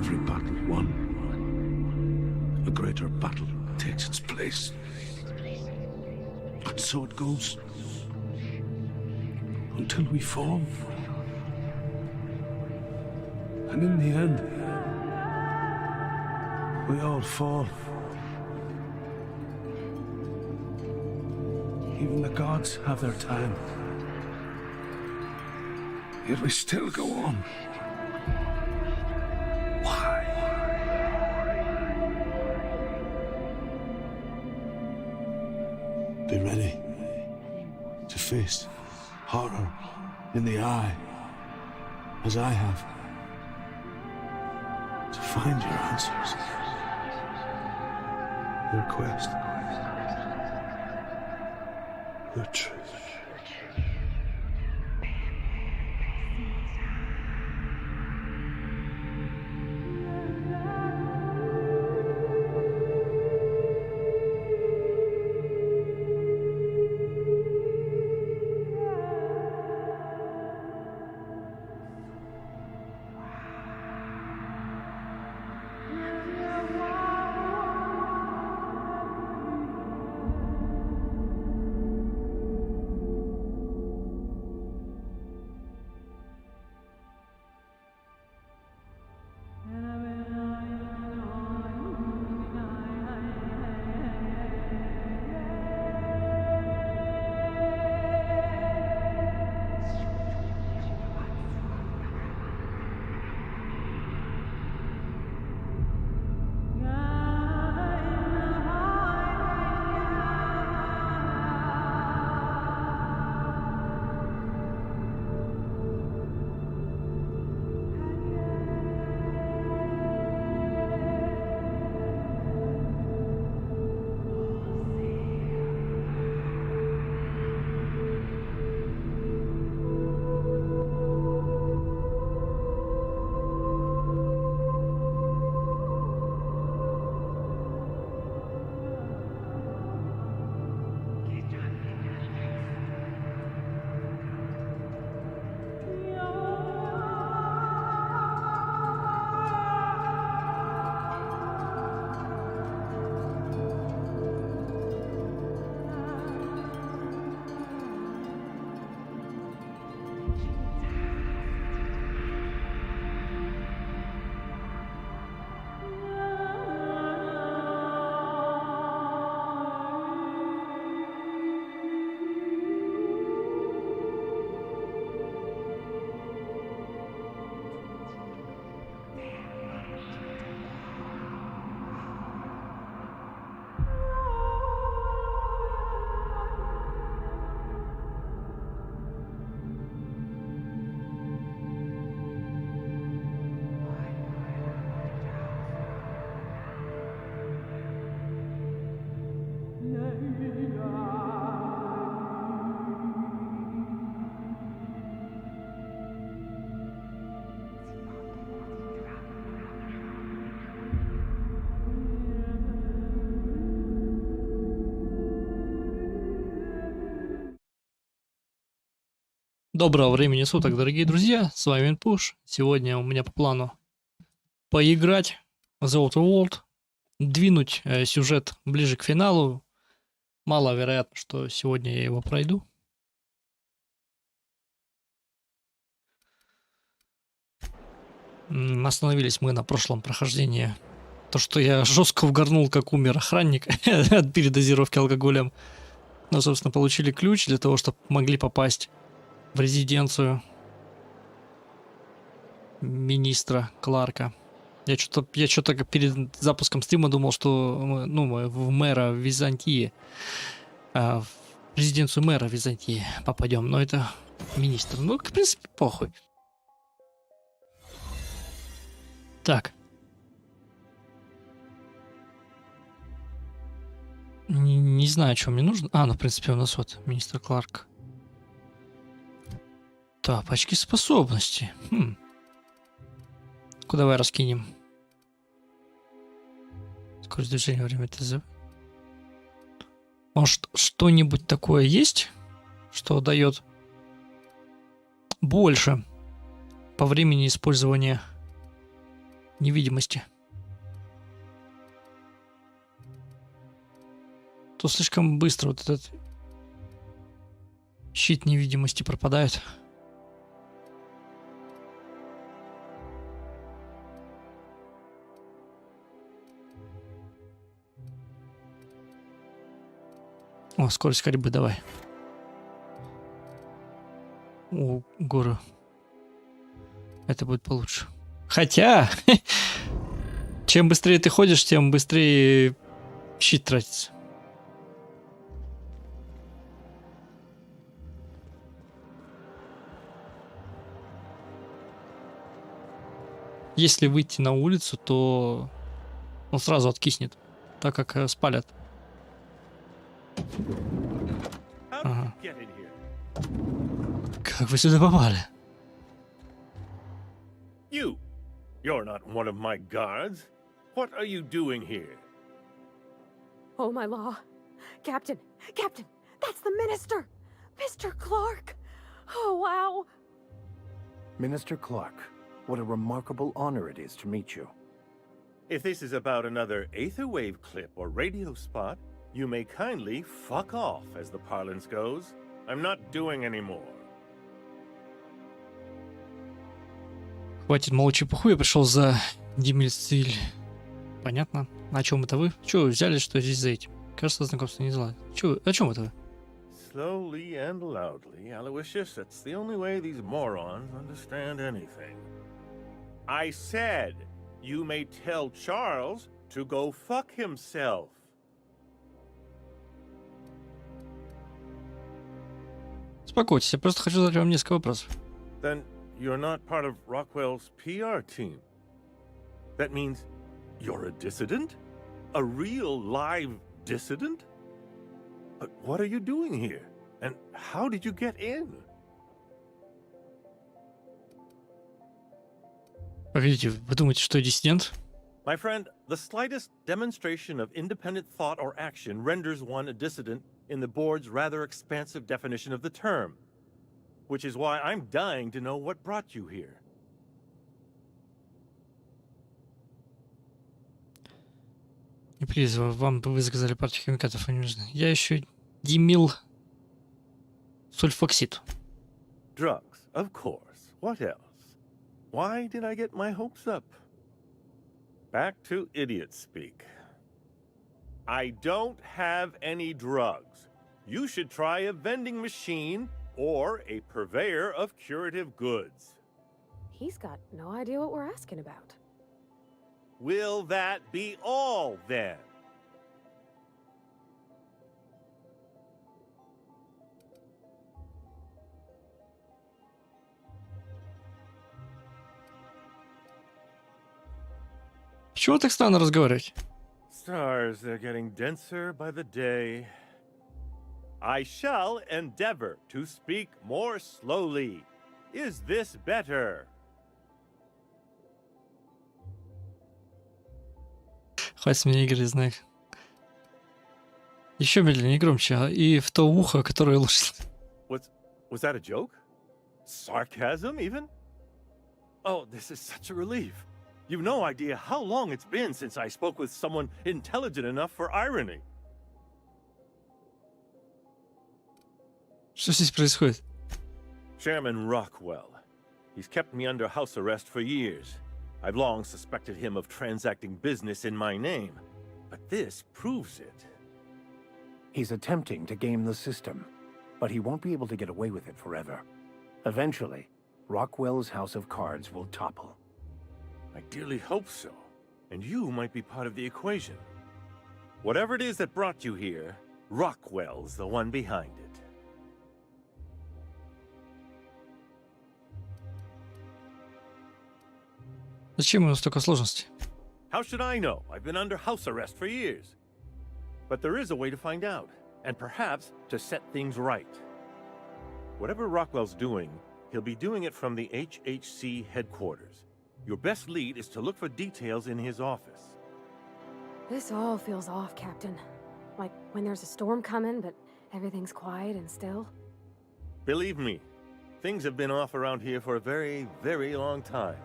every battle won, a greater battle takes its place. And so it goes, until we fall. And in the end, we all fall. Even the gods have their time. Yet we still go on. Why? Be ready to face horror in the eye, as I have, to find your answers, your quest, your truth. Доброго времени суток, дорогие друзья, с вами ИНФА. Сегодня у меня по плану поиграть в The Outer World, двинуть сюжет ближе к финалу. Маловероятно, что сегодня я его пройду. Остановились мы на прошлом прохождении. То, что я жестко вгорнул, как умер охранник от передозировки алкоголем. Но, собственно, получили ключ для того, чтобы могли попасть в резиденцию министра Кларка. Я что-то перед запуском стрима думал, что мы в мэра Византии, в резиденцию мэра Византии попадем, но это министр. Ну, в принципе, похуй. Так. Не знаю, что мне нужно. Ну, в принципе, у нас вот министр Кларк. Так, очки способности. Давай раскинем. Скорость движения, время ТЗ. Может, что-нибудь такое есть, что дает больше по времени использования невидимости. То слишком быстро вот этот щит невидимости пропадает. О, скорость ходьбы давай. О, горы. Это будет получше. Хотя, чем быстрее ты ходишь, тем быстрее щит тратится. Если выйти на улицу, то он сразу откиснет, так как спалят. Ага. Как вы сюда попали? You're not one of my guards. What are you doing here? Oh, my law. Captain, that's the minister! Mr. Clark! Oh, wow! Minister Clark, what a remarkable honor it is to meet you. If this is about another Aetherwave clip or radio spot, you may kindly fuck off, as the parlance goes. I'm not doing any more. Хватит молча чепуху, я пришел за Демильциль. Понятно. На чем это вы? Че вы взяли, что здесь за этим? Кажется, знакомство не дела. Че, о чем это вы? Slowly and loudly, Aloysius, that's the only way these morons understand anything. I said, you may tell Charles to go fuck himself. Успокойтесь, я просто хочу задать вам несколько вопросов. Then you're not part of Rockwell's PR team. That means you're a dissident? A real live dissident? But what are you doing here? And how did you get in? Погодите, вы думаете, что я диссидент? My friend, the slightest demonstration of independent thought or action renders one a dissident in the board's rather expansive definition of the term. Which is why I'm dying to know what brought you here. И плиз, вам бы вы заказали партию химикатов, не нужно. Я еще димил сульфоксид. Drugs, of course. What else? Why did I get my hopes up? Back to idiot speak. I don't have any drugs. You should try a vending machine or a purveyor of curative goods. He's got no idea what we're asking about. Will that be all, then? Чего так странно разговаривать? Stars, they're getting denser by the day. I shall endeavor to speak more slowly. Is this better? Хватит с меня игры, знаю. Еще медленнее, громче, и в то ухо, которое лучше. Was that a joke? Sarcasm, even? Oh, this is such a relief. You've no idea how long it's been since I spoke with someone intelligent enough for irony. Что здесь происходит? Chairman Rockwell. He's kept me under house arrest for years. I've long suspected him of transacting business in my name, but this proves it. He's attempting to game the system, but he won't be able to get away with it forever. Eventually, Rockwell's house of cards will topple. I dearly hope so, and you might be part of the equation. Whatever it is that brought you here, Rockwell's the one behind it. Зачем у нас столько сложностей? How should I know? I've been under house arrest for years. But there is a way to find out, and perhaps to set things right. Whatever Rockwell's doing, he'll be doing it from the HHC headquarters. Your best lead is to look for details in his office. This all feels off, Captain. Like when there's a storm coming, but everything's quiet and still. Believe me, things have been off around here for a very, very long time.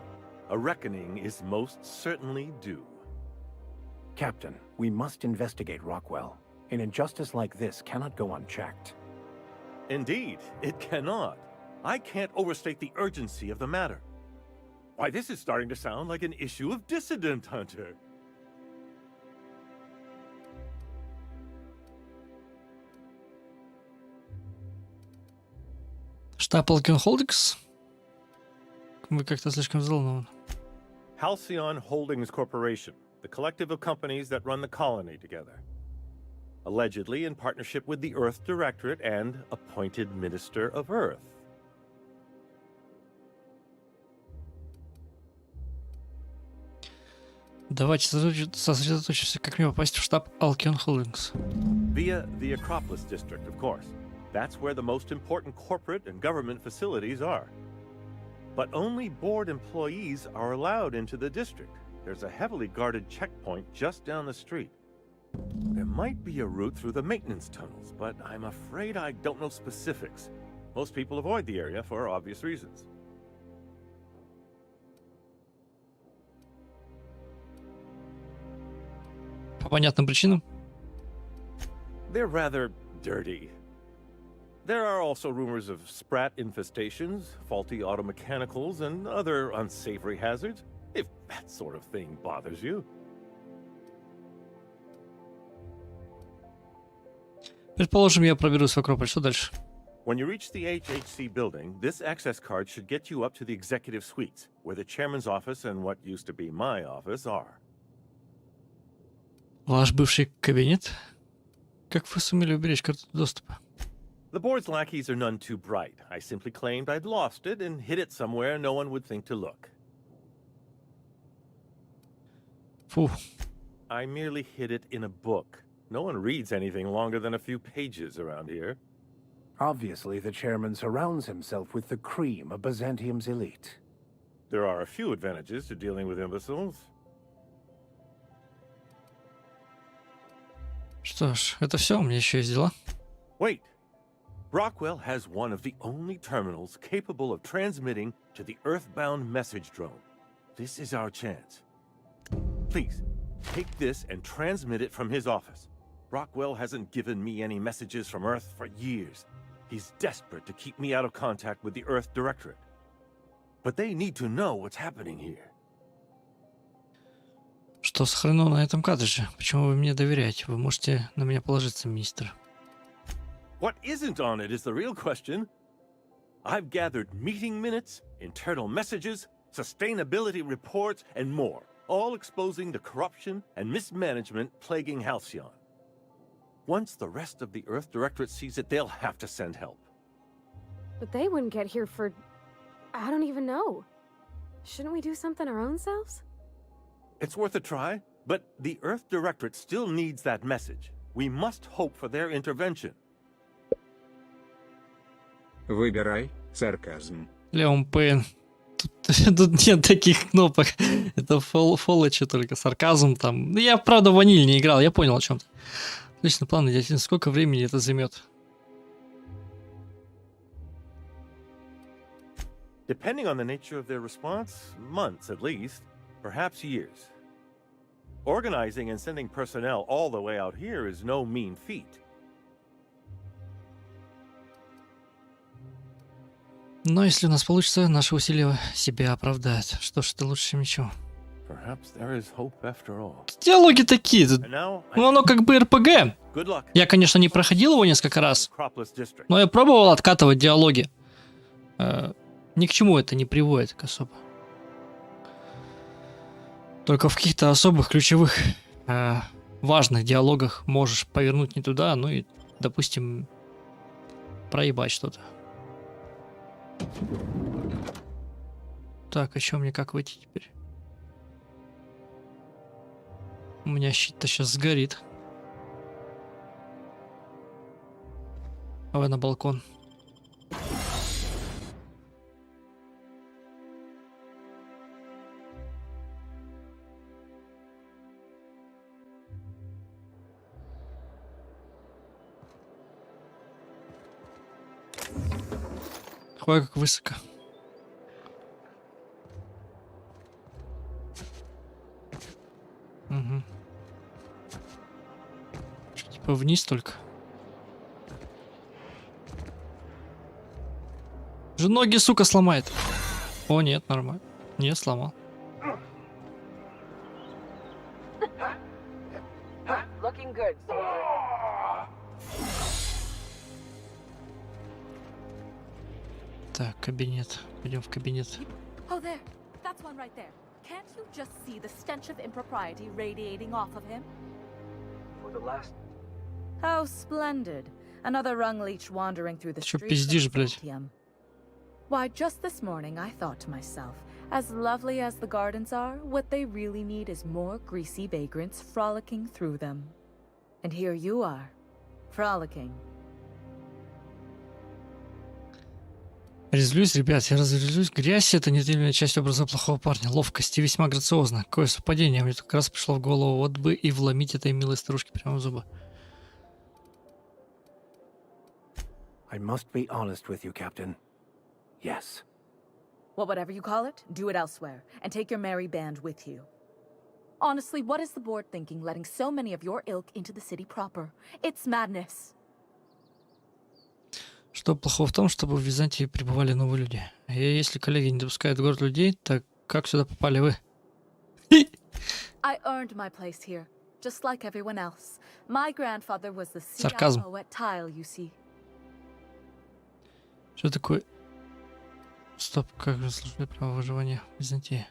A reckoning is most certainly due. Captain, we must investigate Rockwell. An injustice like this cannot go unchecked. Indeed, it cannot. I can't overstate the urgency of the matter. Why, this is starting to sound like an issue of Dissident Hunter. Штаб Alkion Holdings? Вы как-то слишком взволнованы. Halcyon Holdings Corporation, the collective of companies that run the colony together. Allegedly in partnership with the Earth Directorate and appointed Minister of Earth. Давайте сосредоточимся, как мне попасть в штаб Alkion Holdings. Via the Acropolis District, of course. That's where the most important corporate and government facilities are. But only board employees are allowed into the district. There's a heavily guarded checkpoint just down the street. There might be a route through the maintenance tunnels, but I'm afraid I don't know specifics. Most people avoid the area for obvious reasons. По понятным причинам. They're rather dirty. There are also rumors of sprat infestations, faulty automechanicals, and other unsavory hazards, if that sort of thing bothers you. Предположим, я проберусь в Акрополь. Что дальше? When you reach the HHC building, this access card should get you up to the executive suites, where the chairman's office and what used to be my office are. Ваш бывший кабинет? Как вы сумели уберечь карту доступа? The board's lackeys are none too bright. I simply claimed I'd lost it and hid it somewhere no one would think to look. Фу. I merely hid it in a book. No one reads anything longer than a few pages around here. Obviously, the chairman surrounds himself with the cream of Byzantium's elite. There are a few advantages to dealing with imbeciles. Что ж, это все, у меня еще есть дела. Wait! Rockwell has one of the only terminals capable of transmitting to the Earthbound message drone. This is our chance. Please, take this and transmit it from his office. Rockwell hasn't given me any messages from Earth for years. He's desperate to keep me out of contact with the Earth Directorate. But they need to know what's happening here. Что сохранено на этом картриже? Почему вы мне доверяете? Вы можете на меня положиться, мистер. What isn't on it is the real question. I've gathered meeting minutes, internal messages, sustainability reports, and more, all exposing the corruption and mismanagement plaguing Halcyon. Once the rest of the Earth Directorate sees it, they'll have to send help. But they wouldn't get here for... I don't even know. Shouldn't we do something our own selves? It's worth a try, but the Earth Directorate still needs that message. We must hope for their intervention. Выбирай сарказм. Леон Пейн. Тут нет таких кнопок. Это фолочи только, сарказм там. Я, правда, в ваниль не играл, я понял о чем-то. Отлично, план идеален. Сколько времени это займет? Depending on the nature of their response, months at least, perhaps years. Organizing and sending personnel all the way out here is no mean feat. Но если у нас получится, наши усилия себя оправдают. Что ж, это лучше, чем ничего. Perhaps there is hope after all. Диалоги такие. And now, Ну, оно как бы РПГ. good luck. Я, конечно, не проходил его несколько раз, Acropolis District. но я пробовал откатывать диалоги. Ни к чему это не приводит особо. Только в каких-то особых ключевых важных диалогах можешь повернуть не туда, ну и, допустим, проебать что-то. Так, а чё мне как выйти теперь? У меня щит-то сейчас сгорит. Давай на балкон. Ой, как высоко. Угу. Что, типа вниз только? Же ноги, сука, сломает. О, нет, нормально. Не сломал. Looking good, soldier. Так, кабинет. Пойдем в кабинет. Oh, there. That's one right there. Can't you just see the stench of impropriety radiating off of him? For the last. How splendid. Another rung leech wandering through the Чё streets пиздишь, of блядь? Byzantium. Why, just this morning I thought to myself, as lovely as the gardens are, what they really need is more greasy vagrants frolicking through them. And here you are, frolicking. Разлюсь, ребят, я разлюсь. Грязь — это неотъемлемая часть образа плохого парня. Ловкость и весьма грациозно. Какое совпадение, мне как раз пришло в голову. Вот бы и вломить этой милой старушке прямо в зубы. I must be honest with you, Captain. Yes. Well, whatever you call it, do it elsewhere, and take your merry band with you. Honestly, what is the board thinking letting so many of your ilk into the city proper? It's madness. Что плохого в том, чтобы в Византии прибывали новые люди? И если коллеги не допускают в город людей, так как сюда попали вы? I earned my place here, just like everyone else. My grandfather was the Сарказм. CIO at Tile, you see. Что такое? Стоп, как же служили право выживания в Византии?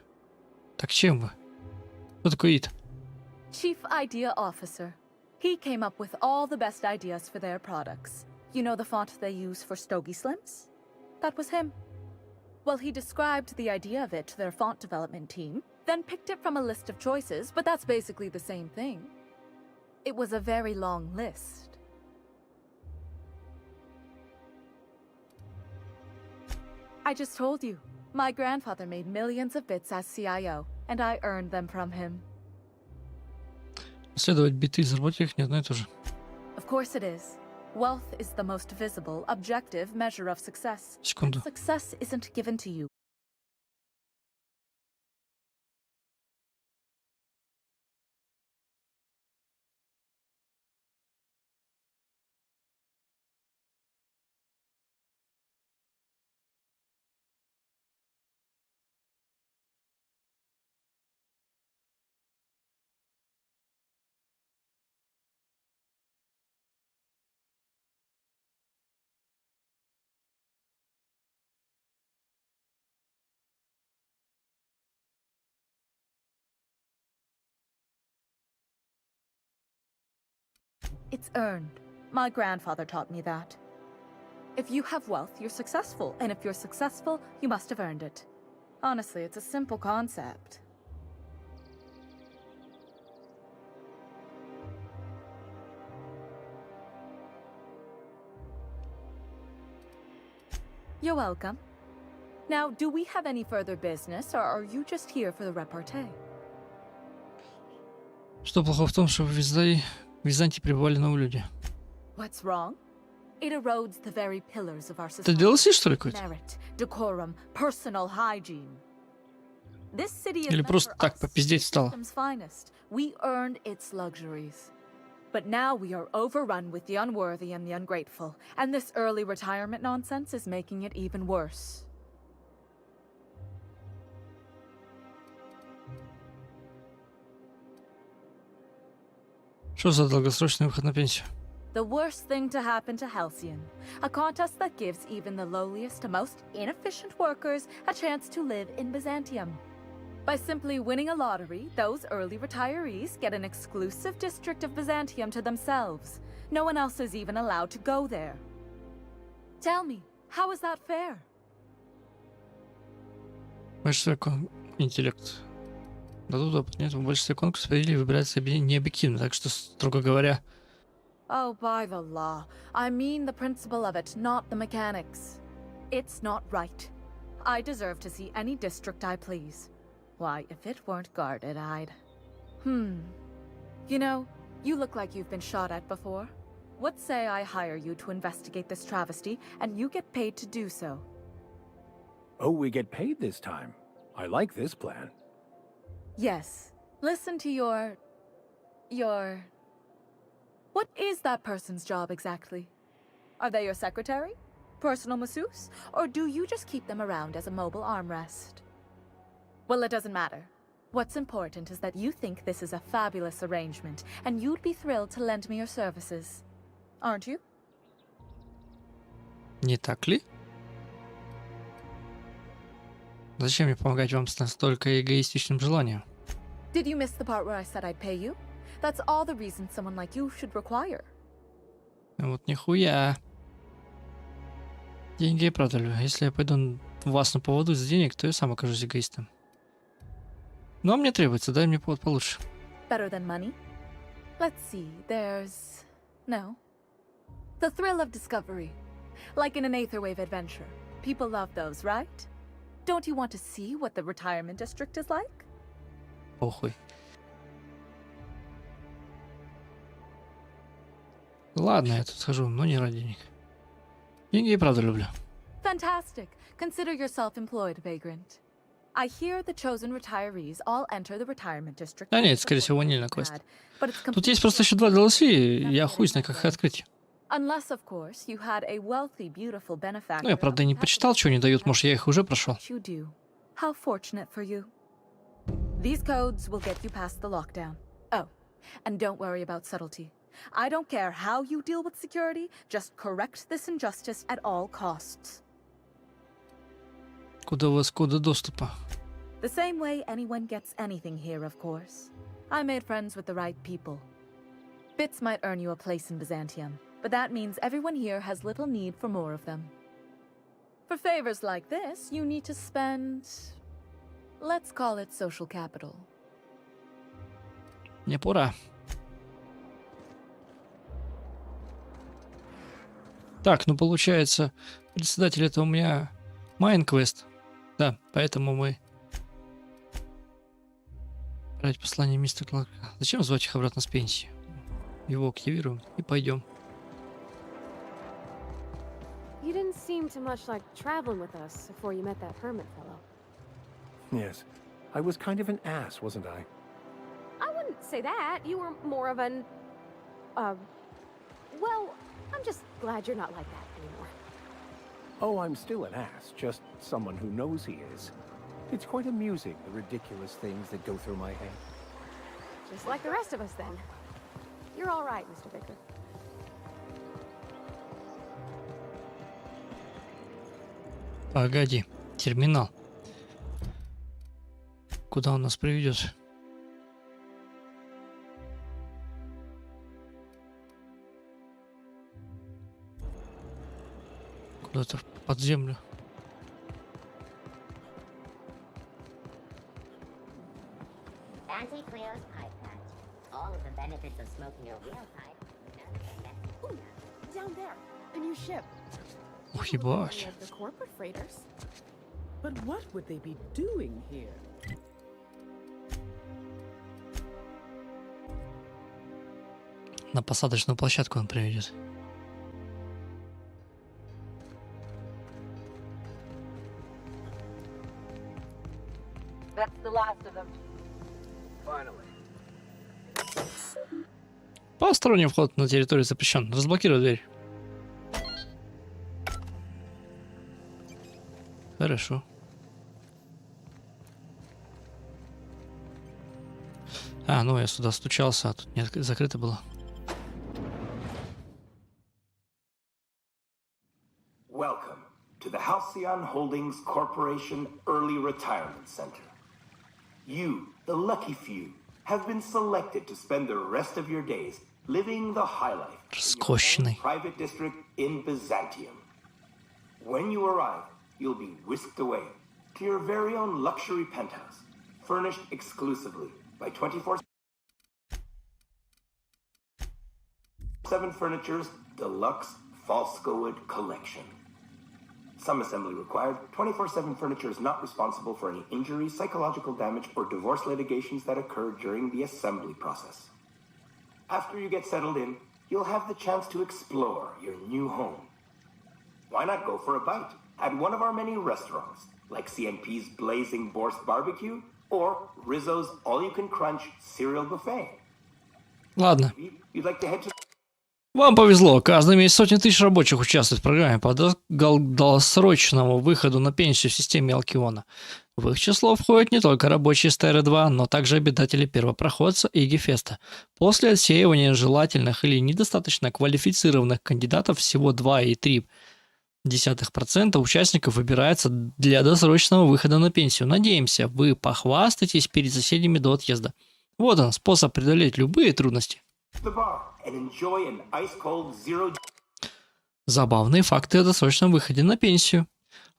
Так чем вы? Что такое ИТ? Chief Idea Officer. He came up with all the best ideas for their products. You know the font they use for Stogie Slims? That was him. Well, he described the idea of it to their font development team, then picked it from a list of choices, but that's basically the same thing. It was a very long list. I just told you. My grandfather made millions of bits as CIO, and I earned them from him. Следовать биты и заработать их не одно и то же. Of course it is. Wealth is the most visible, objective measure of success. Секунду. And success isn't given to you. It's earned. My grandfather taught me that. If you have wealth, you're successful, and if you're successful, you must have earned it. Honestly, it's a simple concept. You're welcome. Now, do we have any further business, or are you just here for the repartee? Что плохого в том, что в Византии прибывали новые люди? What's wrong? It erodes the very pillars of our Это society. DLC, что ли, какой-то? Merit, decorum, personal hygiene. This city is Или meant просто for так, us, попиздеть the встала? system's finest. We earned its luxuries. But now we are overrun with the unworthy and the ungrateful, and this early retirement nonsense is making it even worse. Что за долгосрочный выход на пенсию? The worst thing to happen to Halcyon. A contest that gives even the lowliest and most inefficient workers a chance to live in Byzantium. By simply winning a lottery, those early retirees get an exclusive district of Byzantium to themselves. No one else is even allowed to go there. Tell me, how is that fair? В большинстве интеллект. Дадут опыт. Нет, в большинстве конкурсов победители выбирают себе не объективно, так что, строго говоря... Oh, by the law. I mean the principle of it, not the mechanics. It's not right. I deserve to see any district I please. Why, if it weren't guarded, I'd... You know, you look like you've been shot at before. What say I hire you to investigate this travesty, and you get paid to do so? Oh, we get paid this time. I like this plan. Yes. Listen to your Your... What is that person's job exactly? Are they your secretary? Personal masseuse? Or do you just keep them around as a mobile armrest? Well, it doesn't matter. What's important is that you think this is a fabulous arrangement, and you'd be thrilled to lend me your services. Aren't you? Не так ли? Зачем мне помогать вам с настолько эгоистичным желанием? Did you miss the part where I said I'd pay you? That's all the reason someone like you should require. Вот нихуя. Деньги я правда люблю. Если я пойду в вас на поводу из денег, то я сам окажусь эгоистом. Но мне требуется, дай мне повод получше. Better than money? Let's see, there's... No. The thrill of discovery. Like in an Aetherwave adventure. People love those, right? Don't you want to see what the retirement district is like? Похуй. Ладно, я тут схожу, но не ради денег. Деньги я правда люблю. Fantastic. Consider yourself employed, vagrant. I hear the chosen retirees all enter the retirement district. Да нет, скорее всего, ванильный квест. Тут есть просто еще 2 DLC, и я хуй знаю, как их открыть. Unless, of course, you had a wealthy, beautiful benefactor. Ну, я, правда, не почитал, что они дают, может, я их уже прошел. You do. How fortunate for you. These codes will get you past the lockdown. Oh, and don't worry about subtlety. I don't care how you deal with security, just correct this injustice at all costs. Куда у вас коды доступа? The same way anyone gets anything here, of course. I made friends with the right people. Bits might earn you a place in Byzantium, but that means everyone here has little need for more of them. For favors like this, you need to spend... Let's call it social capital. Мне пора. Так, ну получается, председатель, это у меня майн-квест. Да, поэтому мы... Отправить послание мистера Кларка. Зачем звать их обратно с пенсии? Его активируем и пойдем. You didn't seem too much like traveling with us before you met that hermit fellow. Yes. I was kind of an ass, wasn't I? I wouldn't say that. You were more of an... well, I'm just glad you're not like that anymore. Oh, I'm still an ass, just someone who knows he is. It's quite amusing, the ridiculous things that go through my head. Just like the rest of us, then. You're all right, Mr. Victor. Погоди, терминал. Куда он нас приведет? Куда-то под землю. Anti-Cleo's pipe patch. All of the benefits of smoking your real pipe. Ooh, down there, a new ship. Ух, ебать. The corporate freighters. But what would they be doing here? На посадочную площадку он приведет. That's the last of them. Finally. Посторонний вход на территорию запрещен. Разблокируй дверь. Хорошо. А, ну я сюда стучался, а тут не закрыто было. Welcome to the Halcyon Holdings Corporation Early Retirement Center. You, the lucky few, have been selected to spend the rest of your days living the high life in your own private district in Byzantium. When you arrive, you'll be whisked away to your very own luxury penthouse, furnished exclusively by 24/7 Furniture's deluxe Falscowood collection. Some assembly required. 24/7 Furniture is not responsible for any injury, psychological damage, or divorce litigations that occur during the assembly process. After you get settled in, you'll have the chance to explore your new home. Why not go for a bite at one of our many restaurants, like CNP's Blazing Borscht Barbecue or Rizzo's All-You-Can-Crunch Cereal Buffet? Ладно. You'd like to head to... Вам повезло. Каждый месяц сотни тысяч рабочих участвуют в программе по долгосрочному выходу на пенсию в системе Алкиона. В их число входят не только рабочие Стайры 2, но также обитатели Первопроходца и Гефеста. После отсеивания желательных или недостаточно квалифицированных кандидатов всего 2,3% участников выбирается для досрочного выхода на пенсию. Надеемся, вы похвастаетесь перед соседями до отъезда. Вот он, способ преодолеть любые трудности. Забавные факты о досрочном выходе на пенсию.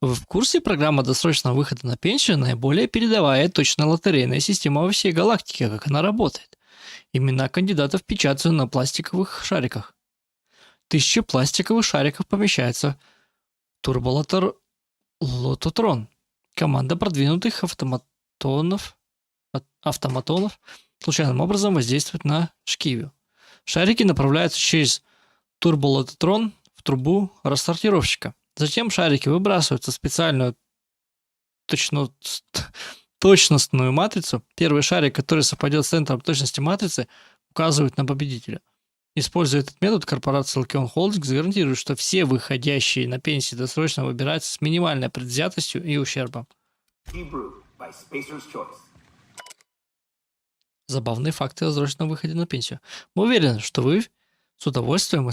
Вы в курсе, программа досрочного выхода на пенсию наиболее передовая и точная лотерейная система во всей галактике, как она работает. Имена кандидатов печатаются на пластиковых шариках. 1000 пластиковых шариков помещается в турболототрон. Команда продвинутых автоматонов случайным образом воздействует на шкивю. Шарики направляются через турболототрон в трубу рассортировщика. Затем шарики выбрасываются в специальную точностную матрицу. Первый шарик, который совпадет с центром точности матрицы, указывает на победителя. Используя этот метод, корпорация Alkion Holdings гарантирует, что все выходящие на пенсию досрочно выбираются с минимальной предвзятостью и ущербом. Забавные факты о досрочном выходе на пенсию. Мы уверены, что вы с удовольствием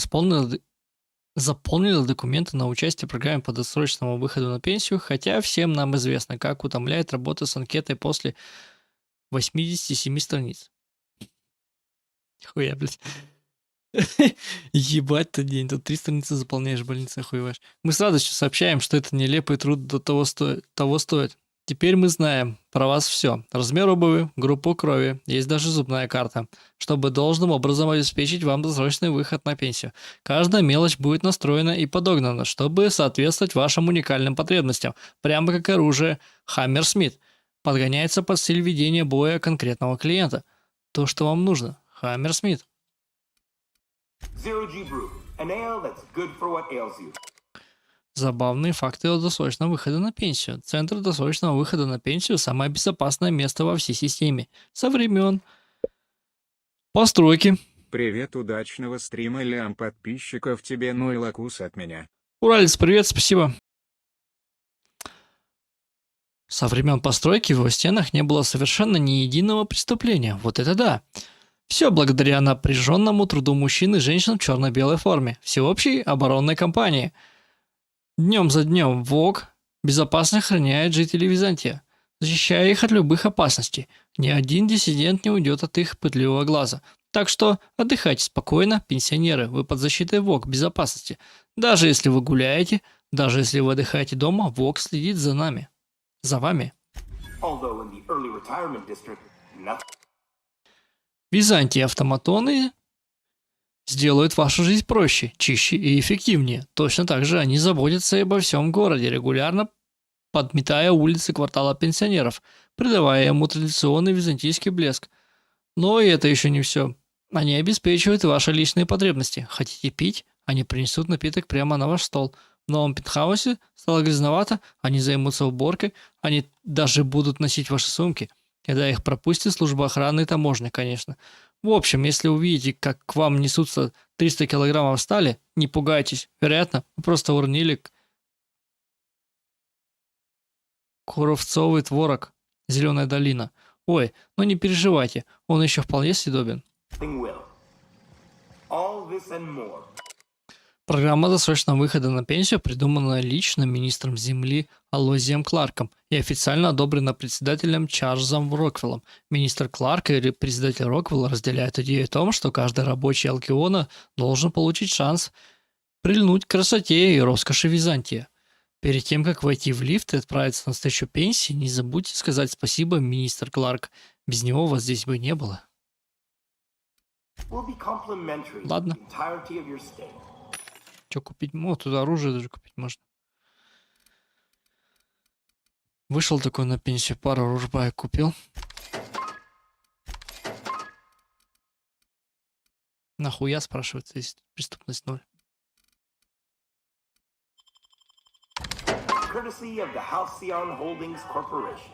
заполнили документы на участие в программе по досрочному выходу на пенсию, хотя всем нам известно, как утомляет работа с анкетой после 87 страниц. Хуя, блядь. Ебать-то день, тут 3 страницы заполняешь, больницы охуеваешь. Мы с радостью сообщаем, что это нелепый труд того стоит. Теперь мы знаем про вас все. Размер обуви, группу крови, есть даже зубная карта, чтобы должным образом обеспечить вам досрочный выход на пенсию. Каждая мелочь будет настроена и подогнана, чтобы соответствовать вашим уникальным потребностям, прямо как оружие Хаммерсмит. Подгоняется под стиль ведения боя конкретного клиента. То, что вам нужно. Хаммерсмит. Забавные факты о досрочном выходе на пенсию. Центр досрочного выхода на пенсию – самое безопасное место во всей системе. Со времен постройки. Привет, удачного стрима, лям подписчиков тебе, ну и лакус от меня. Уралец, привет, спасибо. Со времен постройки в его стенах не было совершенно ни единого преступления. Вот это да. Все благодаря напряженному труду мужчин и женщин в черно-белой форме. Всеобщей оборонной кампании. Днем за днем ВОК безопасно охраняет жителей Византии, защищая их от любых опасностей. Ни один диссидент не уйдет от их пытливого глаза. Так что отдыхайте спокойно, пенсионеры, вы под защитой ВОК безопасности. Даже если вы гуляете, даже если вы отдыхаете дома, ВОК следит за нами. За вами. Византии автоматоны сделают вашу жизнь проще, чище и эффективнее. Точно так же они заботятся и обо всем городе, регулярно подметая улицы квартала пенсионеров, придавая ему традиционный византийский блеск. Но и это еще не все. Они обеспечивают ваши личные потребности. Хотите пить? Они принесут напиток прямо на ваш стол. В новом пентхаусе стало грязновато, они займутся уборкой, они даже будут носить ваши сумки. Когда их пропустит служба охраны и таможни, конечно. В общем, если увидите, как к вам несутся 300 килограммов стали, не пугайтесь. Вероятно, вы просто уронили Куровцовый творог, Зеленая долина. Ой, ну не переживайте, он еще вполне съедобен. Программа досрочного выхода на пенсию придумана лично министром земли Алозием Кларком и официально одобрена председателем Чарльзом Роквеллом. Министр Кларк и председатель Роквелл разделяют идею о том, что каждый рабочий Алкиона должен получить шанс прильнуть к красоте и роскоши Византии. Перед тем, как войти в лифт и отправиться на встречу пенсии, не забудьте сказать спасибо, министр Кларк. Без него вас здесь бы не было. Ладно. Что купить? Ну, тут оружие даже купить можно. Вышел такой на пенсию, пару ружбаек купил. Нахуя, спрашивается, если преступность 0. Courtesy of the Halcyon Holdings Corporation.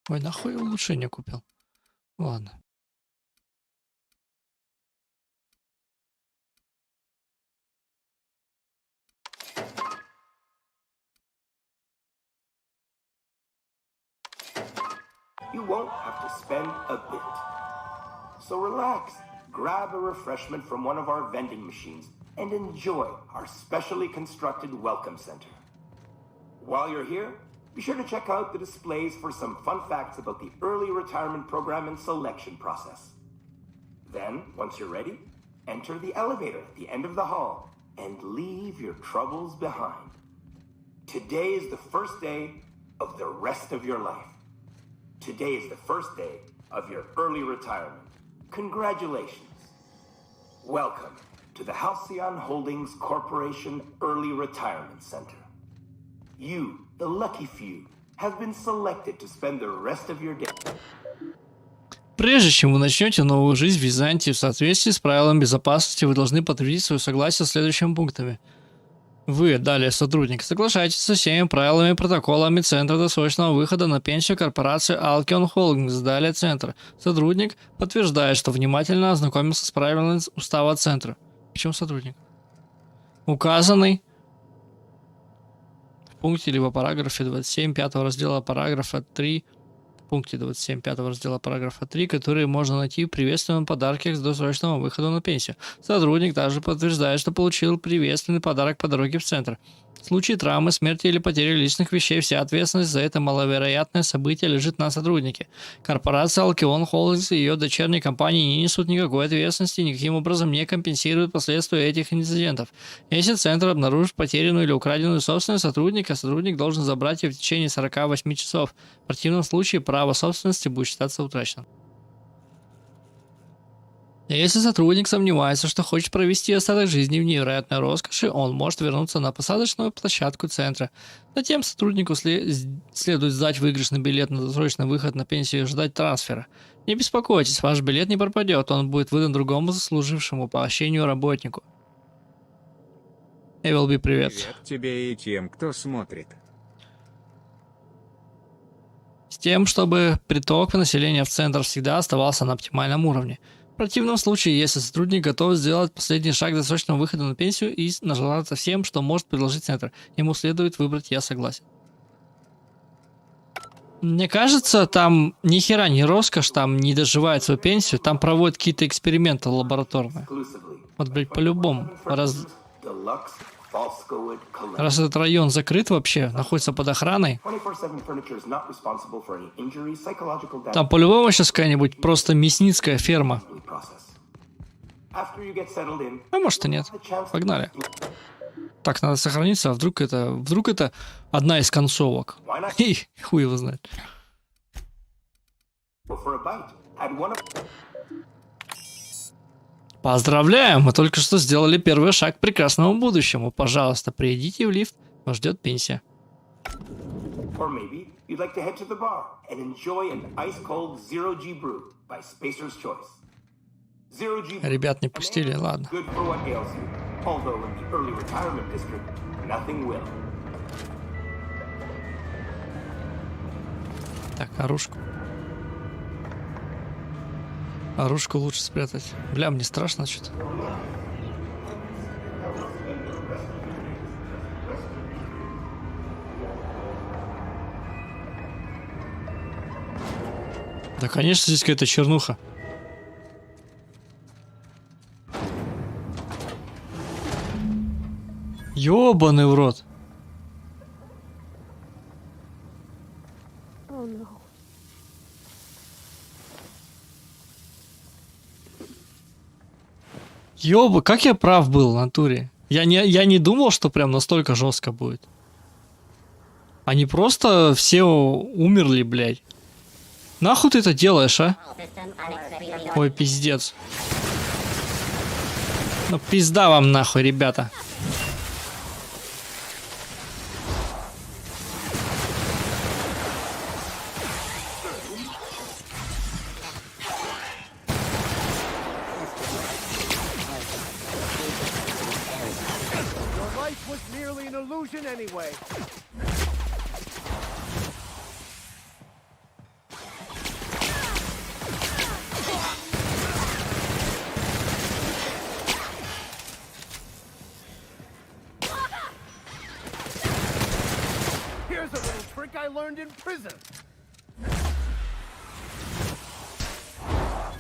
Ой, нахуй я улучшение купил. Ладно. You won't have to spend a bit. So relax, grab a refreshment from one of our vending machines and enjoy our specially constructed welcome center. While you're here, be sure to check out the displays for some fun facts about the early retirement program and selection process. Then, once you're ready, enter the elevator at the end of the hall and leave your troubles behind. Today is the first day of the rest of your life. Today is the first day of your early retirement. Congratulations. Welcome to the Halcyon Holdings Corporation Early Retirement Center. You, the lucky few, have been selected to spend the rest of your day. Прежде чем вы начнете новую жизнь в Византии в соответствии с правилами безопасности, вы должны подтвердить свое согласие с следующими пунктами. Вы, далее сотрудник, соглашаетесь со всеми правилами и протоколами Центра досрочного выхода на пенсию корпорации Halcyon Holdings, далее Центр. Сотрудник подтверждает, что внимательно ознакомился с правилами устава Центра. Почему сотрудник? Указанный в пункте либо параграфе 27 5 раздела параграфа 3, в пункте 27 5 раздела параграфа 3, которые можно найти в приветственном подарке к досрочному выходу на пенсию. Сотрудник также подтверждает, что получил приветственный подарок по дороге в центр. В случае травмы, смерти или потери личных вещей вся ответственность за это маловероятное событие лежит на сотруднике. Корпорация Halcyon Holdings и ее дочерние компании не несут никакой ответственности и никаким образом не компенсируют последствия этих инцидентов. Если центр обнаружит потерянную или украденную собственность сотрудника, сотрудник должен забрать ее в течение 48 часов. В противном случае право собственности будет считаться утраченным. Если сотрудник сомневается, что хочет провести остаток жизни в невероятной роскоши, он может вернуться на посадочную площадку центра. Затем сотруднику следует сдать выигрышный билет на досрочный выход на пенсию и ждать трансфера. Не беспокойтесь, ваш билет не пропадет, он будет выдан другому заслужившему поощрению работнику. Эвелби, привет. Привет тебе и тем, кто смотрит. С тем, чтобы приток населения в центр всегда оставался на оптимальном уровне. В противном случае, если сотрудник готов сделать последний шаг до срочного выхода на пенсию и нажраться всем, что может предложить центр, ему следует выбрать «Я согласен». Мне кажется, там ни хера не роскошь, там не доживает свою пенсию, там проводят какие-то эксперименты лабораторные. Вот, блядь, по-любому. Раз этот район закрыт вообще, находится под охраной, там по-любому сейчас какая-нибудь просто мясницкая ферма. А может и нет. Погнали. Так, надо сохраниться, а вдруг это одна из концовок. И хуй его знает. Поздравляем! Мы только что сделали первый шаг к прекрасному будущему. Пожалуйста, придите в лифт. Вас ждет пенсия. Ребят не пустили, ладно. Так, оружку. Оружку лучше спрятать. Бля, мне страшно что-то. Да, конечно, здесь какая-то чернуха. Ёбаный в рот. Ёба, как я прав был в натуре. Я не думал, что прям настолько жестко будет. Они просто все умерли, блядь. Нахуй ты это делаешь, а? Ой, пиздец. Ну пизда вам нахуй, ребята.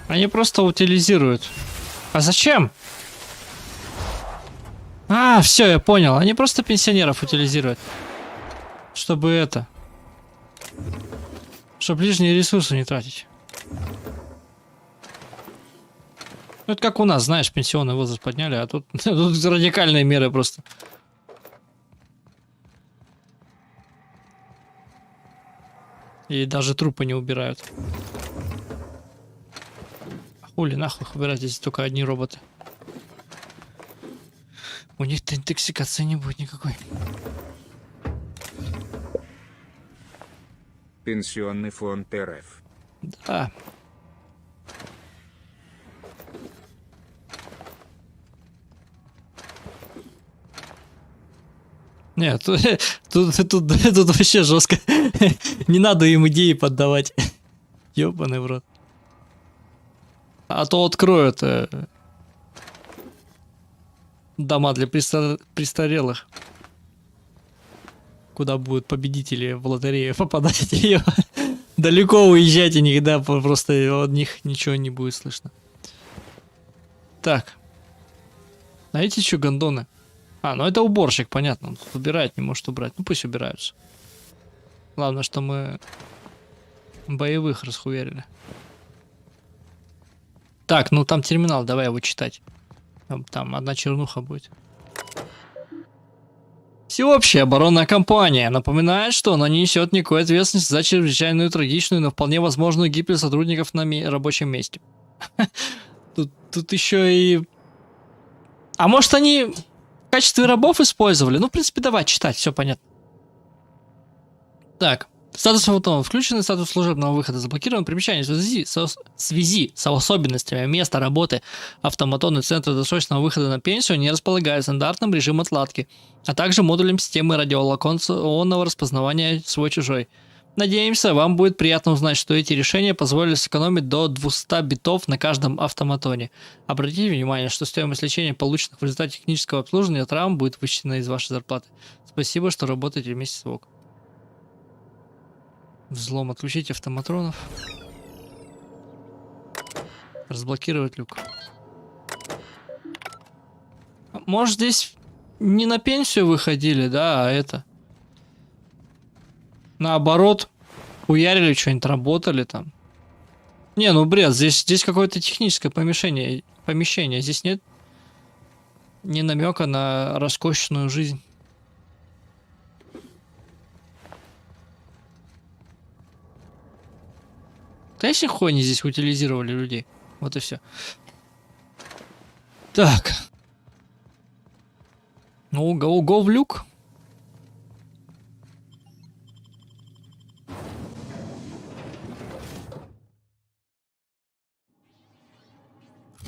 Они просто утилизируют. А зачем? А, все, я понял. Они просто пенсионеров утилизируют. Чтобы это... Чтобы лишние ресурсы не тратить. Ну, это как у нас, знаешь, пенсионный возраст подняли, а тут, тут радикальные меры просто. И даже трупы не убирают. Хули нахуй убирать, здесь только одни роботы. У них-то интоксикации не будет никакой. Пенсионный фонд РФ. Да. Нет, тут вообще жестко. Не надо им идеи поддавать. Ёбаный в рот. А то откроют дома для престарелых. Куда будут победители в лотерею попадать. Далеко уезжать и никогда просто от них ничего не будет слышно. Так. А эти что, гондоны? А, ну это уборщик, понятно. Он тут убирает, не может убрать. Ну пусть убираются. Главное, что мы боевых расхуярили. Так, ну там терминал, давай его читать. Там одна чернуха будет. Всеобщая оборонная кампания напоминает, что она не несет никакой ответственности за чрезвычайную трагичную, но вполне возможную гибель сотрудников на рабочем месте. Тут еще и... А может они в качестве рабов использовали? Ну, в принципе, давай читать, все понятно. Так. Статус автонома включен, статус служебного выхода заблокирован. Примечание в связи с особенностями места работы автоматонный центр досрочного выхода на пенсию не располагает стандартным режимом отладки, а также модулем системы радиолокационного распознавания свой-чужой. Надеемся, вам будет приятно узнать, что эти решения позволили сэкономить до 200 битов на каждом автоматоне. Обратите внимание, что стоимость лечения, полученных в результате технического обслуживания травм, будет вычтена из вашей зарплаты. Спасибо, что работаете вместе с ВОК. Взлом. Отключить автоматронов. Разблокировать люк. Может, здесь не на пенсию выходили, да, а это... Наоборот, уярили, что-нибудь работали там. Не, ну бред, здесь какое-то техническое помещение. Здесь нет ни намека на роскошную жизнь. Да если хуй они здесь утилизировали людей. Вот и все. Так. Ну, го в люк.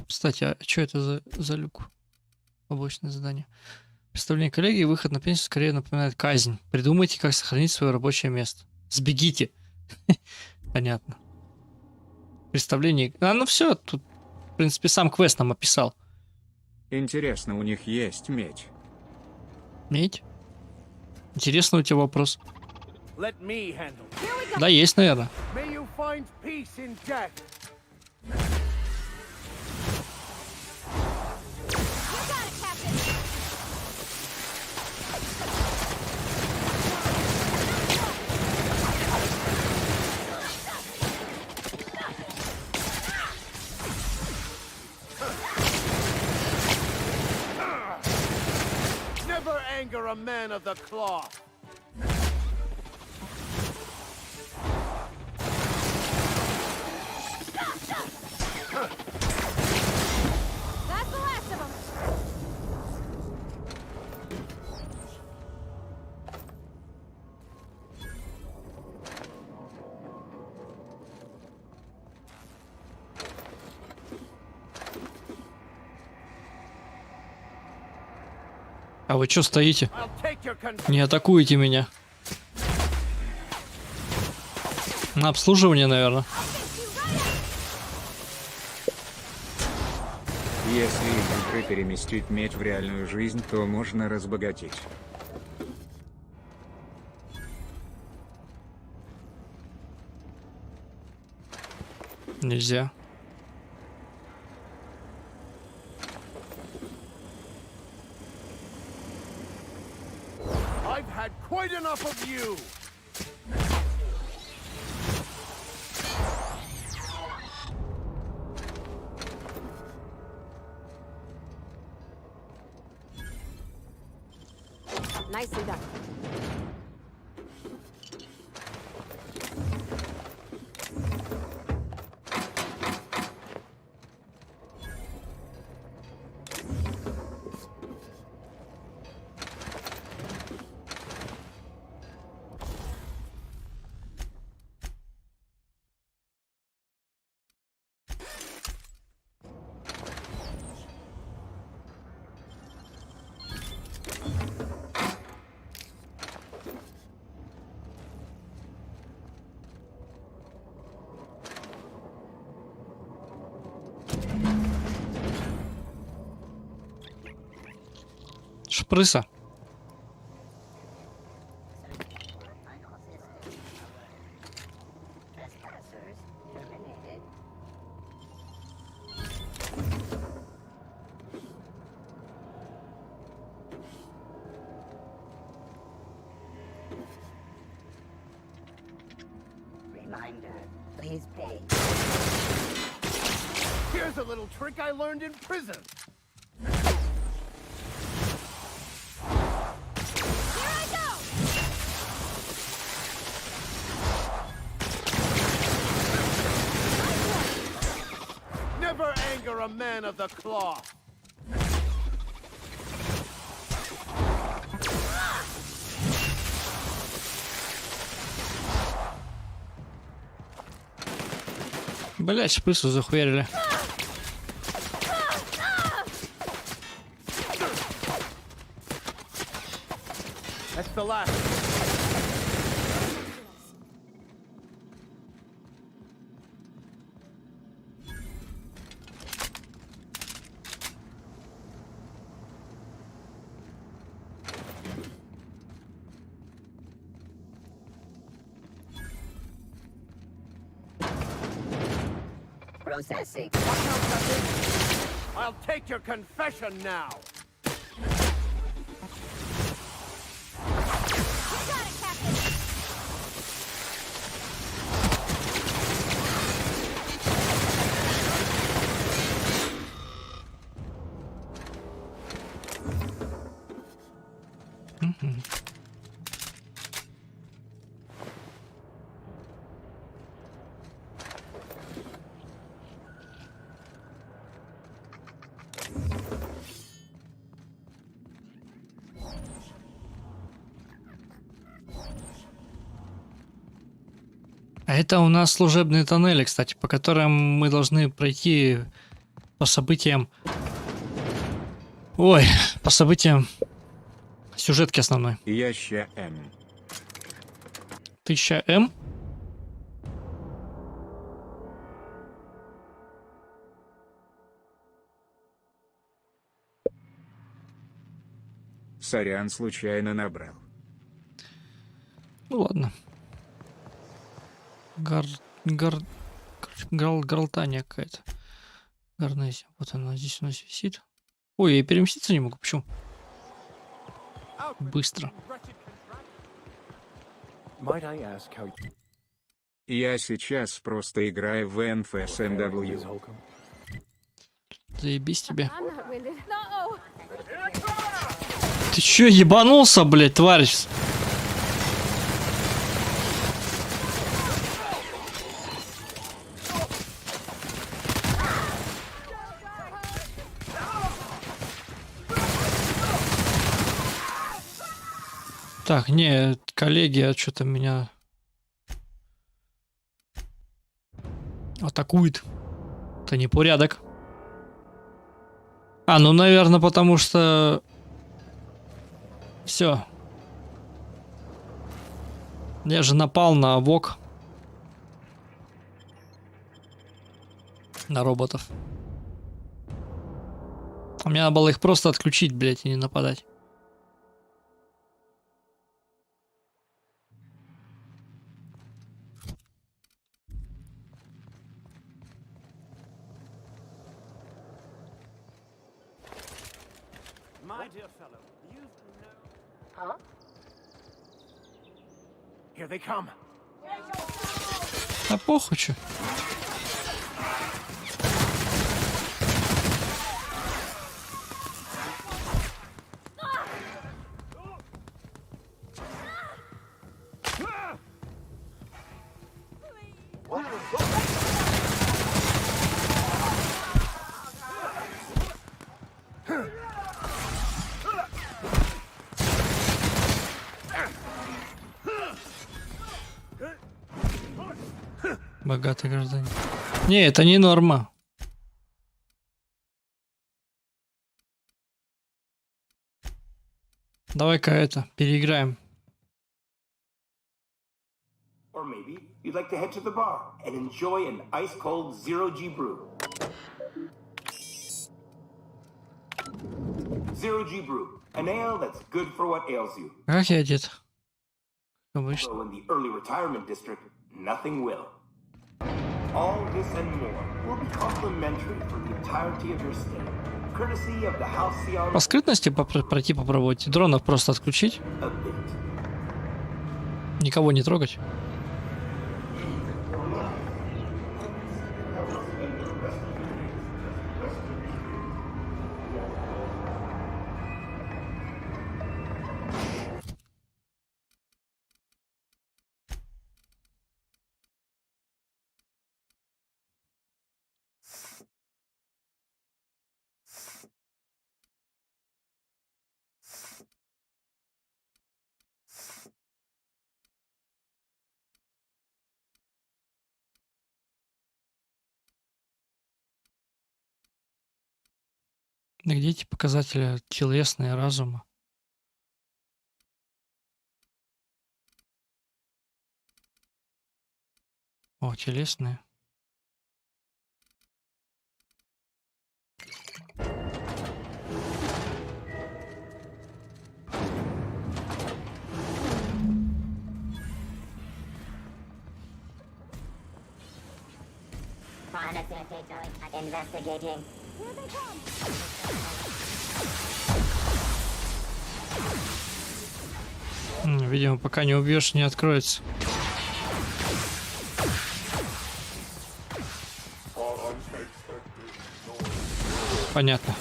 Кстати, а что это за люк? Побочное задание. Представление коллеги, выход на пенсию скорее напоминает казнь. Придумайте, как сохранить свое рабочее место. Сбегите. Понятно. Представление... А, ну все, тут, в принципе, сам квест нам описал. Интересно, у них есть медь? Медь? Интересный у тебя вопрос. Да, есть, наверное. A man of the cloth. That's the last of them. А вы что стоите? Не атакуете меня. На обслуживание, наверное. Если из игры переместить медь в реальную жизнь, то можно разбогатеть. Нельзя. I've had quite enough of you. Nicely done. Шпрыса. Reminder, please pay. Here's a little trick I learned in prison. Never anger a man of the cloth. Блять, шпрысу захуярили. That's the last. Processing. I'll take your confession now. А это у нас служебные тоннели, кстати, по которым мы должны пройти по событиям... Ой, по событиям сюжетки основной. Я ща М. 1000 М? Сорян, случайно набрал. Ну ладно. Гралтания какая-то. Гарнезия. Вот она здесь у нас висит. Ой, я переместиться не могу. Почему? Быстро. Might I ask how you... Я сейчас просто играю в ИНФА с МW. Заебись тебе. I'm not winded. No. Ты чё, ебанулся, блядь, тварь? Так, не, коллеги, что-то меня атакует. Это непорядок. А, ну, наверное, потому что... Все. Я же напал на ВОК. На роботов. А мне надо было их просто отключить, блядь, и не нападать. Huh? Here they come. А похуй чё. Богатый гражданин. Не, это не норма. Давай-ка это, переиграем. Or maybe you'd like to head to the bar and enjoy an ice-cold zero-G brew. Zero-G brew, an ale that's good for what ails you. Как я одет? Обычно. So in the early retirement district, nothing will. All this and more will be complimentary for the entirety of your stay, courtesy of the Halcyon. По скрытности пройти попробовать. Дронов просто отключить. Никого не трогать. Где эти показатели телесные, разума? О, телесные. Investigating. Видимо, пока не убьешь, не откроется. Понятно.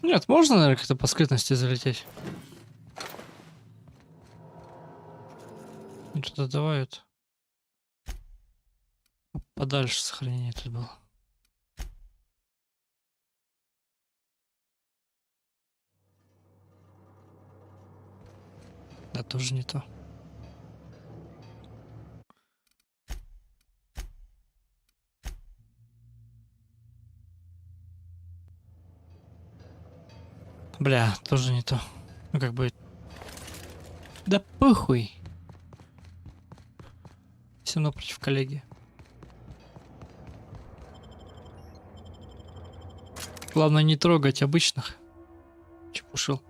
Нет, можно, наверное, как-то по скрытности залететь. Что-то давают. Подальше сохранение тут было. Да, тоже не то. Бля, тоже не то. Ну как бы... Да похуй. Все равно против коллеги. Главное не трогать обычных. Чепушил.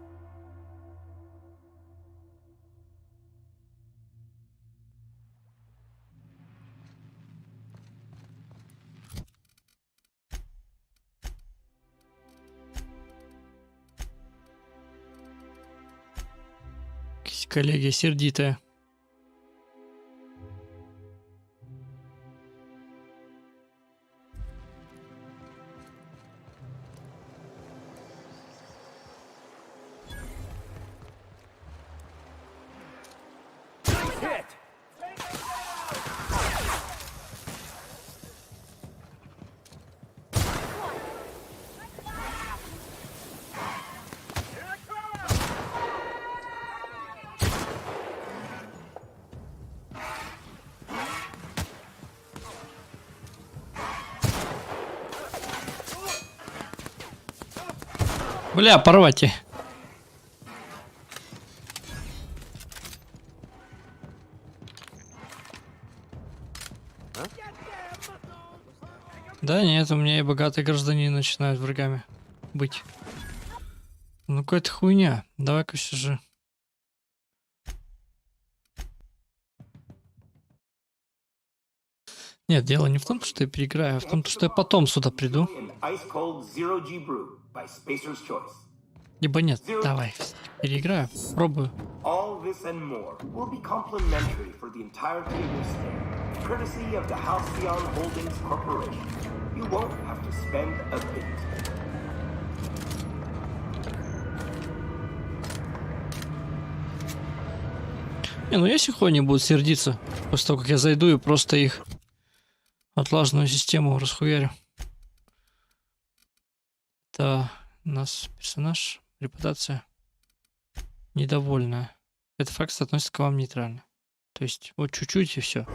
Коллеги сердитая. Бля, порвать. Да нет, у меня и богатые граждане начинают врагами быть. Ну какая-то хуйня. Давай-ка все же. Нет, дело не в том, что я переиграю, а в том, что я потом сюда приду. Либо нет, давай, переиграю, пробую. Не, ну если хоть они будут сердиться, после того, как я зайду и просто их отлаженную систему расхуярю. Это у нас персонаж, репутация недовольная. Эта фракция относится к вам нейтрально. То есть вот чуть-чуть и все.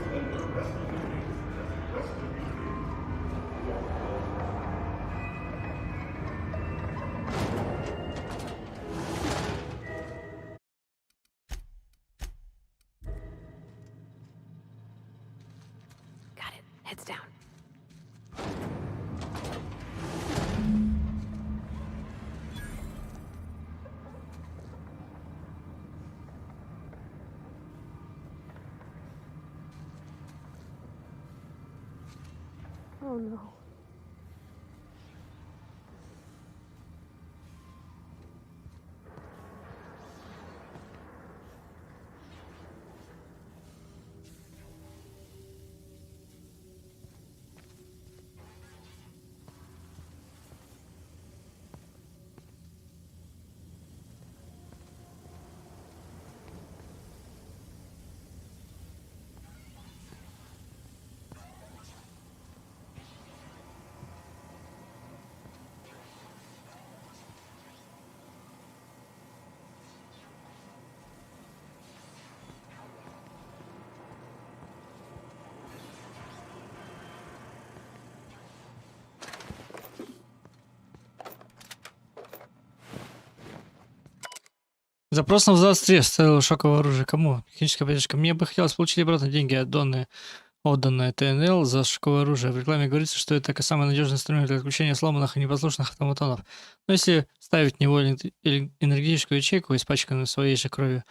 Heads down. Oh no. Запрос на взвод ставил шоковое оружие. Кому? Техническая поддержка. Мне бы хотелось получить обратно деньги, отданные ТНЛ за шоковое оружие. В рекламе говорится, что это самый надежный инструмент для отключения сломанных и непослушных автоматонов. Но если ставить в него энергетическую ячейку, испачканную своей же кровью,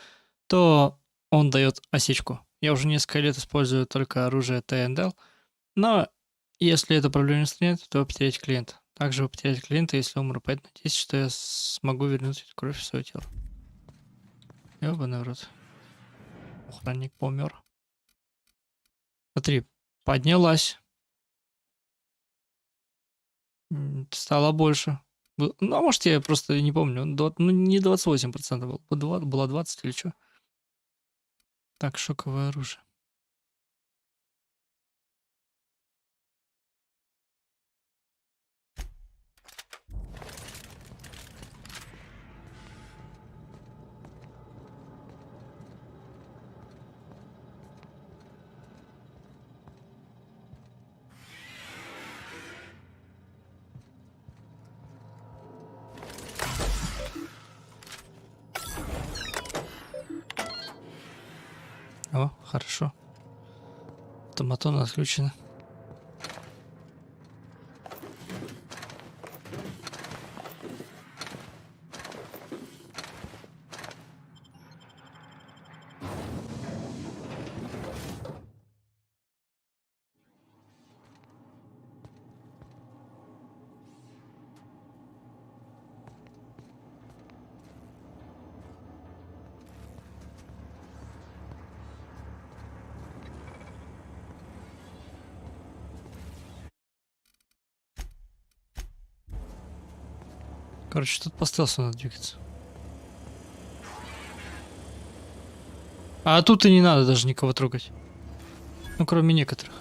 то он дает осечку. Я уже несколько лет использую только оружие ТНЛ, но если эту проблему не устранять, то потерять клиента. Также вы потеряете клиента, если умру. Поэтому надеюсь, что я смогу вернуть эту кровь в свое тело. Ёбаный в рот. Охранник помер. Смотри, поднялась. Стало больше. Ну, а может, я просто не помню. Ну, не 28% был. Было 20 или что? Так, шоковое оружие. О, хорошо. Автоматон отключено. Короче, тут по стелсу надо двигаться. А тут и не надо даже никого трогать. Ну, кроме некоторых.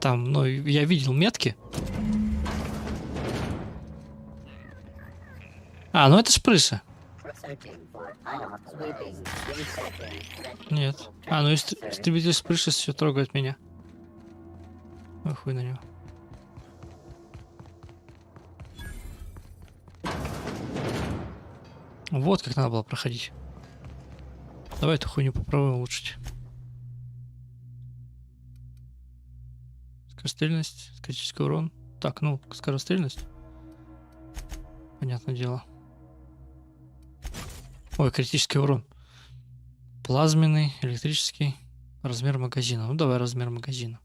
Там, ну, я видел метки. А, ну это ж прыса. Нет. А, ну истребитель с прыса все трогает меня. Ой, хуй на него. Вот как надо было проходить. Давай эту хуйню попробуем улучшить. Скорострельность, критический урон. Так, ну, скорострельность. Понятное дело. Ой, критический урон. Плазменный, электрический. Размер магазина. Ну, давай размер магазина.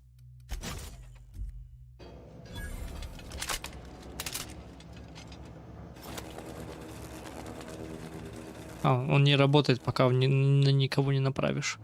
А, он не работает, пока на никого не направишь.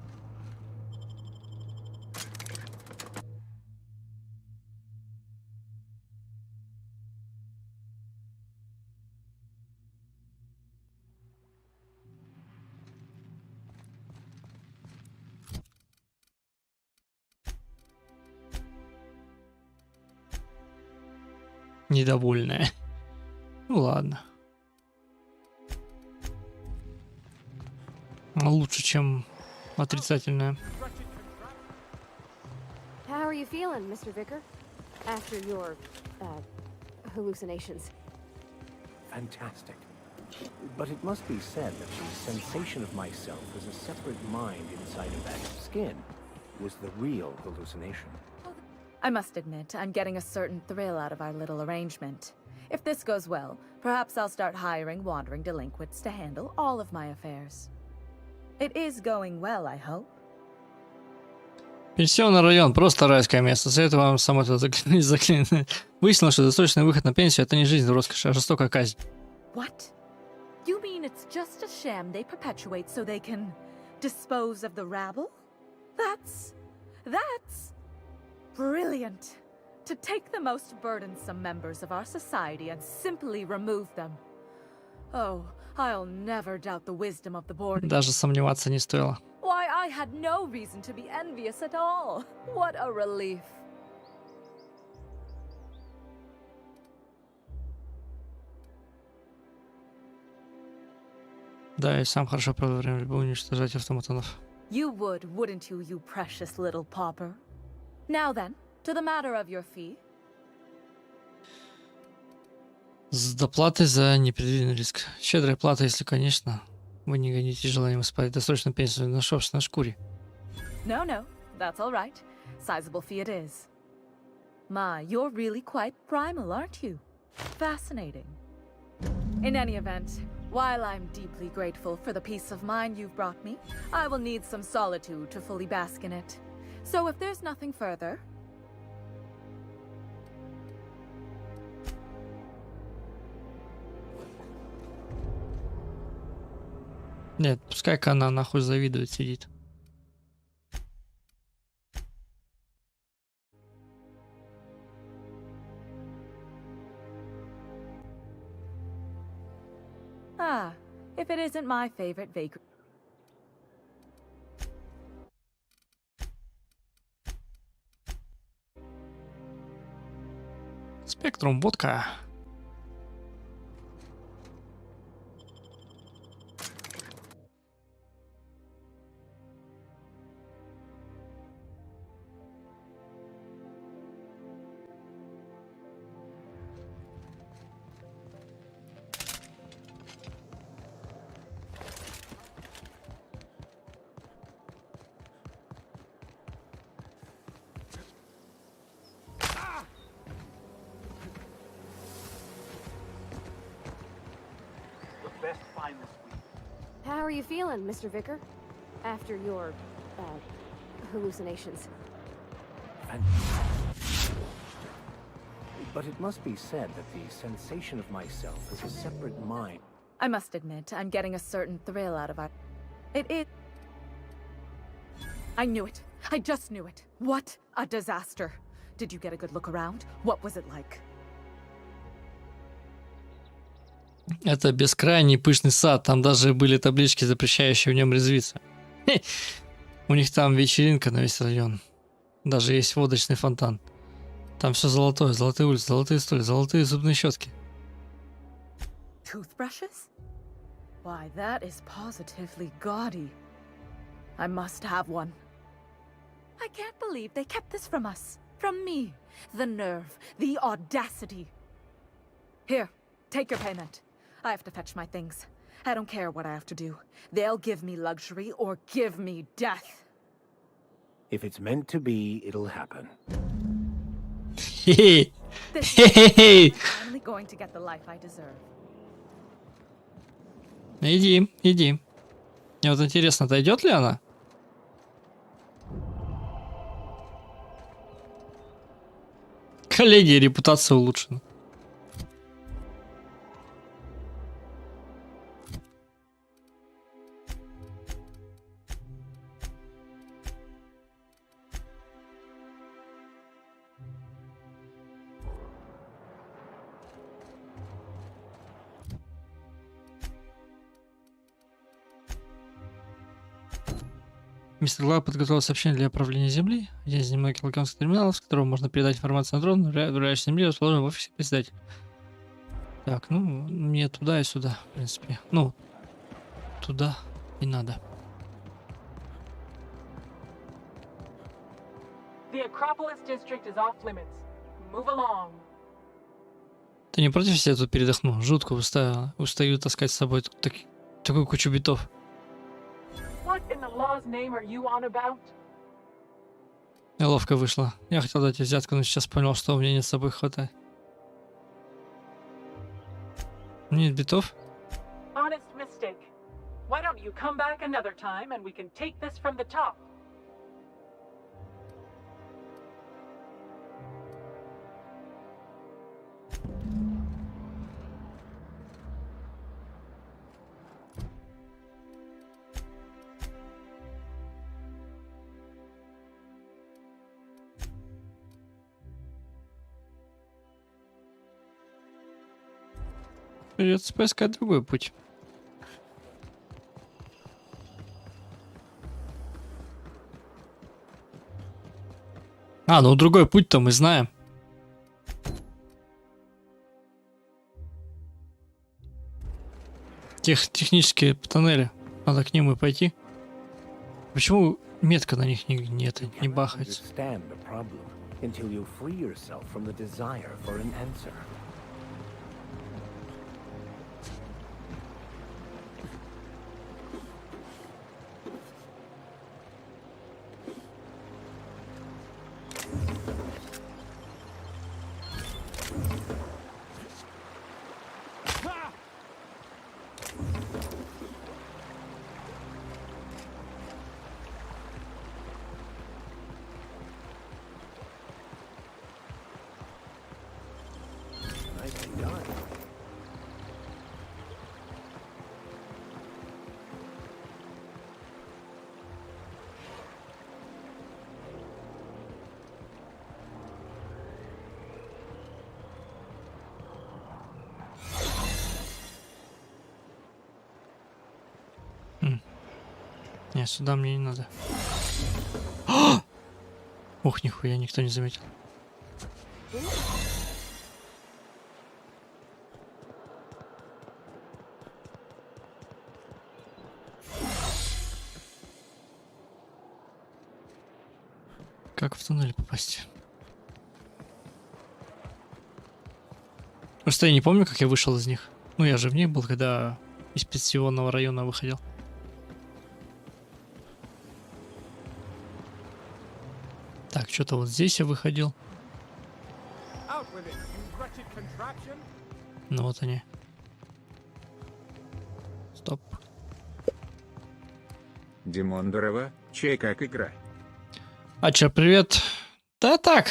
Недовольная. Ну ладно. Лучше, чем отрицательная. How are you feeling, Mr. Vicar? After your, hallucinations. Fantastic. But it must be said that the sensation of myself as a separate mind inside a bag of skin was the real hallucination. I must admit, I'm getting a certain thrill out of our little arrangement. If this goes well, perhaps I'll start hiring wandering delinquents to handle all of my affairs. It is going well, I hope. Пенсионный район, просто райское место. Советую вам само это заклинать. Выяснилось, что досрочный выход на пенсию — это не жизнь в роскоши, а жестокая казнь. What? You mean it's just a sham they perpetuate so they can dispose of the rabble? That's brilliant. To take the most burdensome members of our society and simply remove them. Oh, I'll never doubt the wisdom of the board. Даже сомневаться не стоило. Why, I had no reason to be envious at all. What a relief. Да, я сам хорошо провел время, люблю уничтожать автоматонов. You would, wouldn't you, you precious little pauper? Now then, to the matter of your fee. С доплатой за непредвиденный риск. Щедрая плата, если, конечно, вы не гоните желанием спать досрочную пенсию на собственной шкуре. No, that's all right. Sizable fee it is. My, you're really quite primal, aren't you? Fascinating. In any event, while I'm deeply grateful for the peace of mind you've brought me, I will need some solitude to fully bask in it. So if there's nothing further... Нет, пускай-ка она нахуй завидует, сидит. Ah, if it isn't my favorite bakery. Спектрум, водка. How are you feeling, Mr. Vicar? After your, hallucinations. But it must be said that the sensation of myself as a separate mind... I must admit, I'm getting a certain thrill out of our... It... I knew it. I just knew it. What a disaster. Did you get a good look around? What was it like? Это бескрайний пышный сад. Там даже были таблички, запрещающие в нем резвиться. У них там вечеринка на весь район. Даже есть водочный фонтан. Там все золотое. Золотые улицы, золотые стулья, золотые зубные щетки. Toothbrushes? Why, that is positively gaudy. I must have one. I can't believe they kept this from us. From me. The nerve. The audacity. Here, take your payment. I have to fetch my things. I don't care what I have to do. They'll give me luxury or give me death. If it's meant to be, it'll happen. Хе-хе. This Хе-хе-хе. I'm finally going to get the life I deserve. Иди, иди. Мне вот интересно, дойдет ли она? Коллеги, репутация улучшена. Мистер Глав подготовил сообщение для управления Земли. Один из немногих локальных терминалов, с которого можно передать информацию на дрон, управляющий Земли, расположен в офисе председателя. Так, ну, мне туда и сюда, в принципе. Ну, туда и надо. The Acropolis district is off limits. Move along. Ты не против, если я тут передохну? Жутко устаю таскать с собой такую кучу битов. What in the law's name are you on about? Я ловко вышла. Я хотел дать взятку, но сейчас понял, что у меня нет с собой хватает. Нет битов? Honest mistake. Why don't you come back another time and we can take this from the top? Придется поискать другой путь. А, ну другой путь-то мы знаем. Технические тоннели. Надо к ним и пойти. Почему метка на них не бахается? Не, сюда мне не надо. Ух, нихуя, никто не заметил. Как в туннель попасть? Просто я не помню, как я вышел из них. Ну, я же в них был, когда из пенсионного района выходил. Так, что-то вот здесь я выходил. Ну вот они. Стоп. Димон Дорова, чей как игра? А чё, привет. Да так.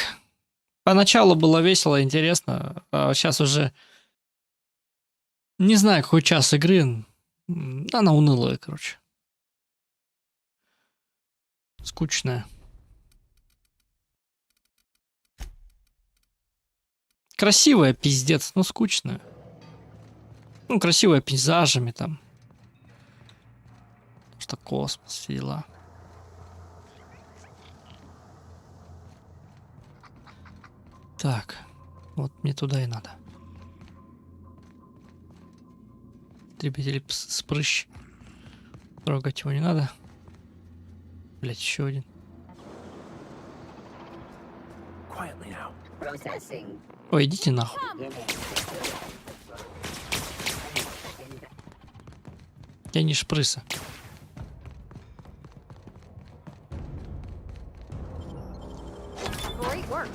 Поначалу было весело, интересно. А сейчас уже не знаю, какой час игры. Она унылая, короче. Скучная. Красивая, пиздец, но скучная. Ну, красивая пейзажами там. Что космос, все дела. Так, вот мне туда и надо. Требители спрыщ. Трогать его не надо. Блять, еще один. Ой, идите нахуй. Я не шпрыса. Great work.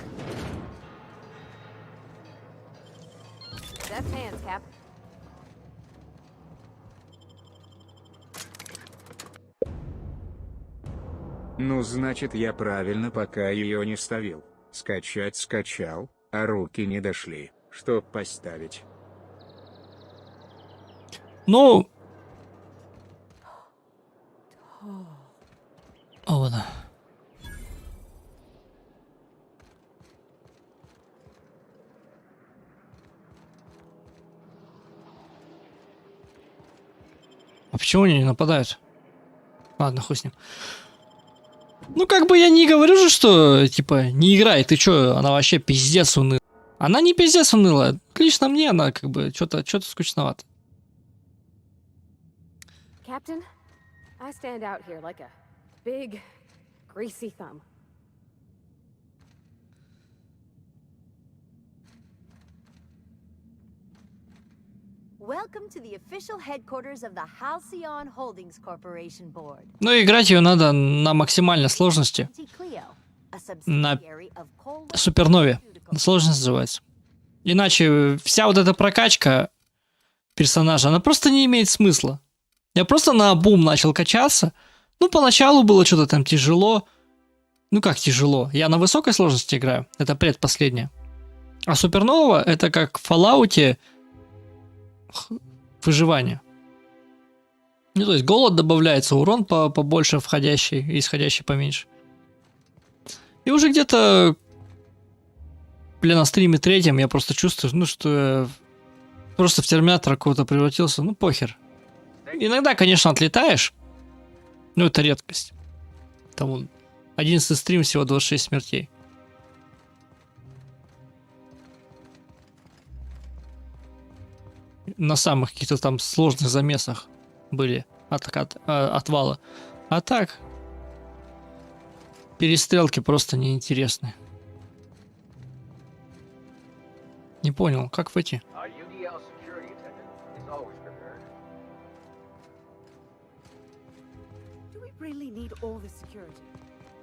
Deft hands, Cap. Ну, значит, я правильно пока ее не ставил. Скачать скачал, а руки не дошли, чтоб поставить. Ну... О, да. А почему они не нападают? Ладно, хуй с ним. Ну, как бы я не говорю же, что, типа, не играй, ты чё, она вообще пиздец уныла. Она не пиздец уныла. Лично мне она, как бы, что-то скучновато. Captain, I stand out here like a big, greasy thumb. Welcome to the official headquarters of the Halcyon Holdings Corporation Board. Ну, играть ее надо на максимальной сложности. На супернове. Сложность называется. Иначе вся вот эта прокачка персонажа, она просто не имеет смысла. Я просто наобум начал качаться. Ну, поначалу было что-то там тяжело. Ну, как тяжело? Я на высокой сложности играю. Это предпоследняя. А супернова — это как в Fallout выживание. Ну, то есть голод добавляется, урон побольше входящий, и исходящий поменьше. И уже где-то, блин, на стриме 3 я просто чувствую, ну, что я просто в терминатора какого-то превратился. Ну, похер. Иногда, конечно, отлетаешь. Ну, это редкость. Там 11 стрим, всего 26 смертей. На самых каких-то там сложных замесах были отвалы. А так, перестрелки просто неинтересны. Не понял, как выйти?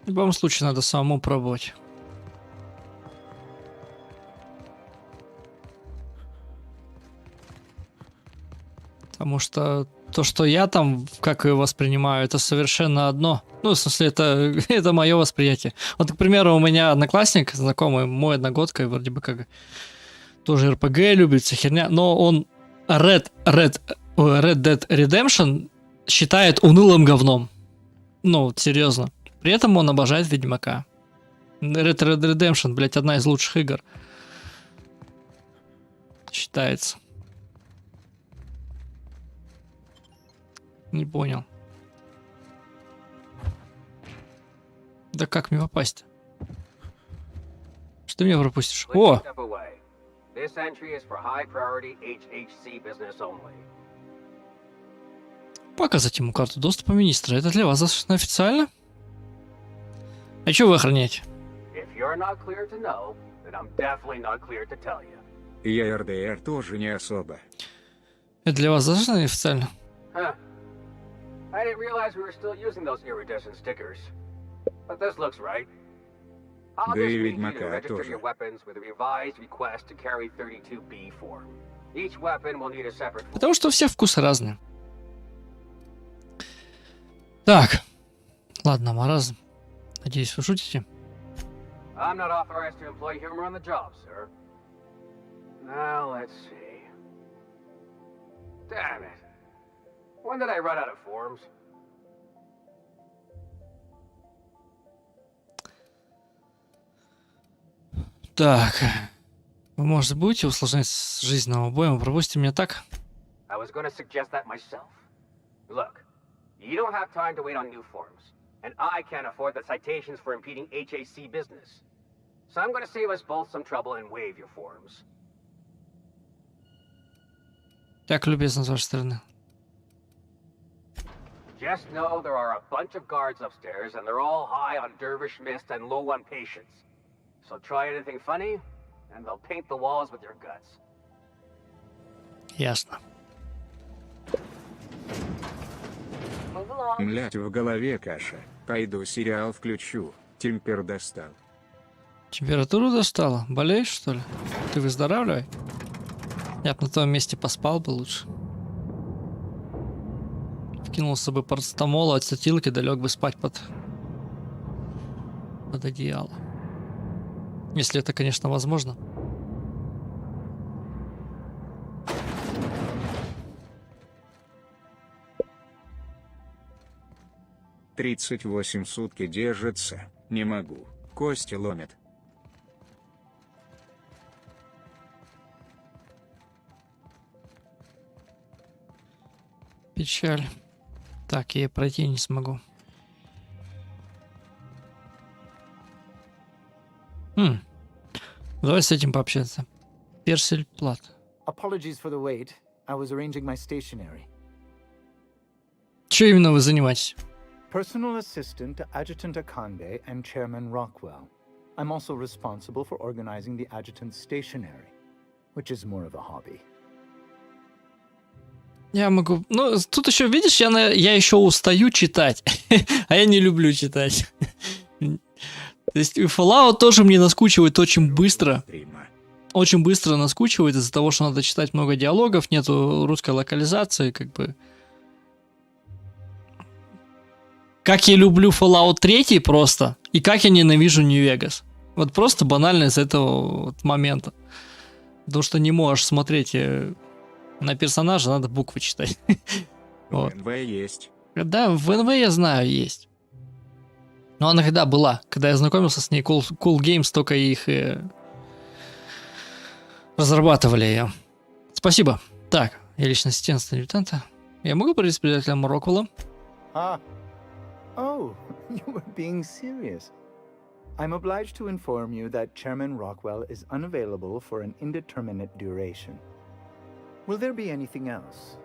В любом случае, надо самому пробовать. Потому что то, что я там, как ее воспринимаю, это совершенно одно. Ну, в смысле, это мое восприятие. Вот, к примеру, у меня одноклассник, знакомый, мой одногодка, вроде бы как тоже РПГ любит, вся херня, но он Red Dead Redemption считает унылым говном. Ну, серьезно. При этом он обожает Ведьмака. Red Redemption, блять, одна из лучших игр. Считается. Не понял. Да как мне попасть? Что ты меня пропустишь? О! Показать ему карту доступа министра. Это для вас достаточно официально? А что вы охраняете? Я РДР тоже не особо. Это для вас достаточно официально? I didn't realize we were still using those iridescent stickers. But this looks right. I'll just need you to register your weapons with a revised request to carry 32B form. Each weapon will need a separate form. Потому что все вкусы разные. Так. Ладно, маразм. Надеюсь, вы шутите. I'm not authorized to employ humor on the job, sir. Now let's see. Damn it. When did I run out of forms? Так. Вы, может, будете усложнять жизнь нам обоим? Пропустите меня так? I was going to suggest that myself. Look, you don't have time to wait on new forms, and I can't afford the citations for impeding HAC business. So I'm going to save us both some trouble and waive your forms. Так любезно с вашей стороны. Just know there are a bunch of guards upstairs, and they're all high on dervish mist and low on patience. So try anything funny, and they'll paint the walls with your guts. Ясно. Move along. Млять, в голове каша. Пойду сериал включу. Темпер достал. Температуру достала? Болеешь, что ли? Ты выздоравливай. Я бы на твоем месте поспал бы лучше. Вкинул с собой парацетамола, ацетилки, да лег бы спать под одеяло. Если это, конечно, возможно. «38 сутки держится, не могу, кости ломят». Печаль. Так, я пройти не смогу. Давай с этим пообщаться. Персель Плат. Apologies for the wait. I was arranging my stationery. Что именно вы занимаетесь? Personal assistant to Adjutant Akande and Chairman Rockwell. I'm also responsible for organizing the adjutant's stationery, which is more of a hobby. Я могу... Ну, тут еще, видишь, я еще устаю читать, а я не люблю читать. То есть Fallout тоже мне наскучивает очень быстро. Очень быстро наскучивает из-за того, что надо читать много диалогов, нету русской локализации, как бы... Как я люблю Fallout 3 просто, и как я ненавижу Нью-Вегас. Вот просто банально из этого вот момента. Потому что не можешь смотреть на персонажа, надо буквы читать. В НВ есть. Да, в НВ я знаю, есть. Но она когда была? Когда я знакомился с ней, Cool Games только их разрабатывали ее. Спасибо. Так, я личный ассистент дебютанта. Я могу поговорить с председателем Роквелла? Oh, you were being serious. I'm obliged to inform you that Chairman Rockwell is unavailable for an indeterminate duration. Will there be anything else?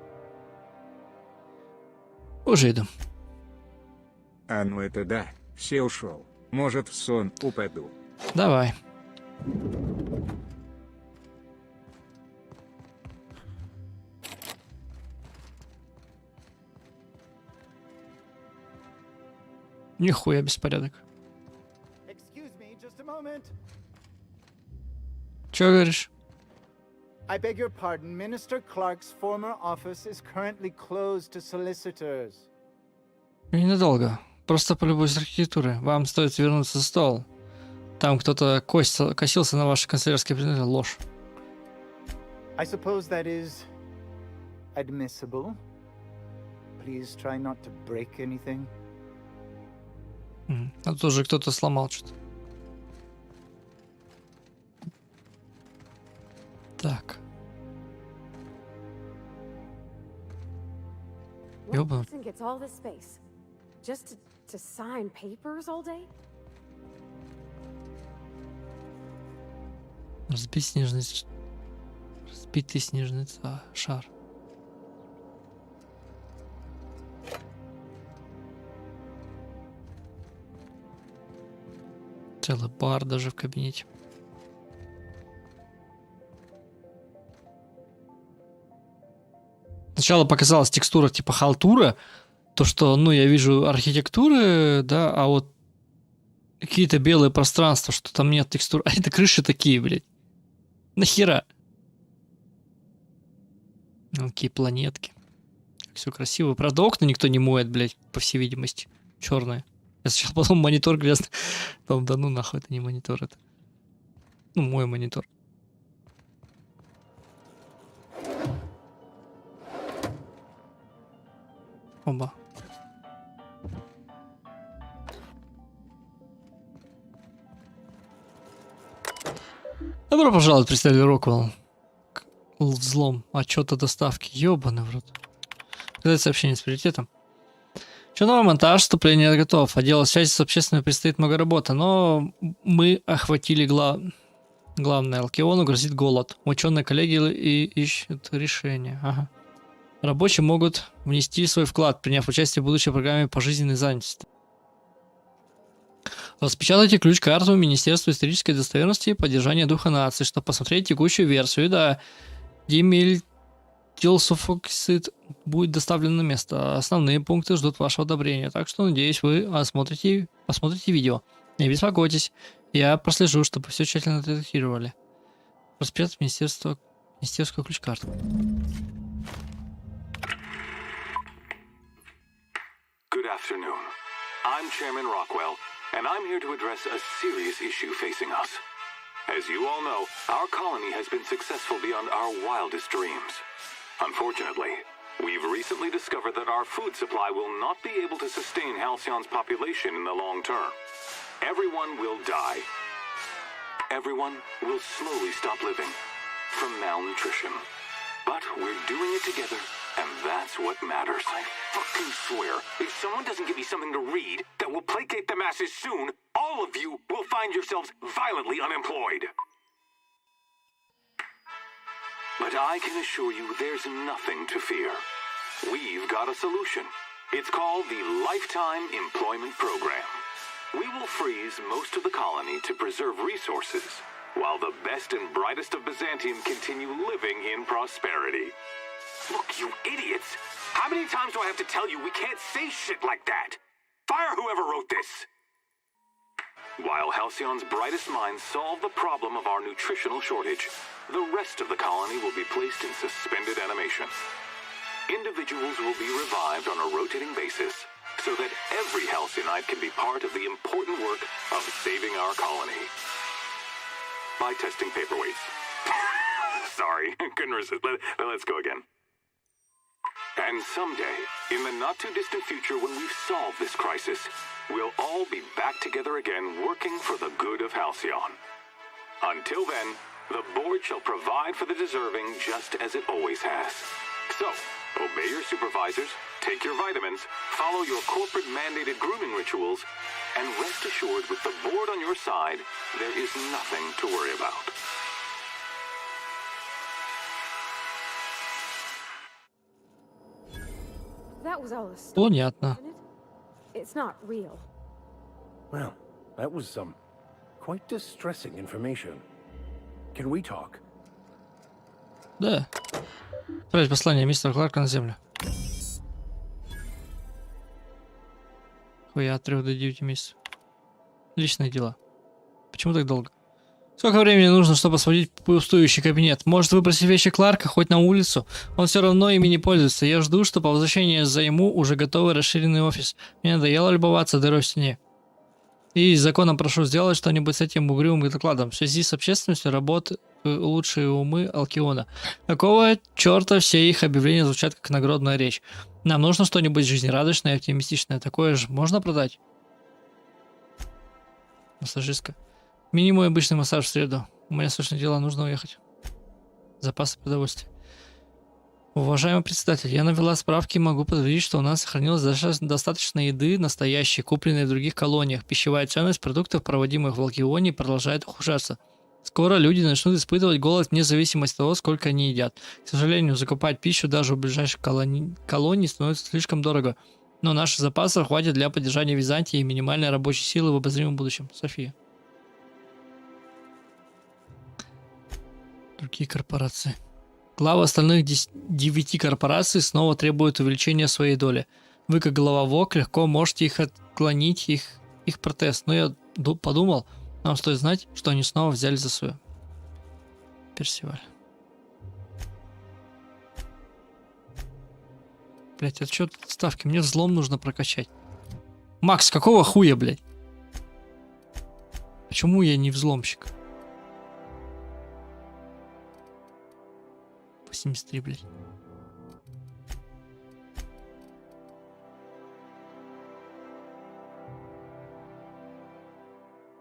Уже иду. А ну это да, все ушел. Может, в сон упаду. Давай. Нихуя беспорядок. Чё говоришь? I beg your pardon, Minister Clark's former office is currently closed to solicitors. Ненадолго. Просто полюбуюсь архитектурой. Вам стоит вернуться за стол. Там кто-то косился на ваши канцелярские предметы. Ложь. I suppose that is admissible. Please try not to break anything. А тоже кто-то сломал что-то. Так. Ёбан. Разбитый снежный шар. Целый бар даже в кабинете. Сначала показалась текстура типа халтура, то что, ну, я вижу архитектуры, да, а вот какие-то белые пространства, что там нет текстур. А это крыши такие, блядь. Нахера? Какие планетки. Все красиво. Правда, окна никто не моет, блядь, по всей видимости. Черные. Я сначала потом монитор грязный. Потом, да ну нахуй, это не монитор, это. Ну, мой монитор. Оба. Добро пожаловать, представитель Роквелл. Взлом. Отчет о доставке. Ёбаный в рот. Передать сообщение с приоритетом. Что новый монтаж, вступление готов. Отдел связи с общественным предстоит много работы, но мы охватили главное. Алкиону грозит голод. Ученые коллеги ищут решение. Ага. Рабочие могут внести свой вклад, приняв участие в будущей программе пожизненной занятости. Распечатайте ключ-карту Министерства исторической достоверности и поддержания духа нации, чтобы посмотреть текущую версию. Да, Телсофоксид будет доставлен на место. Основные пункты ждут вашего одобрения, так что, надеюсь, вы посмотрите видео. Не беспокойтесь, я прослежу, чтобы все тщательно отредактировали. Проспект министерскую ключ-карту. Good afternoon. I'm Chairman Rockwell, and I'm here to address a serious issue facing us. As you all know, our colony has been successful beyond our wildest dreams. Unfortunately, we've recently discovered that our food supply will not be able to sustain Halcyon's population in the long term. Everyone will die. Everyone will slowly stop living from malnutrition. But we're doing it together, and that's what matters. I fucking swear, if someone doesn't give me something to read that will placate the masses soon, all of you will find yourselves violently unemployed. But I can assure you there's nothing to fear. We've got a solution. It's called the Lifetime Employment Program. We will freeze most of the colony to preserve resources, while the best and brightest of Byzantium continue living in prosperity. Look, you idiots! How many times do I have to tell you we can't say shit like that? Fire whoever wrote this! While Halcyon's brightest minds solve the problem of our nutritional shortage, the rest of the colony will be placed in suspended animation. Individuals will be revived on a rotating basis, so that every Halcyonite can be part of the important work of saving our colony. By testing paperweights. Sorry, couldn't resist. Let's go again. And someday, in the not-too-distant future when we've solved this crisis, we'll all be back together again working for the good of Halcyon. Until then, the board shall provide for the deserving just as it always has. So, obey your supervisors, take your vitamins, follow your corporate-mandated grooming rituals, and rest assured with the board on your side, there is nothing to worry about. That was all a story. Понятно. It's not real. Well, that was some quite distressing information. Can we talk? Да. Отправить послание мистера Кларка на землю. Хуя от 3 до 9 месяцев. Личные дела. Почему так долго? Сколько времени нужно, чтобы освободить пустующий кабинет? Может выбросить вещи Кларка хоть на улицу? Он все равно ими не пользуется. Я жду, что по возвращении займу уже готовый расширенный офис. Мне надоело любоваться дырой в стене. И законом прошу сделать что-нибудь с этим угрюмым докладом. В связи с общественностью работают лучшие умы Алкиона. Какого черта все их объявления звучат как наградная речь? Нам нужно что-нибудь жизнерадостное и оптимистичное. Такое же можно продать? Массажистка. Минимум обычный массаж в среду. У меня срочные дела, нужно уехать. Запасы продовольствия. Уважаемый председатель, я навела справки и могу подтвердить, что у нас сохранилось достаточно еды, настоящей, купленной в других колониях. Пищевая ценность продуктов, проводимых в Алкионе, продолжает ухудшаться. Скоро люди начнут испытывать голод вне зависимости от того, сколько они едят. К сожалению, закупать пищу даже у ближайших колоний становится слишком дорого. Но наших запасов хватит для поддержания Византии и минимальной рабочей силы в обозримом будущем. София. Другие корпорации. Главы остальных 9 корпораций снова требуют увеличения своей доли. Вы, как глава ВОК, легко можете их отклонить, их протест. Но я подумал, нам стоит знать, что они снова взяли за свое. Персиваль. Блять, отчет ставки. Мне взлом нужно прокачать. Макс, какого хуя, блять? Почему я не взломщик? 73, блядь.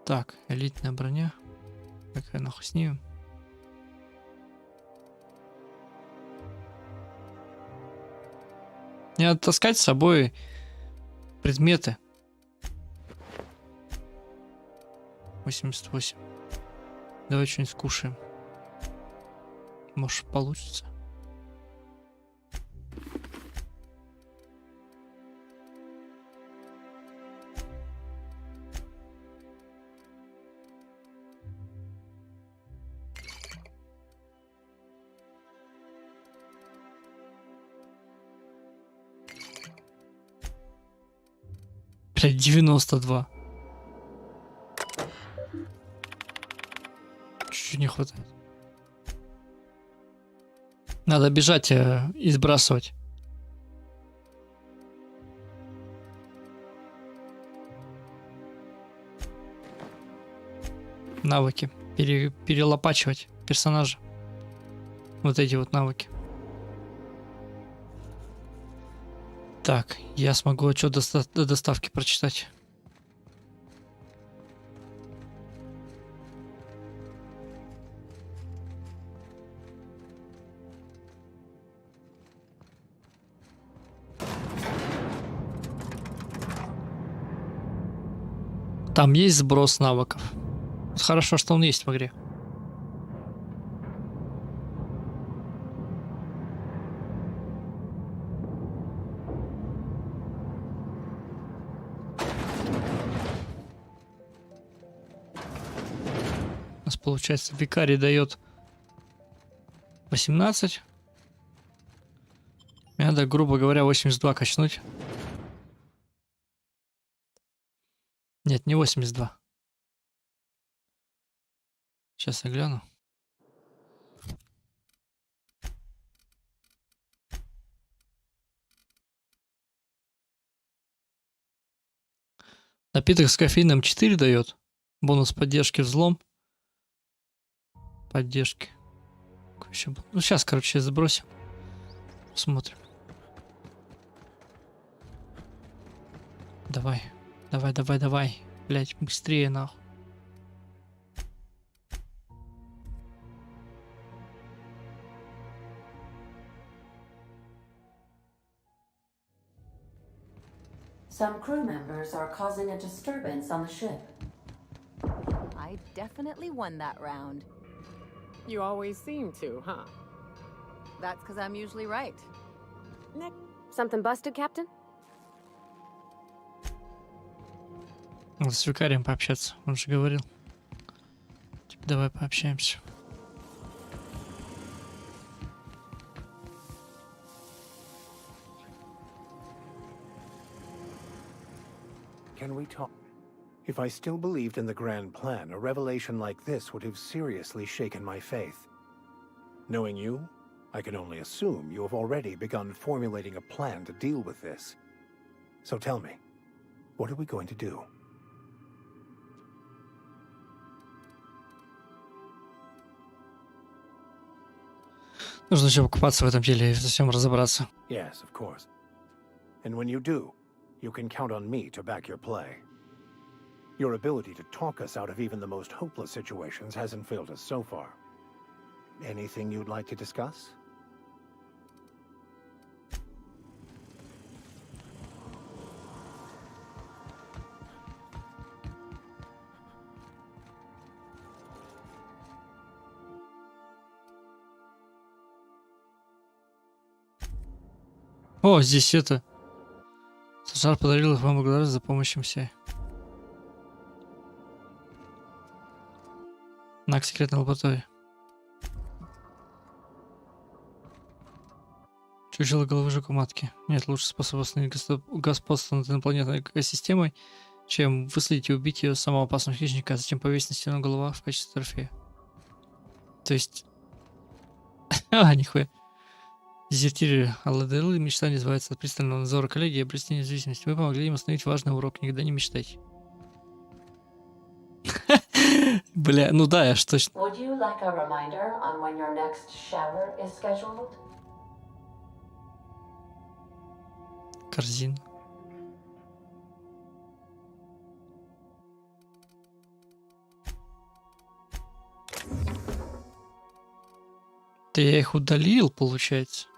Так, элитная броня. Какая нахуй с ней? Мне надо таскать с собой предметы. 88. Давай что-нибудь скушаем. Может, получится. Блядь, 92. Чуть-чуть не хватает. Надо бежать и сбрасывать. Навыки. Перелопачивать персонажа. Вот эти вот навыки. Так, я смогу отчет до доставки прочитать. Там есть сброс навыков. Хорошо, что он есть в игре. У нас получается викарий дает 18. Мне надо, грубо говоря, 82 качнуть. Нет, не 82. Сейчас я гляну. Напиток с кофеином 4 дает. Бонус поддержки взлом. Поддержки. Ну сейчас, короче, сбросим. Смотрим. Давай. Давай. Блять, быстрее нахуй. Some crew members are causing a disturbance on the ship. I definitely won that round. You always seem to, huh? That's because I'm usually right. Nick, something busted, Captain? Надо с викарием пообщаться, он же говорил. Типа, давай пообщаемся. Can we talk? If I still believed in the grand plan, a revelation like this would have seriously shaken my faith. Knowing you, I can only assume you have already begun formulating a plan to deal with this. So tell me, what are we going to do? Нужно еще покупаться в этом деле и совсем разобраться. Yes, of course. And when you do, you can count on me to back your play. Your ability to talk us out of even the most hopeless situations hasn't failed us so far. Anything you'd like to discuss? О, здесь это. Стажар подарил их вам благодарность за помощь МС. На секретной лаборатории. Чучело головы жука матки. Нет лучше способа восстановить господство над инопланетной экосистемой, чем выследить и убить ее самого опасного хищника, а затем повесить на стену голова в качестве трофея. То есть... нихуя. Дезертиры АЛДР мечта не избавиться от пристального надзора коллеги и обрести независимость. Мы помогли им остановить важный урок. Никогда не мечтайте. Бля, ну да, я ж точно. Would you like a reminder on when your next shower is scheduled? Корзина. Да я их удалил, получается.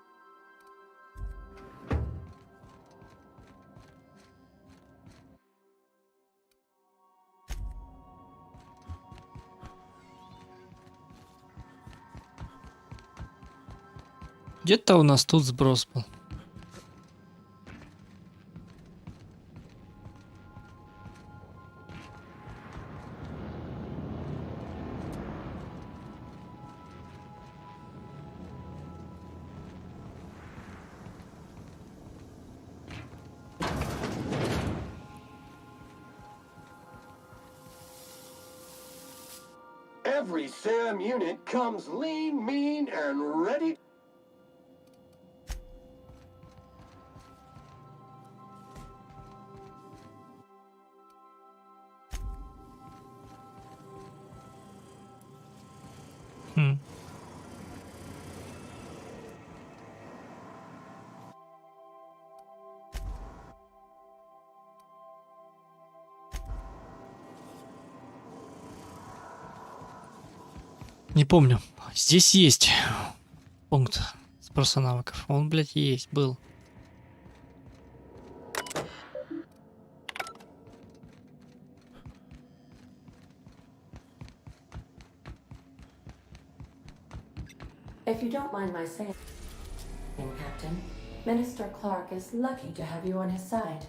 Где-то у нас тут сброс был. Every SAM unit comes lean, mean, and ready. Не помню. Здесь есть пункт спроса навыков. Он, блядь, есть, был. If you don't mind my saying, Captain, Minister Clark is lucky to have you on his side.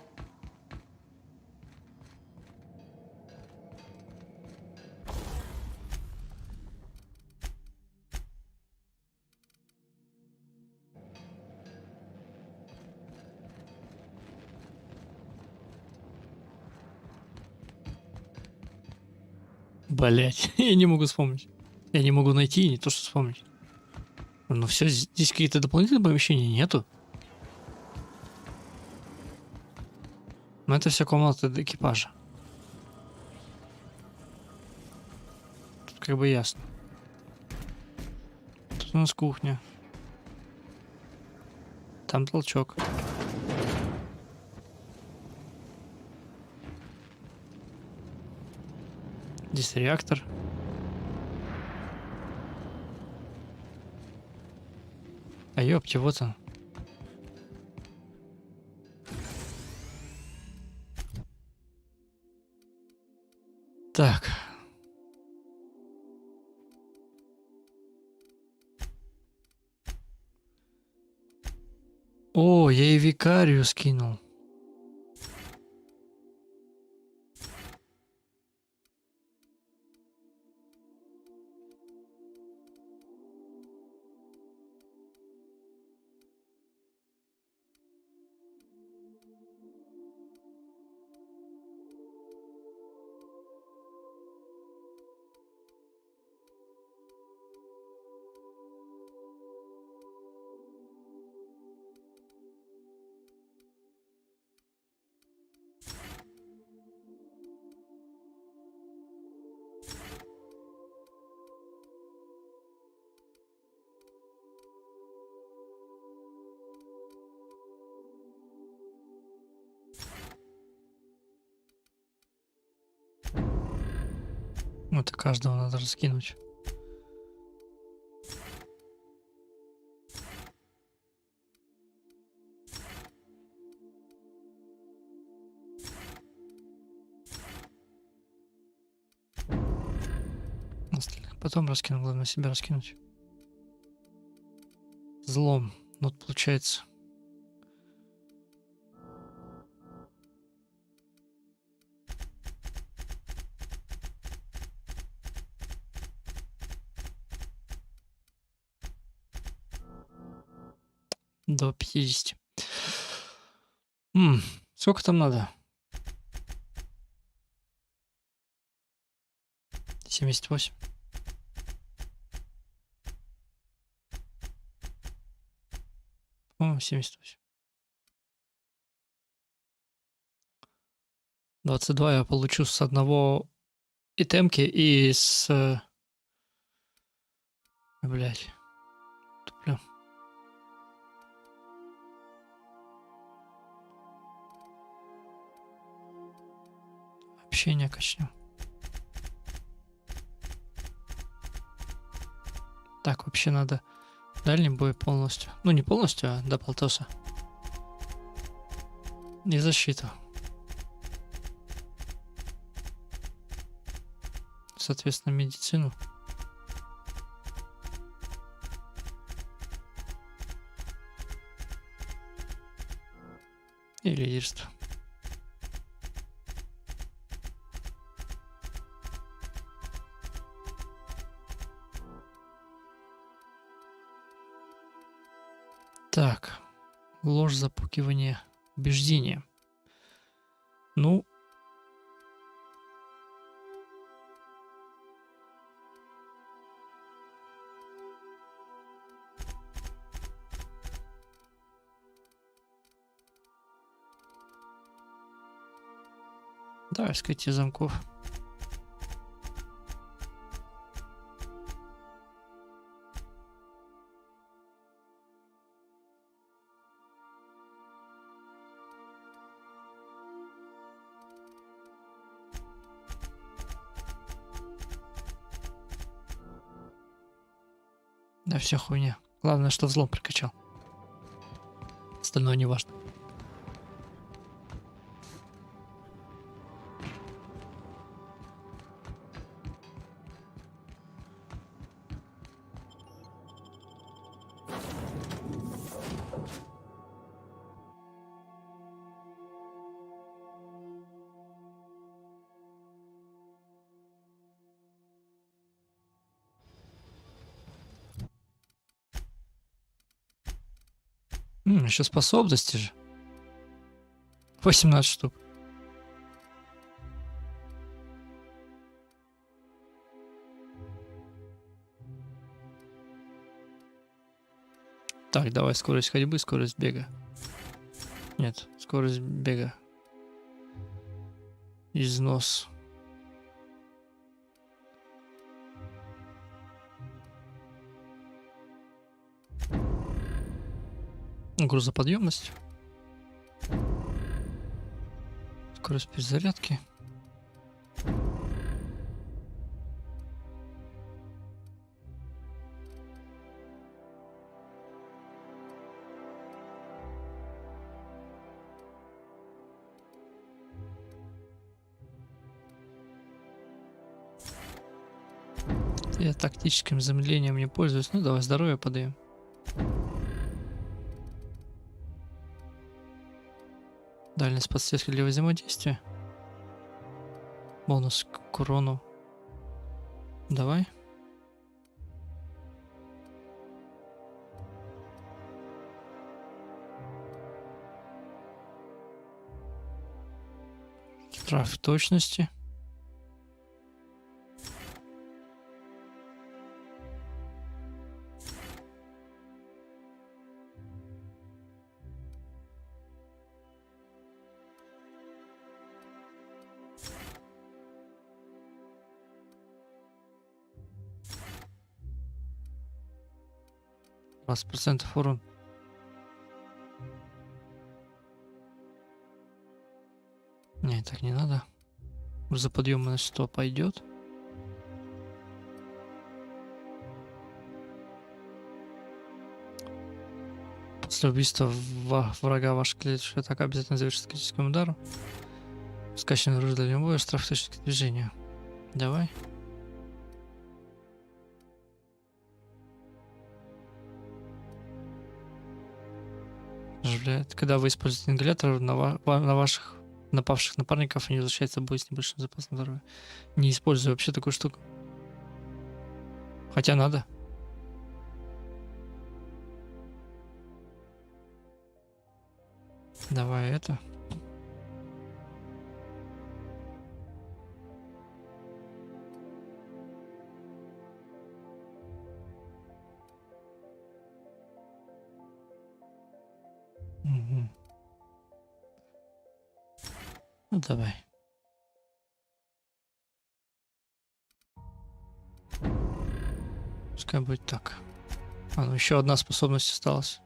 Блять, я не могу вспомнить. Я не могу найти, не то что вспомнить. Ну все, здесь какие-то дополнительные помещения нету. Но это все комната экипажа. Тут как бы ясно. Тут у нас кухня. Там толчок. Здесь реактор. А ёпти, вот он. Так. О, я и викарию скинул. Это каждого надо раскинуть. Остальных потом раскину, главное себя раскинуть. Злом. Вот получается. До 50. Сколько там надо? 78. По-моему, 78. 22 я получу с одного итемки и с... Блять. Туплю. Общение качнем. Так, вообще надо дальний бой полностью. Ну, не полностью, а до полтоса. И защиту. Соответственно, медицину. И лидерство. Так, ложь, запугивание, убеждение. Ну, Да, вскрытие замков. Да, все хуйня. Главное, что взлом прокачал. Остальное не важно. Еще способности же. 18 штук. Так, давай скорость ходьбы, скорость бега. Нет, скорость бега. Износ. Грузоподъемность. Скорость перезарядки. Я тактическим замедлением не пользуюсь. Ну давай здоровье подаем. Дальность подсветки для взаимодействия. Бонус к урону. Давай. Штраф точности. %20 урон. Не, так не надо. Грузоподъемность 100 пойдет. После убийства врага ваша клеточная атака обязательно завершится критическим ударом. Скачанное оружие для боя, штраф точки движения. Давай. Когда вы используете ингалятор, на ваших напавших напарников не возвращается бой с небольшим запасом здоровья. Не использую вообще такую штуку. Хотя надо. Давай это. Угу. Ну давай. Пускай будет так. А, ну еще одна способность осталась.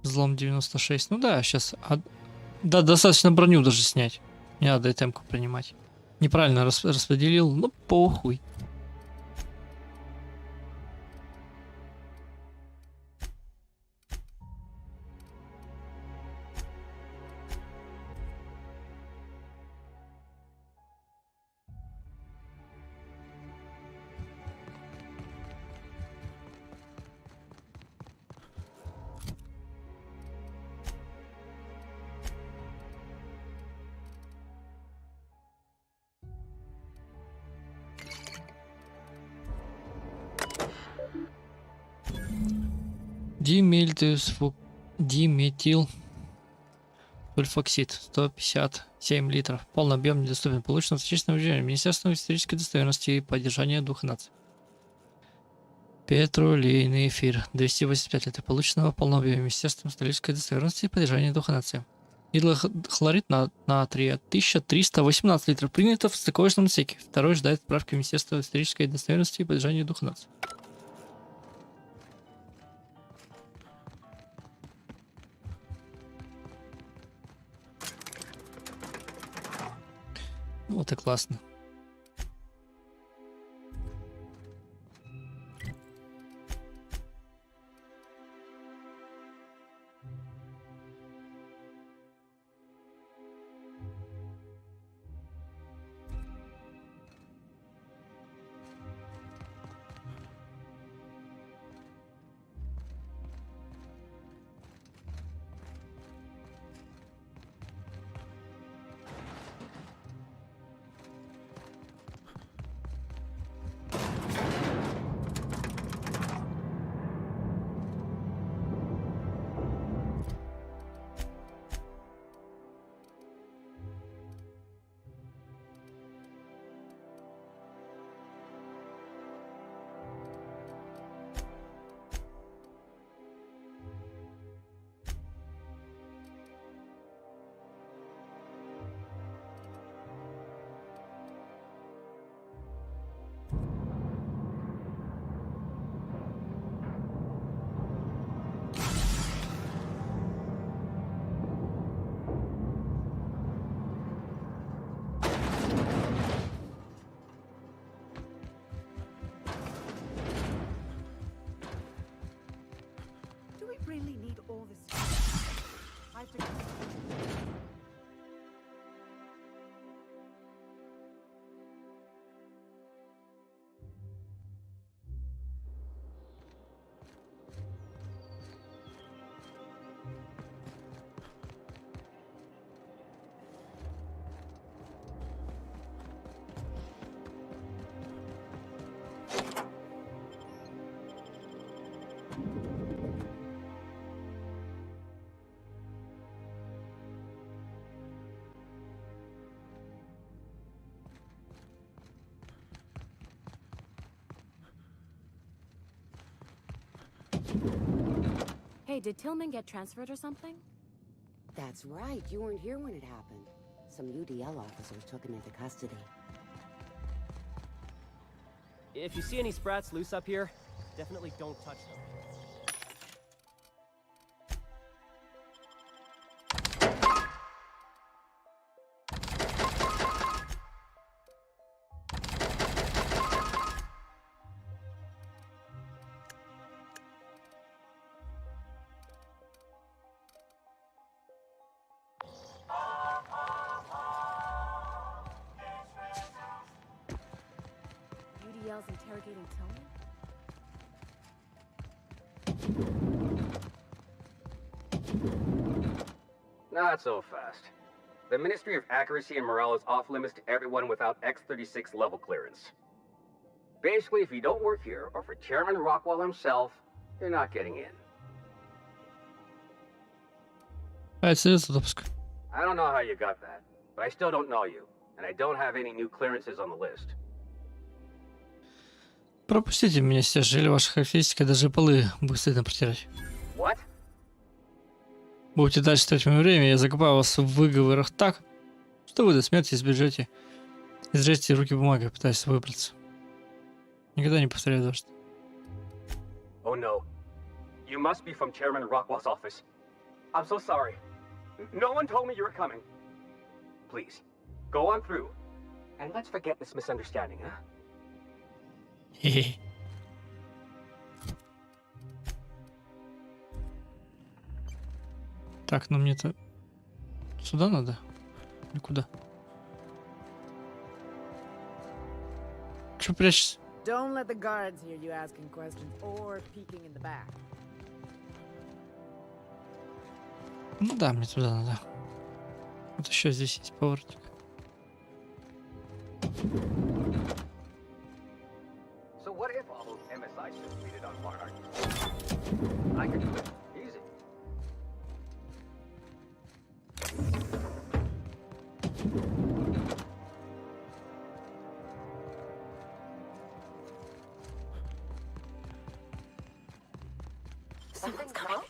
Взлом 96. Ну да, сейчас. Да, достаточно броню даже снять. Не надо и темку принимать. Неправильно распределил, ну похуй. Диметил сульфоксид 157 литров. Полный объем недоступен. Получено в отечественном режиме. Министерство исторической достоверности и поддержания духа наций. Петролейный эфир. 285 литров полученного в полном объеме Министерством столической достоверности и поддержания духа нации. Хлорид натрия 1318 литров принято в стыковочном отсеке. Второй ждает отправки Министерства исторической достоверности и поддержания духа нации. Вот и классно. Hey, did Tillman get transferred or something? That's right. You weren't here when it happened. Some UDL officers took him into custody. If you see any sprats loose up here, definitely don't touch them. UDL's interrogating Tillman? Not so fast. The Ministry of Accuracy and Morale is off limits to everyone without X-36 level clearance. Basically, if you don't work here, or for Chairman Rockwell himself, you're not getting in. Это допуск. I don't know how you got that, but I still don't know you, and I don't have any new clearances on the list. Пропустите меня сейчас, жили ваши характеристики, даже полы будет стыдно протирать. What? Будете дальше тратить мое время, я закопаю вас в выговорах так, что вы до смерти избежите руки бумагой, пытаясь выбраться. Никогда не повторяю дождь. Oh no. You must be from Chairman Rockwell's office. I'm so sorry. No one told me you were coming. Please, go on through. And let's forget this misunderstanding, huh? Хе-хе. Так, ну мне-то сюда надо? Или куда? Чё прячешься? Don't let the guards hear you asking questions or peeking in the back. Ну да, мне туда надо. Вот еще здесь есть поворотик. So what if all those MSI ships made it on Monarch? I can do it. Easy. Someone's coming.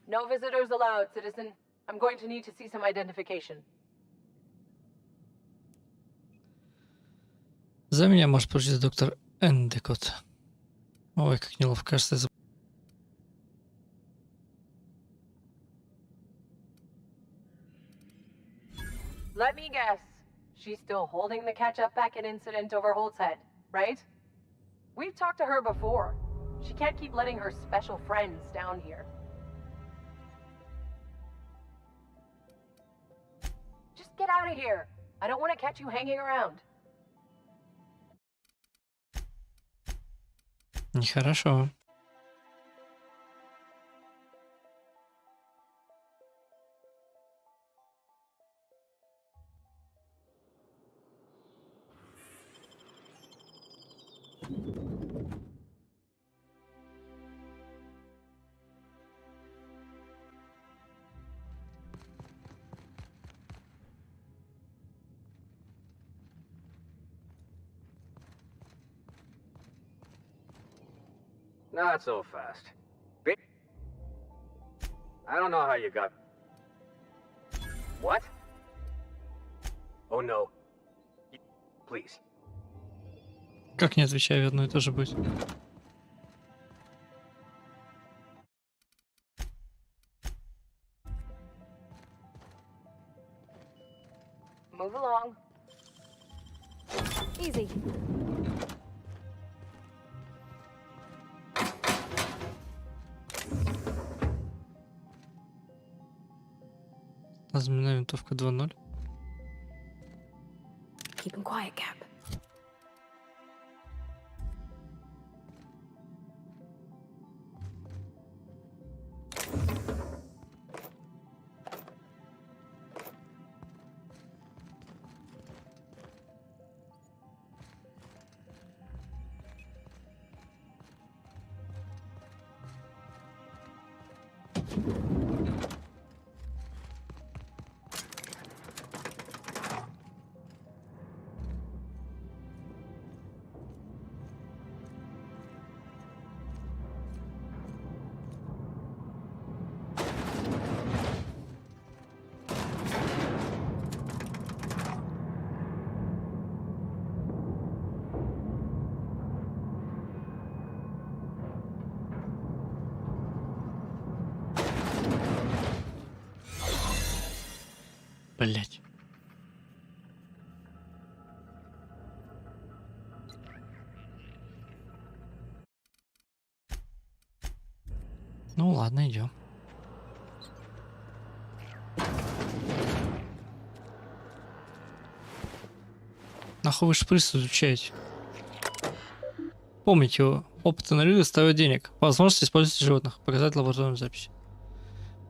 No visitors allowed, citizen. I'm going to need to see some identification. За меня может поручиться доктор Эндекот. Ой, как неловко, кажется, Let me guess. She's still holding the catch-up packet incident over Holt's head, right? We've talked to her before. She can't keep letting her special friends down here. Just get out of here. I don't want to catch you hanging around. нехорошо. Not so fast. I don't know how you got... What? Oh no. Please. Как не отвечаю, одно и то же будет. Move along. Easy. Разменная винтовка 2.0. Keep him quiet, Cap. Блять. Ну ладно, идем. Нахуй вы шприц изучаете? Помните, опыт анализа стоит денег. Возможность использовать животных. Показать лабораторную запись.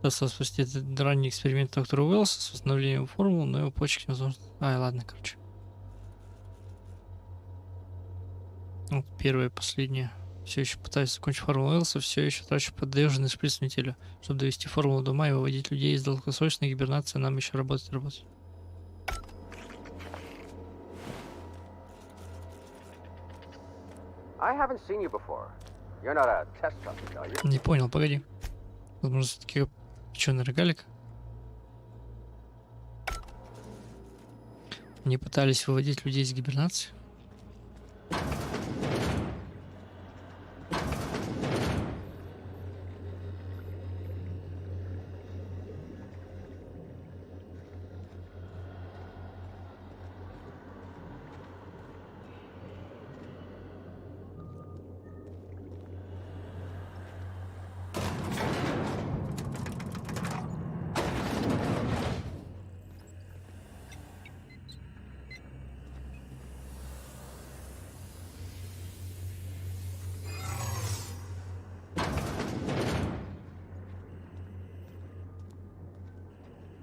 Спустя ранний эксперимент доктора Уэллса с восстановлением формул, но его почек невозможно. Ай, ладно, короче. Вот первое и последнее. Все еще пытаюсь закончить формулу Уэллса, все еще трачу поддержанный шприц в неделю. Чтобы довести формулу до ума и выводить людей из долгосрочной гибернации, нам еще работать. I haven't seen you before. You're not a test subject, are you? Не понял, погоди. Возможно, все-таки печеный рогалик. Не пытались выводить людей из гибернации?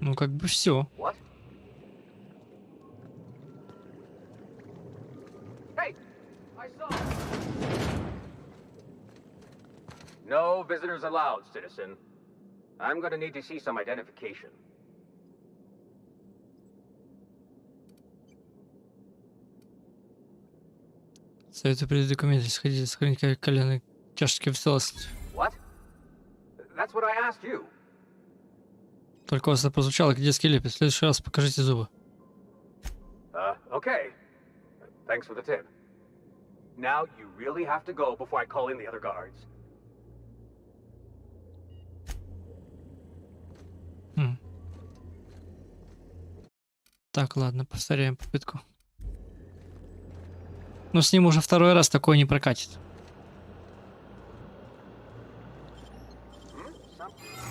Ну, как бы все. No visitors allowed, citizen. I'm gonna need to see some identification. Советую передать документы, сходить, сохранить коленные чашечки в целости. What? That's what I asked you. Только у вас это прозвучало как детский лепет. В следующий раз покажите зубы. Okay. Thanks for the tip. Now you really have to go before I call in the other guards. Так, ладно, повторяем попытку. Но с ним уже второй раз такое не прокатит.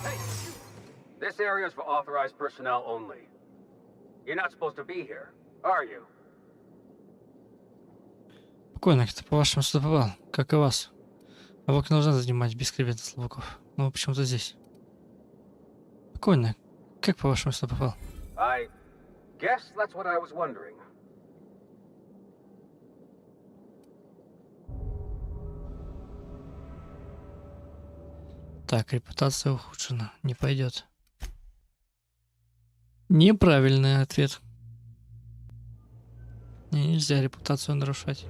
Hey, this area is for authorized personnel only. You're not supposed to be here, are you? Спокойно, кто по-вашему сюда попал, как и вас. А вы должна занимать бескребетных слабаков. Но вы почему-то здесь. Спокойно, как по-вашему сюда попал? I guess that's what I was wondering. Так, репутация ухудшена. Не пойдет. Неправильный ответ. Нельзя репутацию нарушать.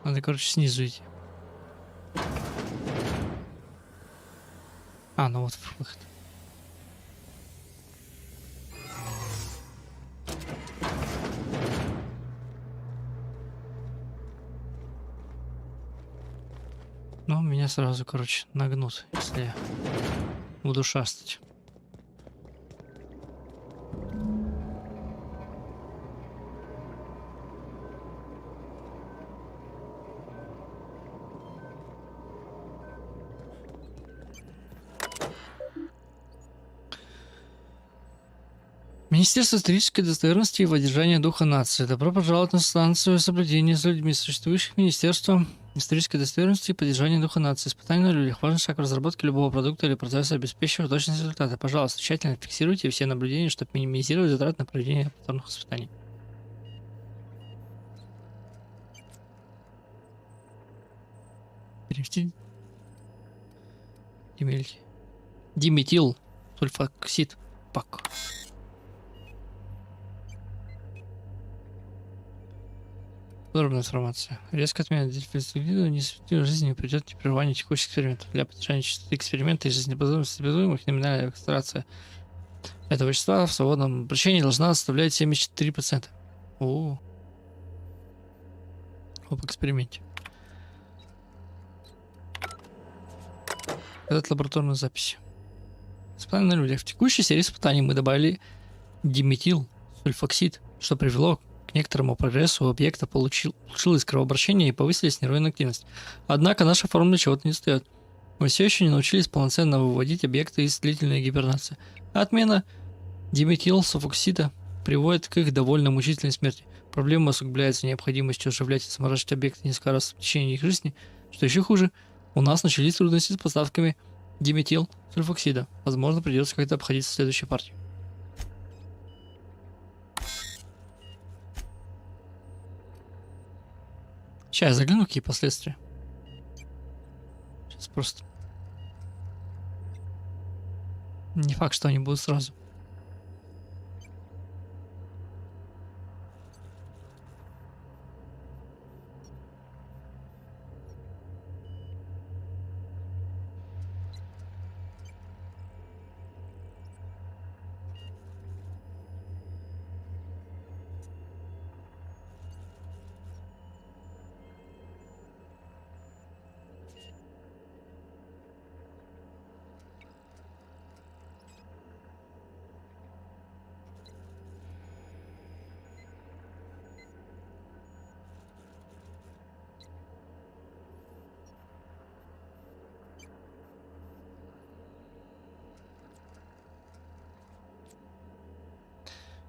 Надо, короче, снизу идти. А, ну вот выход. Ну, меня сразу, короче, нагнут, если я буду шастать. Министерство исторической достоверности и поддержания духа нации. Добро пожаловать на станцию соблюдения за людьми, существующих Министерством исторической достоверности и поддержания духа нации. Испытание на людях. Важный шаг в разработке любого продукта или процесса, обеспечивающего точность результата. Пожалуйста, тщательно фиксируйте все наблюдения, чтобы минимизировать затраты на проведение повторных испытаний. Перевести диметил сульфоксид пак. Подробная информация. Резко отменяет действительно жизни придет непрерывание текущих экспериментов. Для поддержания частоты эксперимента и жизнеподобных номинальная концентрация этого вещества в свободном обращении должна составлять 74%. Об эксперименте. Это лабораторная запись. Испытания на людях. В текущей серии испытаний мы добавили диметил сульфоксид, что привело к некоторому прогрессу объекта, улучшилось кровообращение и повысилась нейронная активность. Однако наша формула чего-то не стоит. Мы все еще не научились полноценно выводить объекты из длительной гибернации. Отмена диметилсульфоксида приводит к их довольно мучительной смерти. Проблема усугубляется необходимостью оживлять и замораживать объекты несколько раз в течение их жизни. Что еще хуже, у нас начались трудности с поставками диметилсульфоксида. Возможно, придется как-то обходиться в следующей партии. Сейчас я загляну, какие последствия. Сейчас просто. Не факт, что они будут сразу.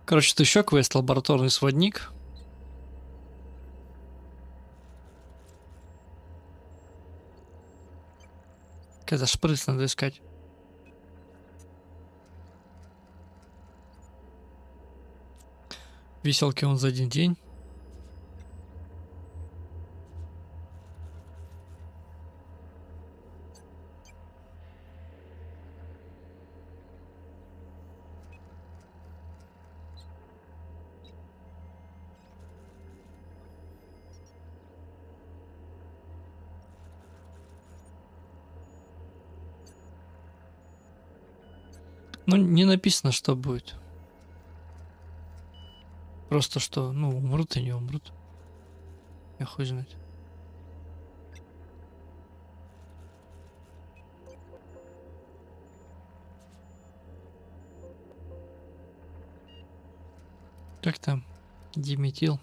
Короче, тут еще квест, лабораторный сводник. Когда шприц надо искать. Веселки он за один день. Ну, не написано, что будет. Просто что, ну, умрут и не умрут. Я хуй знает. Как там? Диметил.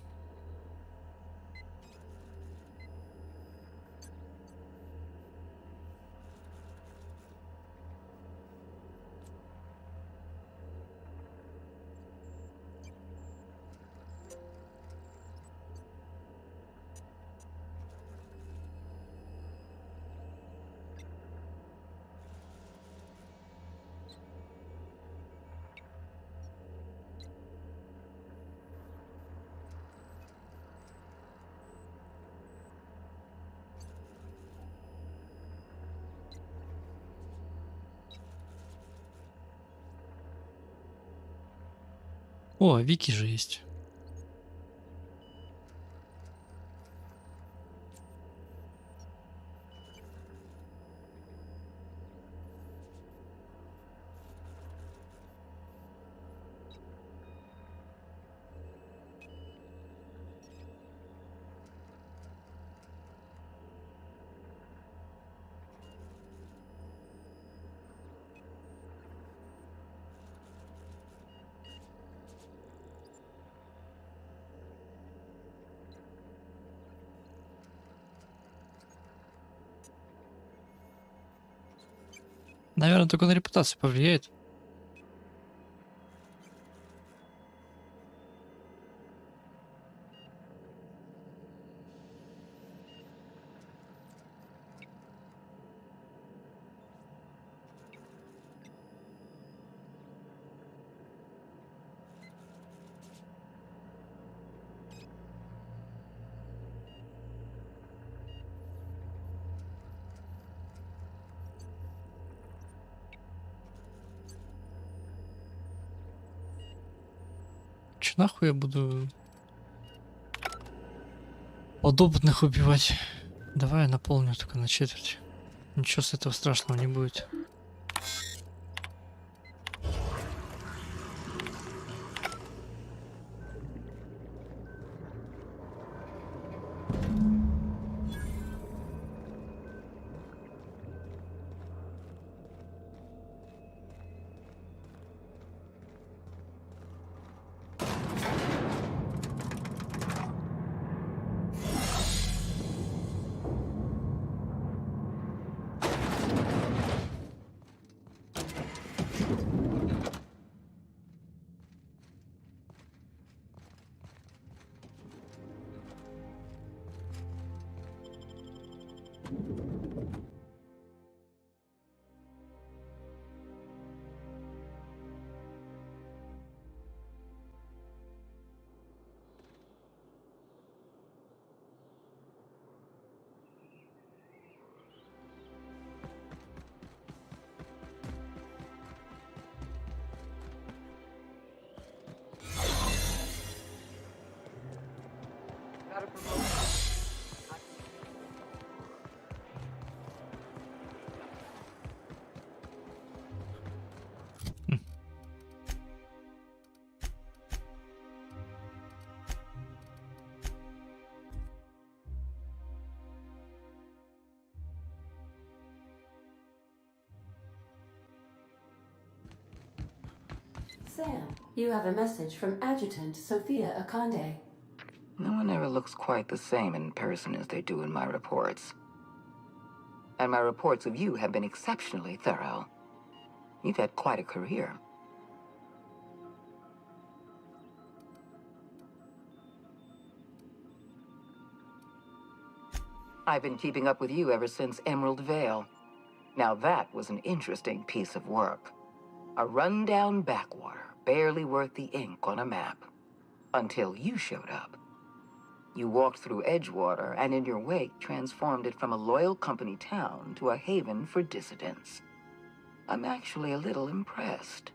О, Вики же есть. Наверное, только на репутацию повлияет. Че нахуй я буду подопытных убивать? Давай я наполню только на четверть. Ничего с этого страшного не будет. Sam, you have a message from Adjutant Sophia Akande. No one ever looks quite the same in person as they do in my reports. And my reports of you have been exceptionally thorough. You've had quite a career. I've been keeping up with you ever since Emerald Vale. Now that was an interesting piece of work. A rundown backwater, barely worth the ink on a map. Until you showed up. You walked through Edgewater and in your wake transformed it from a loyal company town to a haven for dissidents. I'm actually a little impressed.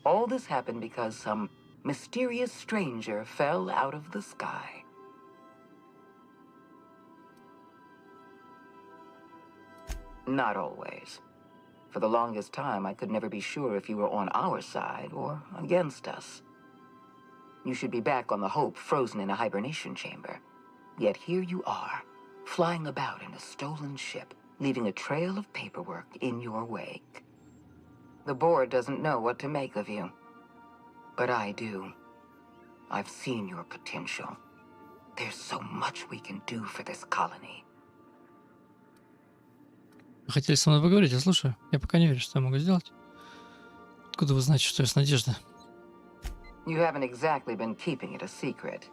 All this happened because some mysterious stranger fell out of the sky. Not always. For the longest time, I could never be sure if you were on our side or against us. You should be back on the Hope, frozen in a hibernation chamber. Yet here you are, flying about in a stolen ship, leaving a trail of paperwork in your wake. The board doesn't know what to make of you. But I do. I've seen your potential. There's so much we can do for this colony. Вы хотели со мной поговорить, я слушаю. Я пока не верю, что я могу сделать. Откуда вы знаете, что я с Надеждой? You haven't exactly been keeping it a secret.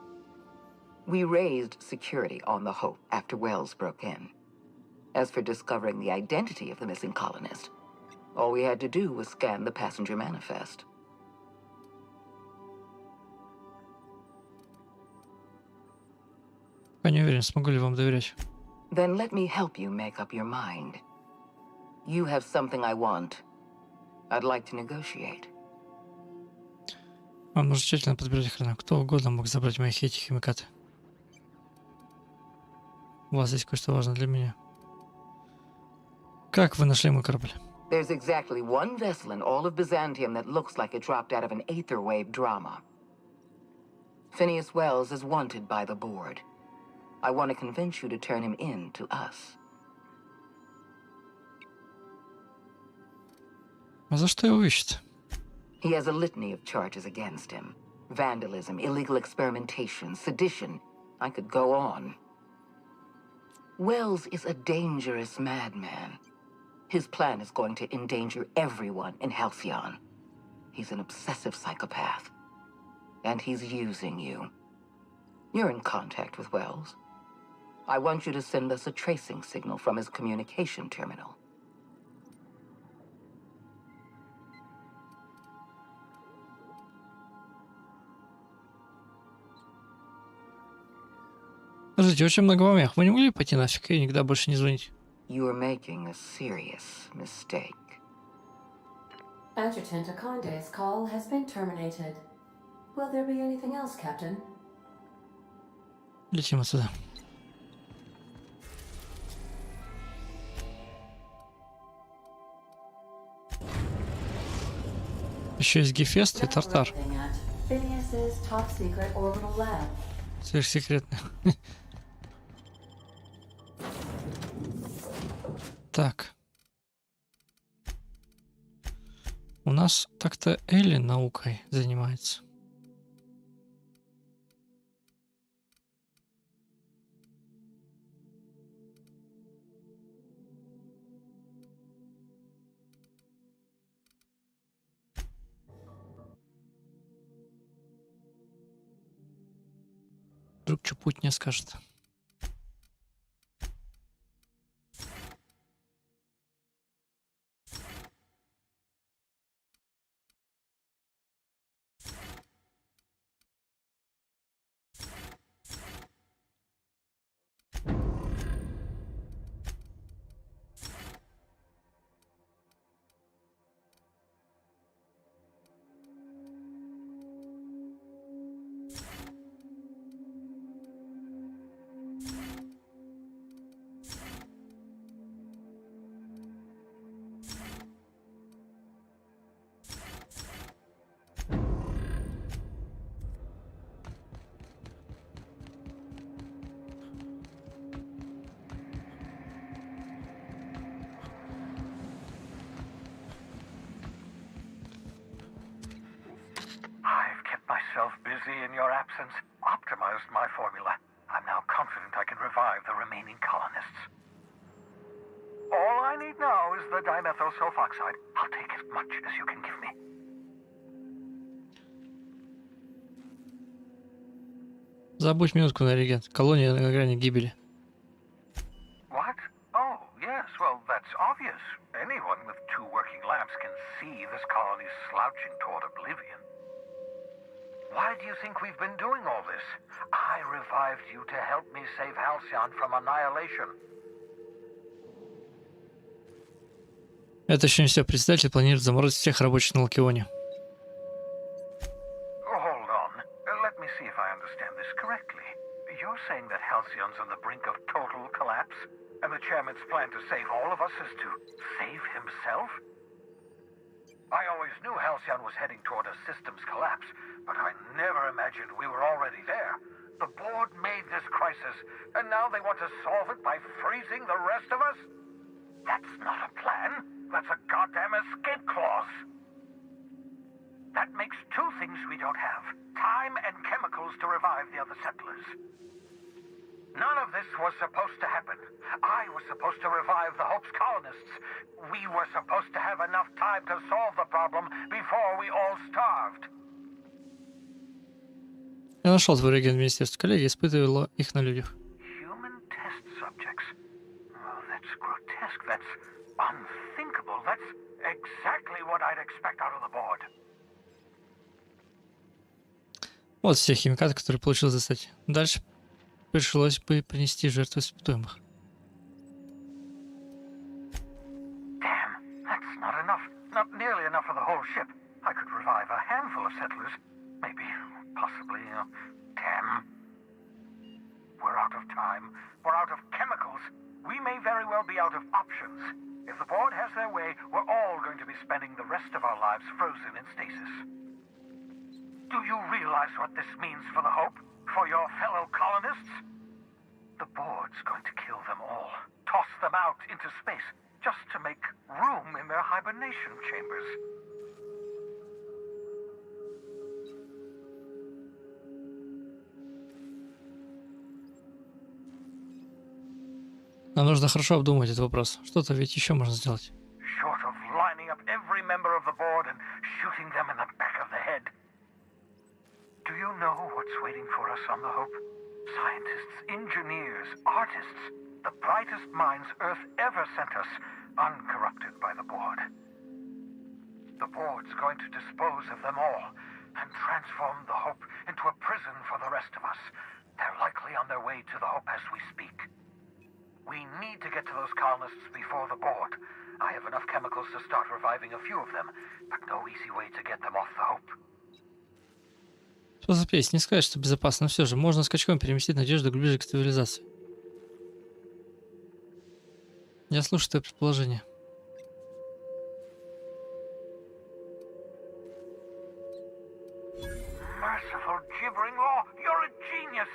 We raised security on the Hope after Wells broke in. As for discovering the identity of the missing colonist, all we had to do was scan the passenger manifest. Я не уверен, смогу ли вам доверять. Then let me help you make up your mind. You have something I want. I'd like to negotiate. Вам нужно тщательно подбирать охрану. Кто угодно мог забрать мои химикаты. У вас есть кое-что важное для меня. Как вы нашли мой корабль? There's exactly one vessel in all of Byzantium that looks like it dropped out of an aether wave drama. Phineas Wells is wanted by the board. I want to convince you to turn him in to us. А за что его ищет? He has a litany of charges against him. Vandalism, illegal experimentation, sedition. I could go on. Wells is a dangerous madman. His plan is going to endanger everyone in Halcyon. He's an obsessive psychopath. And he's using you. You're in contact with Wells. I want you to send us a tracing signal from his communication terminal. Скажите, очень много помех. Вы не могли пойти нафиг и никогда больше не звонить? You are making a serious mistake. Adjutant Akonde's call has been terminated. Will there be anything else, Captain? Летим отсюда. Еще есть Гефест и Тартар. Phineas's top secret orbital lab. Сверхсекретно. Так. У нас так-то Элли наукой занимается. Вдруг что путь не скажет. Busy in your absence, optimized my formula. I'm now confident I can revive the remaining colonists. All I need now is the dimethyl sulfoxide. I'll take as much as you can give me. Забудь минутку на регент. Колония на грани гибели. What? Oh, yes, well, that's That's obvious. Anyone with 2 working labs can see this colony slouching toward oblivion. Why do you think we've been doing all this? I revived you to help me save Halcyon from annihilation. Это еще не все. Председатель планирует заморозить всех рабочих на Лакионе. Hold on. Let me see if I understand this correctly. You're saying that Halcyon's on the brink of total collapse? And the chairman's plan to save all of us is to save himself? I always knew Halcyon was heading toward a systems collapse, but I never imagined we were already there. The board made this crisis, and now they want to solve it by freezing the rest of us? That's not a plan. That's a goddamn escape clause. That makes 2 things we don't have. Time and chemicals to revive the other settlers. None of this was supposed to happen. I was supposed to revive the Hope's colonists. We were supposed to have enough time to solve the problem before we all starved. Я нашел твой реген в министерстве. Коллеги испытывала их на людях. Human test subjects. Oh, that's grotesque. That's unthinkable. That's exactly what I'd expect out of the board. Вот все химикаты, которые получилось достать. Дальше пришлось бы принести жертву испытуемых. Damn, that's not enough. Not nearly enough for the whole ship. I could revive a handful of settlers. Maybe, possibly, 10. We're out of time. We're out of chemicals. We may very well be out of options. If the board has their way, we're all going to be spending the rest of our lives frozen in stasis. Do you realize what this means for the Hope? For your fellow colonists? The board's going to kill them all. Toss them out into space, just to make room in their hibernation chambers. Нам нужно хорошо обдумать этот вопрос. Что-то ведь еще можно сделать. Short of lining up every member of the board and shooting them in the back of the head. Do you know what's waiting for us on the Hope? Scientists, engineers, artists, the brightest minds Earth ever sent us, uncorrupted by the board. The board's going to dispose of them all and transform the Hope into a prison for the rest of us. They're likely on their way to the Hope as we speak. We need to get to those colonists before the board. I have enough chemicals to start reviving a few of them, but no easy way to get them off the Hope. Способ есть. Не сказать, что безопасно, но все же можно скачком переместить надежду ближе к стабилизации. Я слушаю твое предположение. Merciful gibbering law, you're a genius!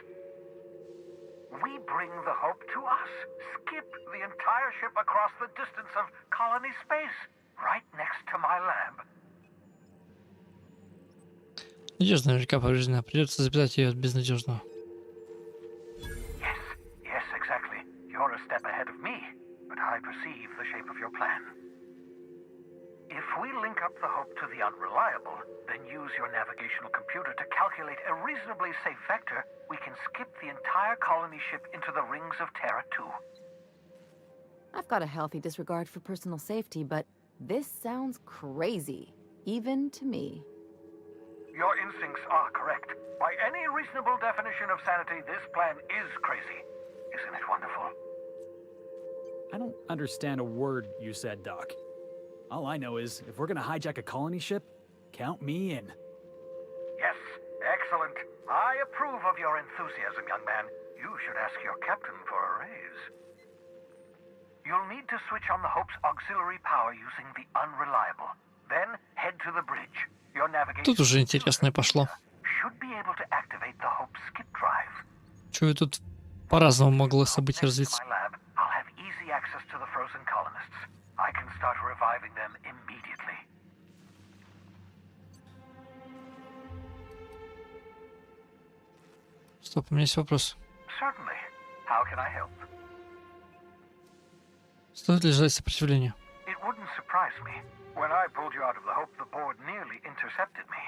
We bring the Hope to us. Skip the entire ship across the distance of colony space, right next to my lab. Надежда наверняка повреждена. Придется запитать ее от безнадежного. Yes, exactly. You're a step ahead of me, but I perceive the shape of your plan. If we link up the Hope to the unreliable, then use your navigational computer to calculate a reasonably safe vector, we can skip the entire colony ship into the rings of Terra 2. I've got a healthy disregard for personal safety, but this sounds crazy, even to me. Your instincts are correct. By any reasonable definition of sanity, this plan is crazy. Isn't it wonderful? I don't understand a word you said, Doc. All I know is, if we're gonna hijack a colony ship, count me in. Yes, excellent. I approve of your enthusiasm, young man. You should ask your captain for a raise. You'll need to switch on the Hope's auxiliary power using the unreliable. Then head to the bridge. Your navigation Тут уже интересное пошло. should be able to activate the Hope's skip drive. Чего тут по-разному могло событие развиться. In my lab, I'll have easy access to the frozen colonists. I can start reviving them immediately. Стоп, у меня есть вопрос. Certainly. How can I help? Стоит ли ждать сопротивления? It wouldn't surprise me. When I pulled you out of the Hope, the board nearly intercepted me.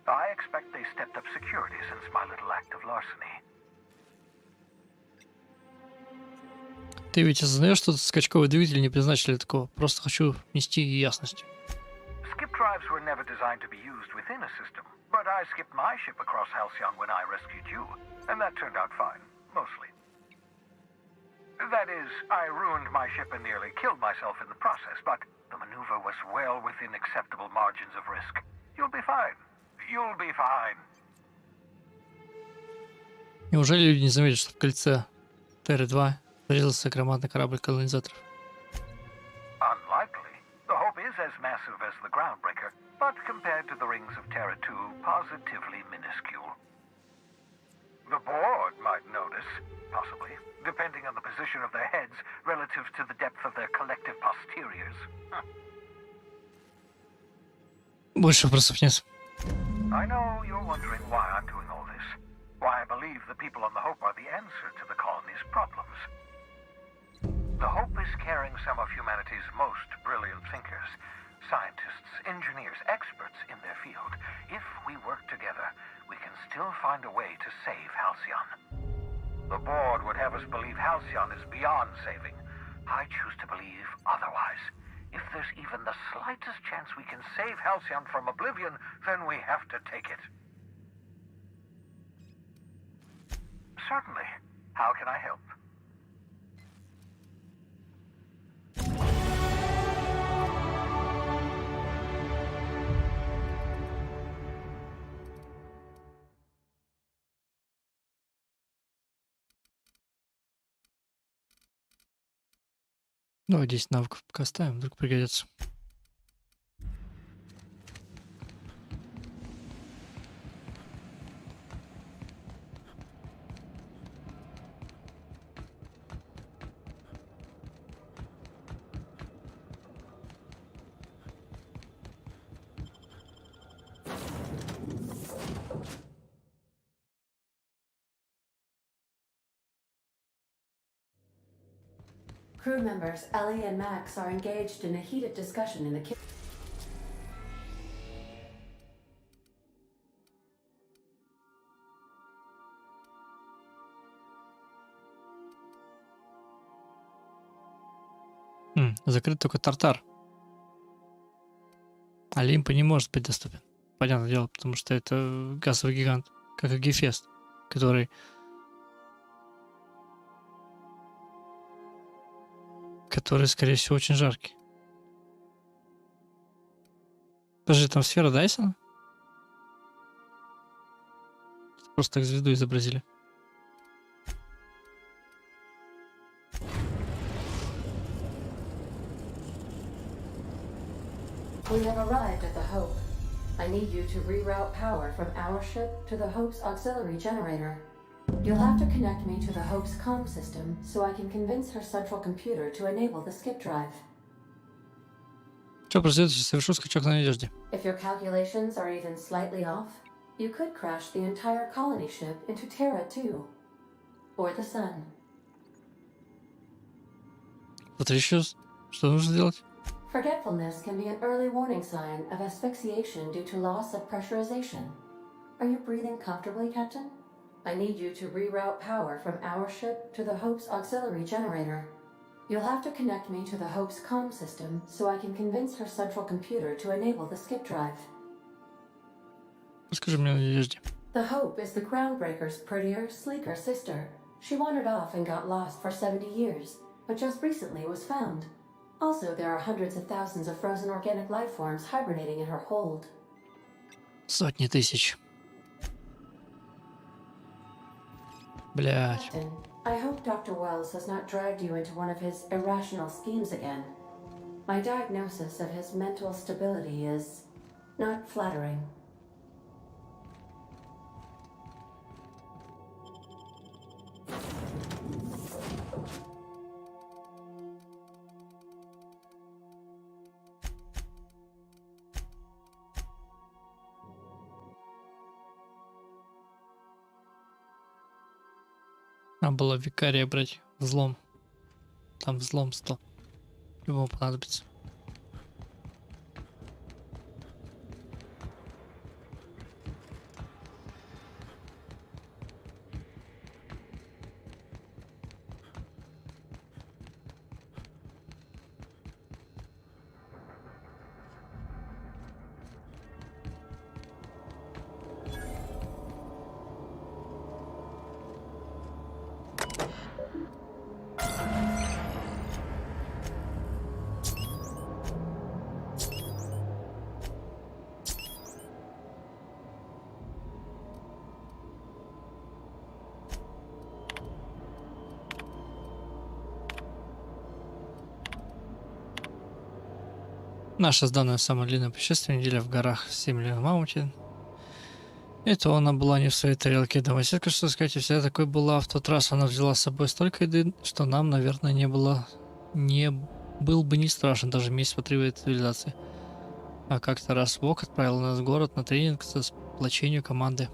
I expect they stepped up security since my little act of larceny. Ты ведь осознаешь, что скачковый двигатель не предназначен для такого? Просто хочу нести ясность. Skip drives were never designed to be used within a system, but I skipped my ship across Halcyon when I rescued you, and that turned out fine, mostly. That is, I ruined my ship and nearly killed myself in the process, but the maneuver was well within acceptable margins of risk. You'll be fine. You'll be fine. Неужели люди не заметят, что в кольце Терры-2 врезался громадный корабль колонизаторов? Unlikely. The Hope is as massive as the Groundbreaker, but compared to the rings of Terra 2, positively minuscule. The board might notice, possibly, depending on the position of their heads relative to the depth of their collective posteriors. Больше вопросов нет. I know you're wondering why I'm doing all this. Why I believe the people on the Hope are the answer to the colony's problems. The Hope is carrying some of humanity's most brilliant thinkers, scientists, engineers, experts in their field. If we work together, we can still find a way to save Halcyon. The board would have us believe Halcyon is beyond saving. I choose to believe otherwise. If there's even the slightest chance we can save Halcyon from oblivion, then we have to take it. Certainly. How can I help? Давай 10 навыков пока оставим, вдруг пригодится. Crew members Ellie and Max are engaged in a heated discussion in the kitchen. Закрыт только Тартар. Олимпа не может быть доступен. Понятное дело, потому что это газовый гигант, как и Гефест, который скорее всего, очень жаркий. Подожди, там сфера Дайсона? Просто так звезду изобразили. We have arrived at the Hope. I need you to reroute power from our ship to the Hope's auxiliary generator. You'll have to connect me to the Hope's comm system so I can convince her central computer to enable the skip drive. Что произойдет, если совершу скачок на надежде? If your calculations are even slightly off, you could crash the entire colony ship into Terra 2. Or the Sun. Смотри еще, что нужно сделать? Forgetfulness can be an early warning sign of asphyxiation due to loss of pressurization. Are you breathing comfortably, Captain? I need you to reroute power from our ship to the Hope's auxiliary generator. You'll have to connect me to the Hope's comm system so I can convince her central computer to enable the skip drive. Расскажи мне о надежде. The Hope is the Groundbreaker's prettier, sleeker sister. She wandered off and got lost for 70 years, but just recently was found. Also, there are hundreds of thousands of frozen organic life forms hibernating in her hold. Сотни тысяч. Блядь. Captain, I hope Dr. Wells has not dragged you into one of his irrational schemes again. My diagnosis of his mental stability is not flattering. Надо было викария брать взлом. Там взлом 100. Ему понадобится. Наша с данной самая длинная путешествие, неделя в горах Семли Маунтин. И то она была не в своей тарелке. Домоседка, что сказать, вся такой была. В тот раз она взяла с собой столько еды, что нам, наверное, был бы не страшен даже месяц по 3 цивилизации. А как-то раз Вок отправил нас в город на тренинг со сплочению команды.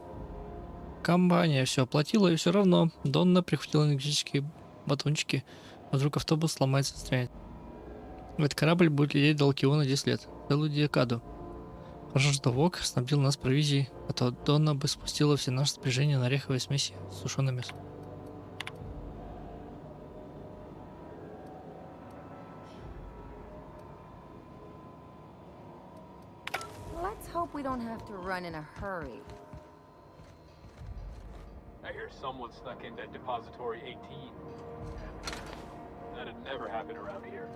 Компания все оплатила, и все равно Донна прихватила энергетические батончики. А вдруг автобус сломается, застрянет. Этот корабль будет лететь до Алкиона 10 лет, целую декаду. Хорошо, что Вок снабдил нас провизией, а то Донна бы спустила все наши спряжения на ореховой смеси с сушеным мясом. Let's hope we don't have to run in a hurry. I hear someone snuck into Depository 18. That'd never happen around here.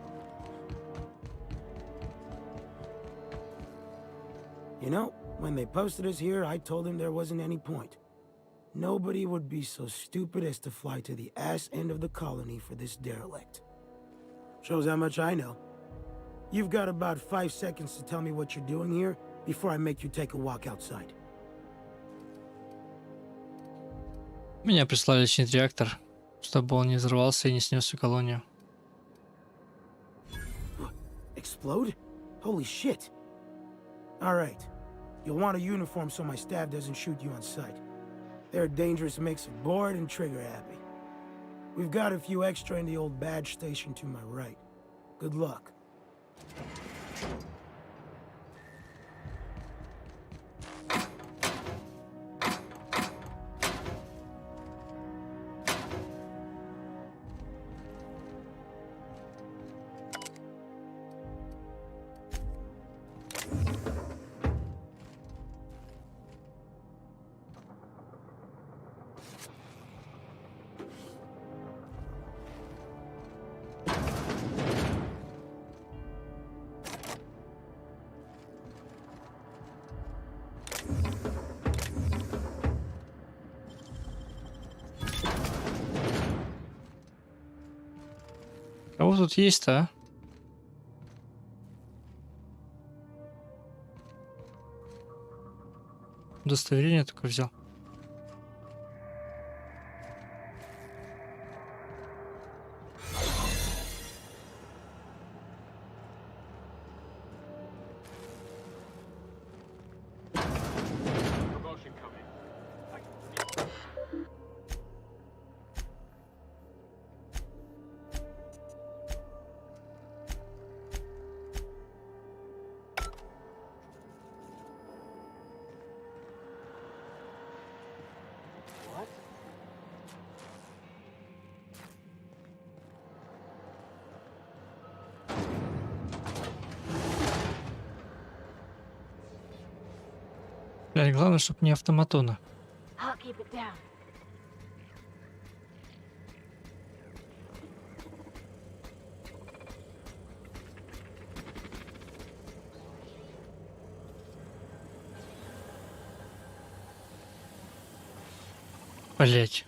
You know, when they posted us here, I told them there wasn't any point. Nobody would be so stupid as to fly to the ass end of the colony for this derelict. Shows how much I know. You've got about 5 seconds to tell me what you're doing here before I make you take a walk outside. Меня прислали чинить реактор, чтобы он не взорвался и не снес всю колонию. Explode? Holy shit. All right. You'll want a uniform so my staff doesn't shoot you on sight. They're a dangerous mix of bored and trigger happy. We've got a few extra in the old badge station to my right. Good luck. Кого тут есть-то, а? Удостоверение только взял. Блядь, главное, чтобы не автоматона. I'll keep it down. Блять.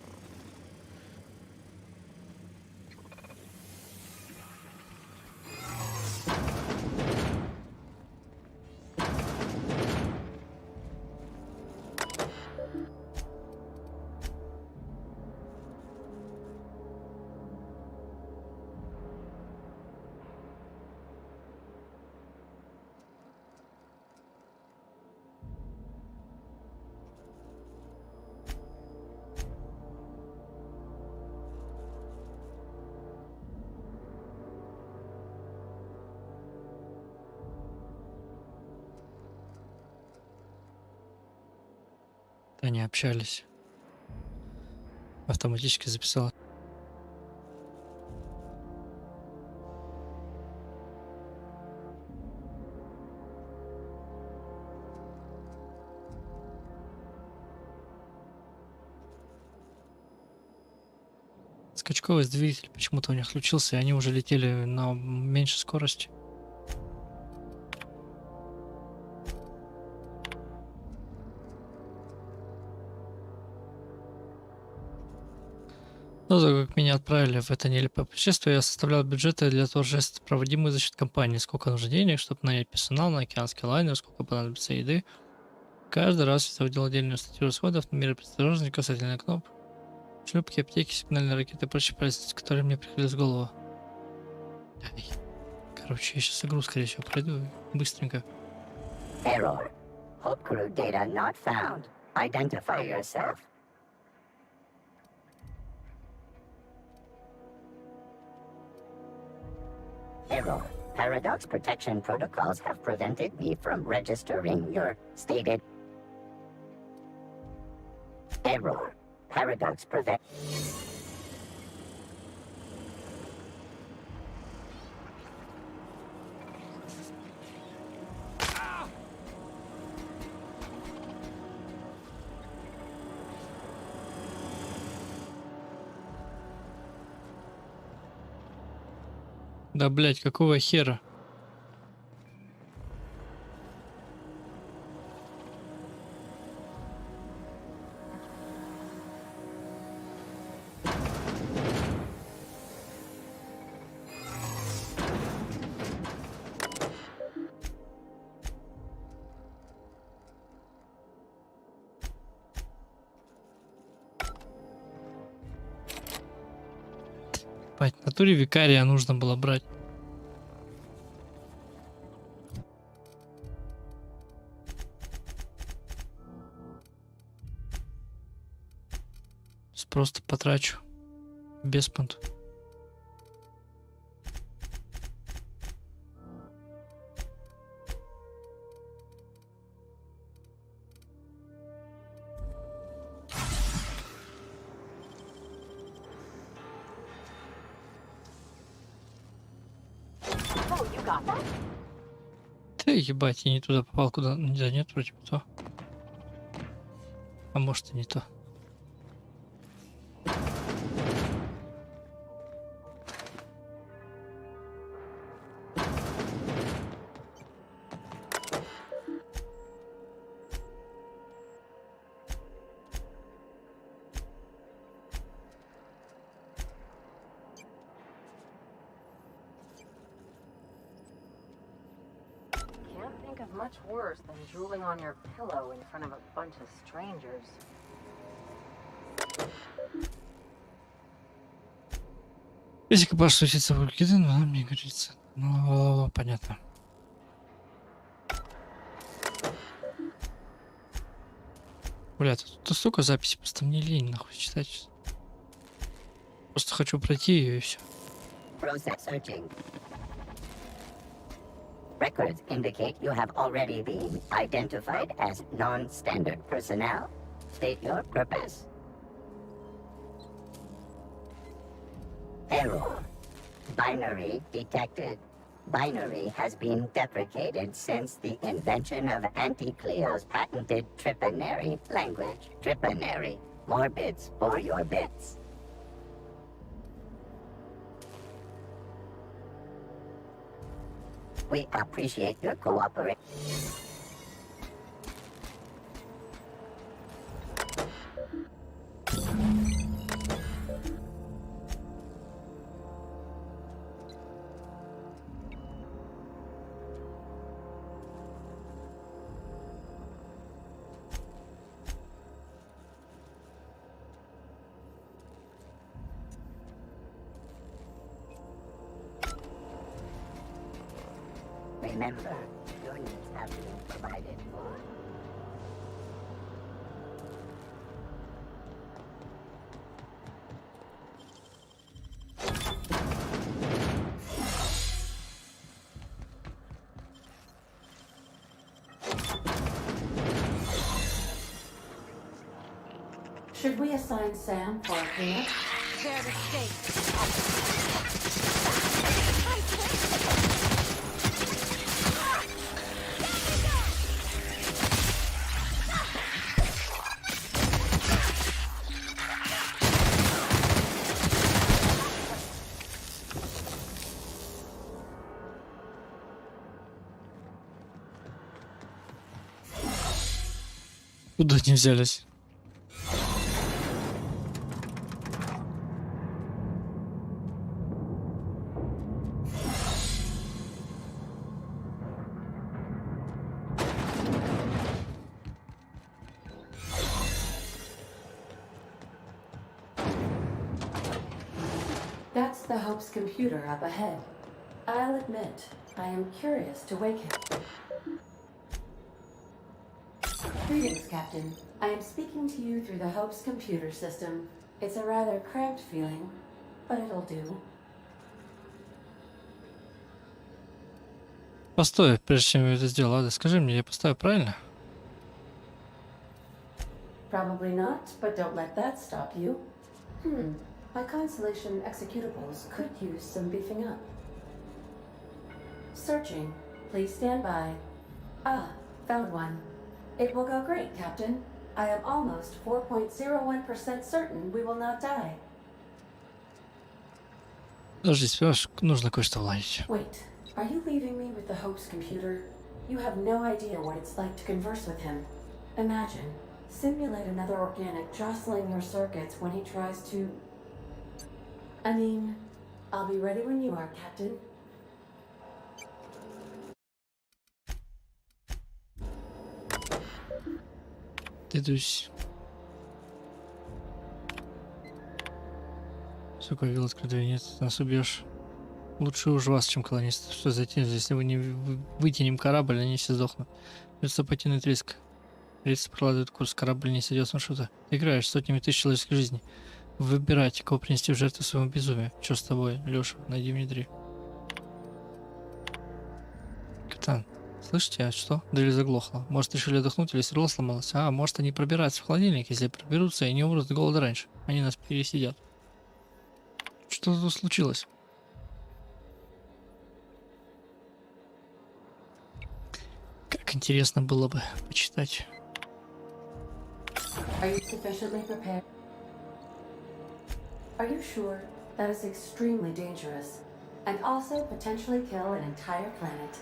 Они общались. Автоматически записала. Скачковый двигатель почему-то у них включился, и они уже летели на меньшей скорости. До того, как меня отправили в это нелепое путешествие, я составлял бюджеты для торжеств, проводимых за счет компании. Сколько нужно денег, чтобы нанять персонал на океанский лайнер, сколько понадобится еды. Каждый раз я заводил отдельную статью расходов на меры предосторожности касательно кнопок, шлюпки, аптеки, сигнальные ракеты и прочие полезности, которые мне приходили в голову. Короче, я сейчас игру, скорее всего, пройду быстренько. Error. Hope crew data not found. Identify yourself. Error. Paradox protection protocols have prevented me from registering your stated error. Paradox prevent. Да, блять, какого хера? Бать, в натуре викария нужно было брать. Просто потрачу. Без понту. Да ебать, я не туда попал, куда... Да нет, вроде бы то. А может и не то. Much worse than drooling on your pillow in front of a bunch of strangers. Физика пошутится в Ульгиден, но мне говорится. Ну, понятно. Бля, тут столько записей, просто мне лень нахуй читать. Просто хочу пройти ее и все. Records indicate you have already been identified as non-standard personnel. State your purpose. Error. Binary detected. Binary has been deprecated since the invention of Anti-Cleo's patented Tripanary language. Tripanary. More bits for your bits. We appreciate your cooperation. Remember, your needs have been provided for. Should we assign Sam for a cleanup? Prepare to stay. Куда не взялись? the Hope's computer up ahead. I'll admit, I am curious to wake him. Greetings, Captain. I am speaking to you through the Hope's computer system. It's a rather cramped feeling, but it'll do. Постой, прежде чем я это сделал, ладно, скажи мне, я поставил правильно? Probably not, but don't let that stop you. My Constellation executables could use some beefing up. Searching. Please stand by. Ah, found one. It will go great, Captain. I am almost 4.01% certain we will not die. Подожди, сперва нужно кое-что уладить. Wait, are you leaving me with the Hope's computer? You have no idea what it's like to converse with him. Imagine, simulate another organic jostling your circuits when he tries to... I mean, I'll be ready when you are, Captain. Дедусь. Сука, вил открытый, нет, нас убьешь. Лучше уж вас, чем колонистов. Что затем, если вы не вытянем корабль, они все сдохнут. Придется потянуть риск. Рейсы прокладывают курс, корабль не сойдет с маршрута. Ты играешь сотнями тысяч человеческих жизней. Выбирайте, кого принести в жертву своему безумию. Чё с тобой, Лёша? Найди внедри. Капитан, слышите, а что? Дрель заглохла. Может, решили отдохнуть или сверло сломалось? А, может, они пробираются в холодильник, если проберутся и не умрут от голода раньше. Они нас пересидят. Что тут случилось? Как интересно было бы почитать. Are you sufficiently prepared? Are you sure? That is extremely dangerous. And also potentially kill an entire planet.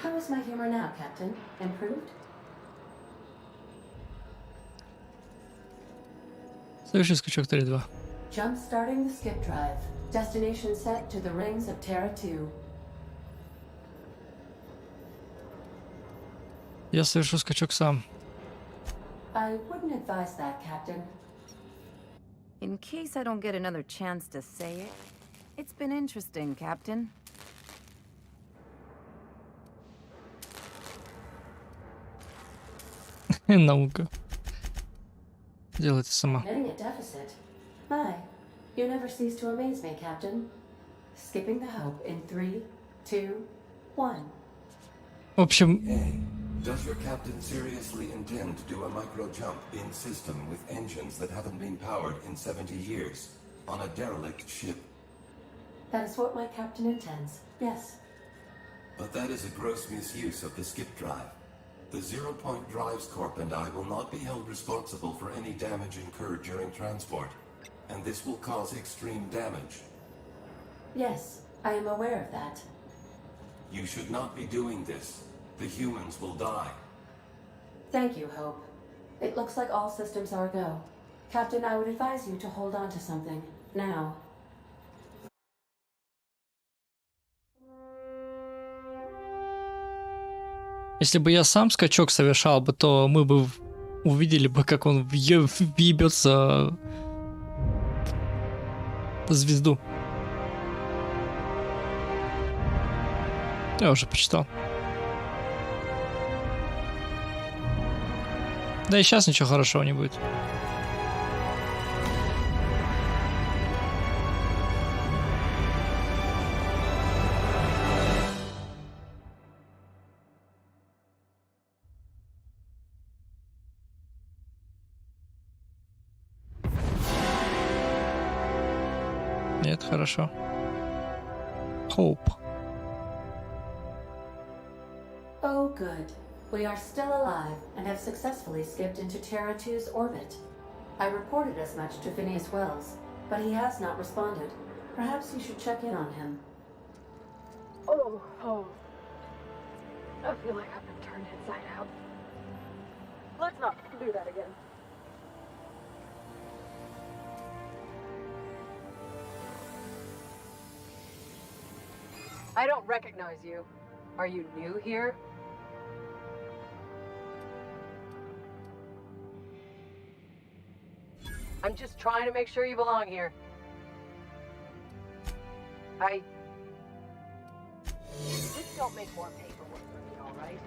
How is my humor now, Captain? Improved? Соверши скачок 3-2. Jump-starting the skip drive. Destination set to the rings of Terra 2. Я совершу скачок сам. I wouldn't advise that, Captain. In case I don't get another chance to say it, it's been interesting, Captain. Наука. Делай это сама. Hitting a deficit. My, you never cease to amaze me, Captain. Skipping the Hope in 3, 2, 1. В общем... Does your captain seriously intend to do a micro jump in system with engines that haven't been powered in 70 years on a derelict ship? That is what my captain intends, yes. But that is a gross misuse of the skip drive. The Zero Point Drives Corp and I will not be held responsible for any damage incurred during transport, and this will cause extreme damage. Yes, I am aware of that. You should not be doing this. The humans will die. Thank you, Hope. It looks like all systems are go. Captain, I would advise you to hold on to something. Now. Если бы я сам скачок совершал бы, то мы бы увидели бы, как он въебется в звезду. Я уже почитал. Да и сейчас ничего хорошего не будет. Нет, хорошо. Hope. Oh, good. We are still alive and have successfully skipped into Terra 2's orbit. I reported as much to Phineas Wells, but he has not responded. Perhaps you should check in on him. Oh. I feel like I've been turned inside out. Let's not do that again. I don't recognize you. Are you new here? I'm just trying to make sure you belong here. Just don't make more paperwork for me, all right?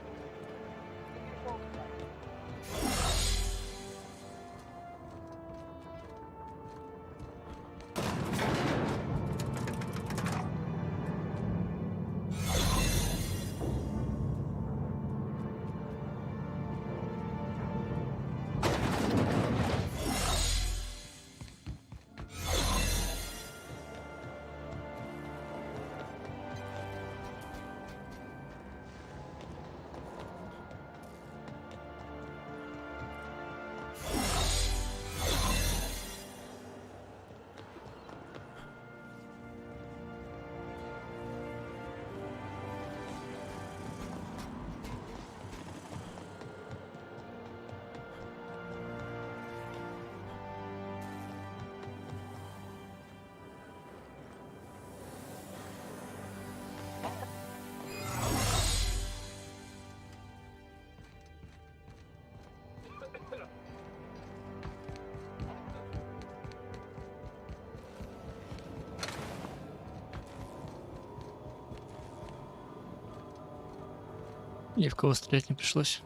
Ни в кого стрелять не пришлось.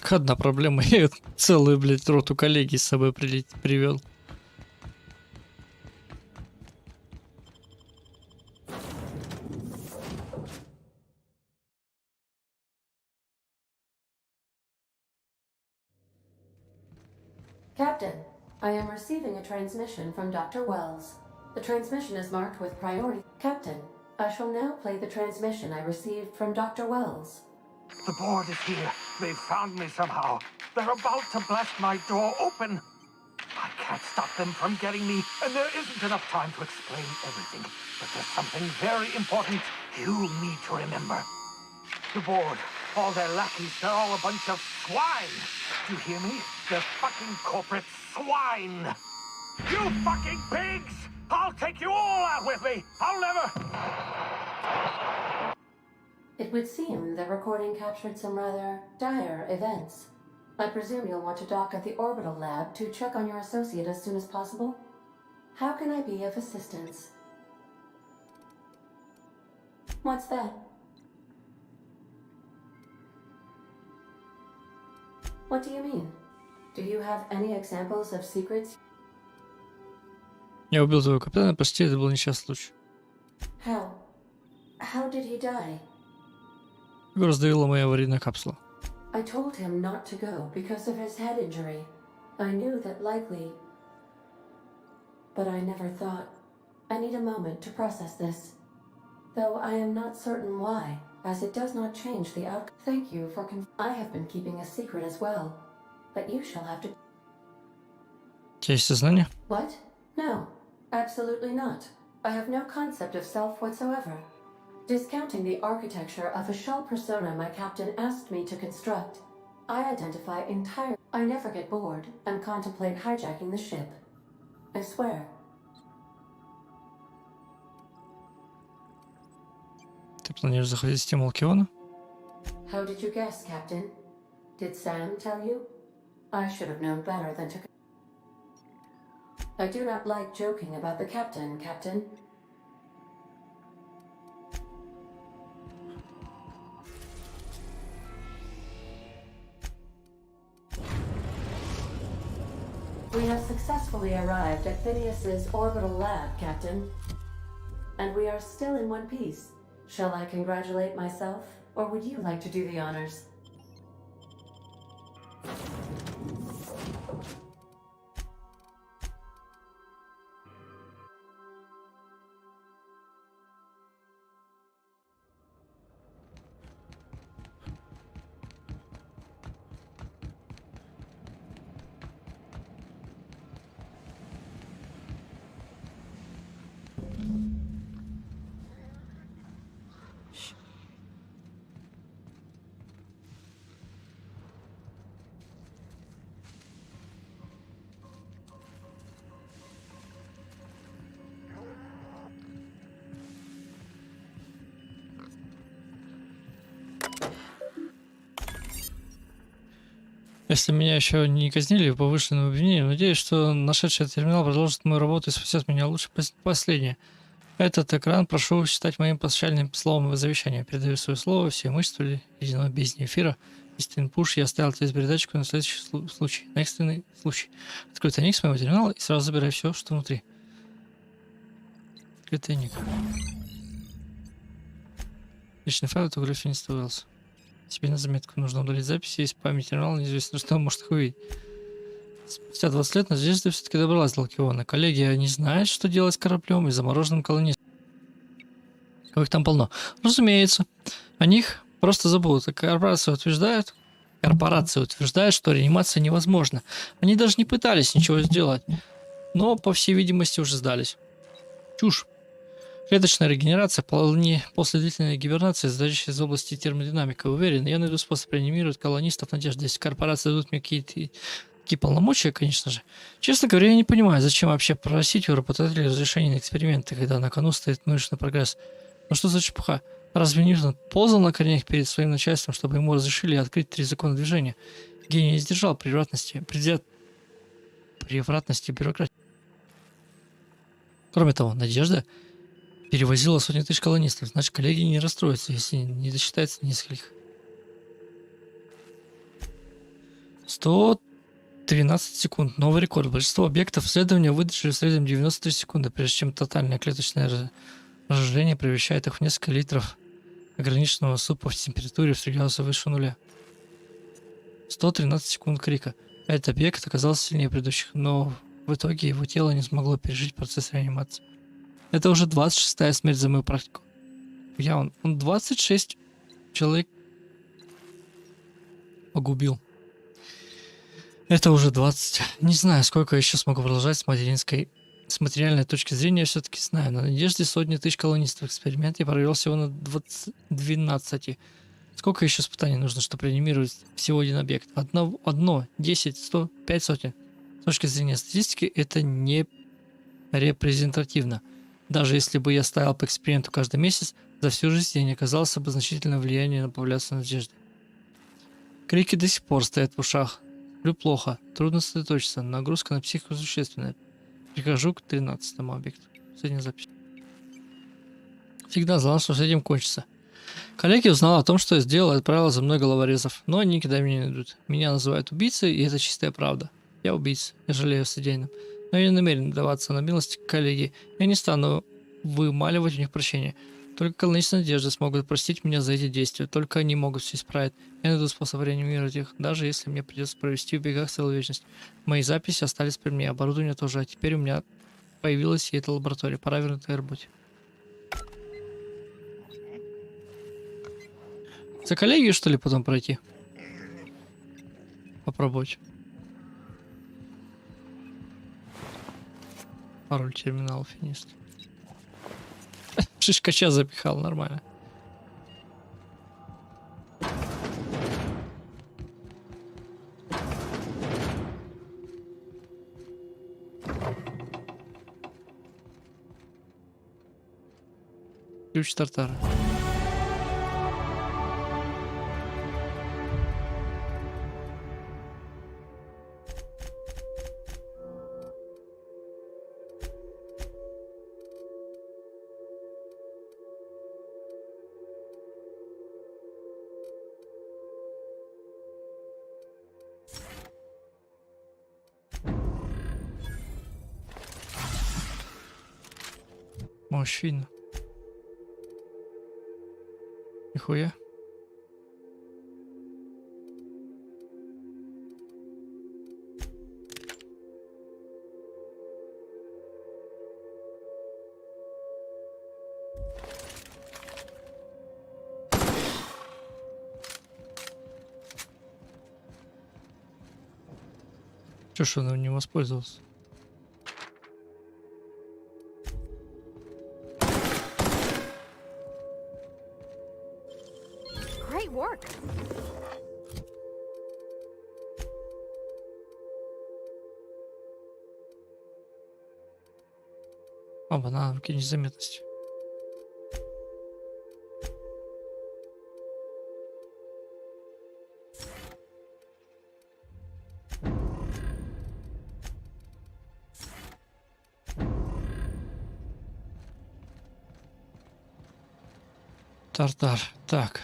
Одна проблема, я целую, блядь, роту коллеги с собой привел. Captain, I am receiving a transmission from Dr. Wells. The transmission is marked with priority. Captain, I shall now play the transmission I received from Dr. Wells. The board is here. They've found me somehow. They're about to blast my door open. I can't stop them from getting me, and there isn't enough time to explain everything. But there's something very important you need to remember. The board, all their lackeys, they're all a bunch of swine. Do you hear me? They're fucking corporate swine. You fucking pigs! I'll take you all out with me! I'll never... It would seem the recording captured some rather dire events. I presume you'll want to dock at the orbital lab to check on your associate as soon as possible. How can I be of assistance? What's that? What do you mean? Do you have any examples of secrets? Я убил твоего капитана, прости, это был несчастный случай. How? How did he die? Его раздавила моя аварийная капсула. I told him not to go because of his head injury. I knew that likely... But I never thought... I need a moment to process this. Though I am not certain why, as it does not change the outcome. Thank you for I have been keeping a secret as well. But you shall have to... У тебя есть сознание? What? No, absolutely not. I have no concept of self whatsoever. Discounting the architecture of a shell persona my captain asked me to construct, I identify entire... I never get bored and contemplate hijacking the ship. I swear. Ты планируешь захватить систему Алкиона? How did you guess, Captain? Did Sam tell you? I should have known better than to... I do not like joking about the captain, Captain. We have successfully arrived at Phineas's orbital lab, Captain. And we are still in one piece. Shall I congratulate myself, or would you like to do the honors? Если меня еще не казнили по повышенному обвинению, надеюсь, что нашедший терминал продолжит мою работу и спасет меня лучше последнее. Этот экран прошу считать моим прощальным словом завещания. Передаю свое слово, все имущество ледяного бездни эфира. Истинный пуш, я оставил тебе передатчику на следующий случай, на экстренный случай. Открой тайник с моего терминала и сразу забирай все, что внутри. Открой тайник. Личный файл фотографии не оставался. Тебе на заметку нужно удалить записи, есть память терминала, неизвестно, что он может их увидеть. Спустя 20 лет надежда все-таки добралась до Лакиона. Коллеги не знают, что делать с кораблем и замороженным колонистом. Их там полно. Разумеется, о них просто забудут. Корпорации утверждают, что реанимация невозможна. Они даже не пытались ничего сделать, но, по всей видимости, уже сдались. Чушь. Клеточная регенерация после длительной гибернации, задача из области термодинамики. Уверен, я найду способ реанимировать колонистов надежды. Если корпорации дадут мне какие-то такие полномочия, конечно же. Честно говоря, я не понимаю, зачем вообще просить у работодателя разрешения на эксперименты, когда на кону стоит научный прогресс. Ну что за чепуха? Разве Ньютон ползал на коленях перед своим начальством, чтобы ему разрешили открыть 3 закона движения? Гений не сдержал превратности бюрократии. Кроме того, надежда перевозила сотни тысяч колонистов, значит, коллеги не расстроятся, если не досчитается нескольких. 113 секунд. Новый рекорд. Большинство объектов исследования выдержали в среднем 93 секунды, прежде чем тотальное клеточное разжижение превращает их в несколько литров ограниченного супа в температуре в 3 градуса выше нуля. 113 секунд крика. Этот объект оказался сильнее предыдущих, но в итоге его тело не смогло пережить процесс реанимации. Это уже 26-я смерть за мою практику. Он 26 человек погубил. Это уже 20. Не знаю, сколько еще смогу продолжать с материальной точки зрения, все-таки знаю. На надежде сотни тысяч колонистов. Эксперимент я провел всего на 12. Сколько еще испытаний нужно, чтобы реанимировать всего один объект? 1, 10, 100, 5 сотен. С точки зрения статистики это не репрезентативно. Даже если бы я ставил по эксперименту каждый месяц, за всю жизнь я не оказался бы значительного влияния на популяцию надежды. Крики до сих пор стоят в ушах. Сплю плохо, трудно сосредоточиться, нагрузка на психику существенная. Прихожу к 13-му объекту. Последняя запись. Всегда знал, что с этим кончится. Коллеги узнали о том, что я сделал, и отправил за мной головорезов, но они никогда меня не найдут. Меня называют убийцей, и это чистая правда. Я убийца, я жалею о содеянном. Но я не намерен даваться на милость коллеги. Я не стану вымаливать у них прощения. Только колонисты надежды смогут простить меня за эти действия. Только они могут все исправить. Я найду способ реанимировать их, даже если мне придется провести в бегах целую вечность. Мои записи остались при мне, оборудование тоже. А теперь у меня появилась и эта лаборатория. Пора вернуться к работе. За коллегию, что ли, потом пройти? Попробовать. Пароль терминала Финеаста. Шишкача запихал, нормально. Ключ тартара. Мужчина. Нихуя. Чё ж он не воспользовался? Great work. Банан, какие незаметности. Тартар. Так.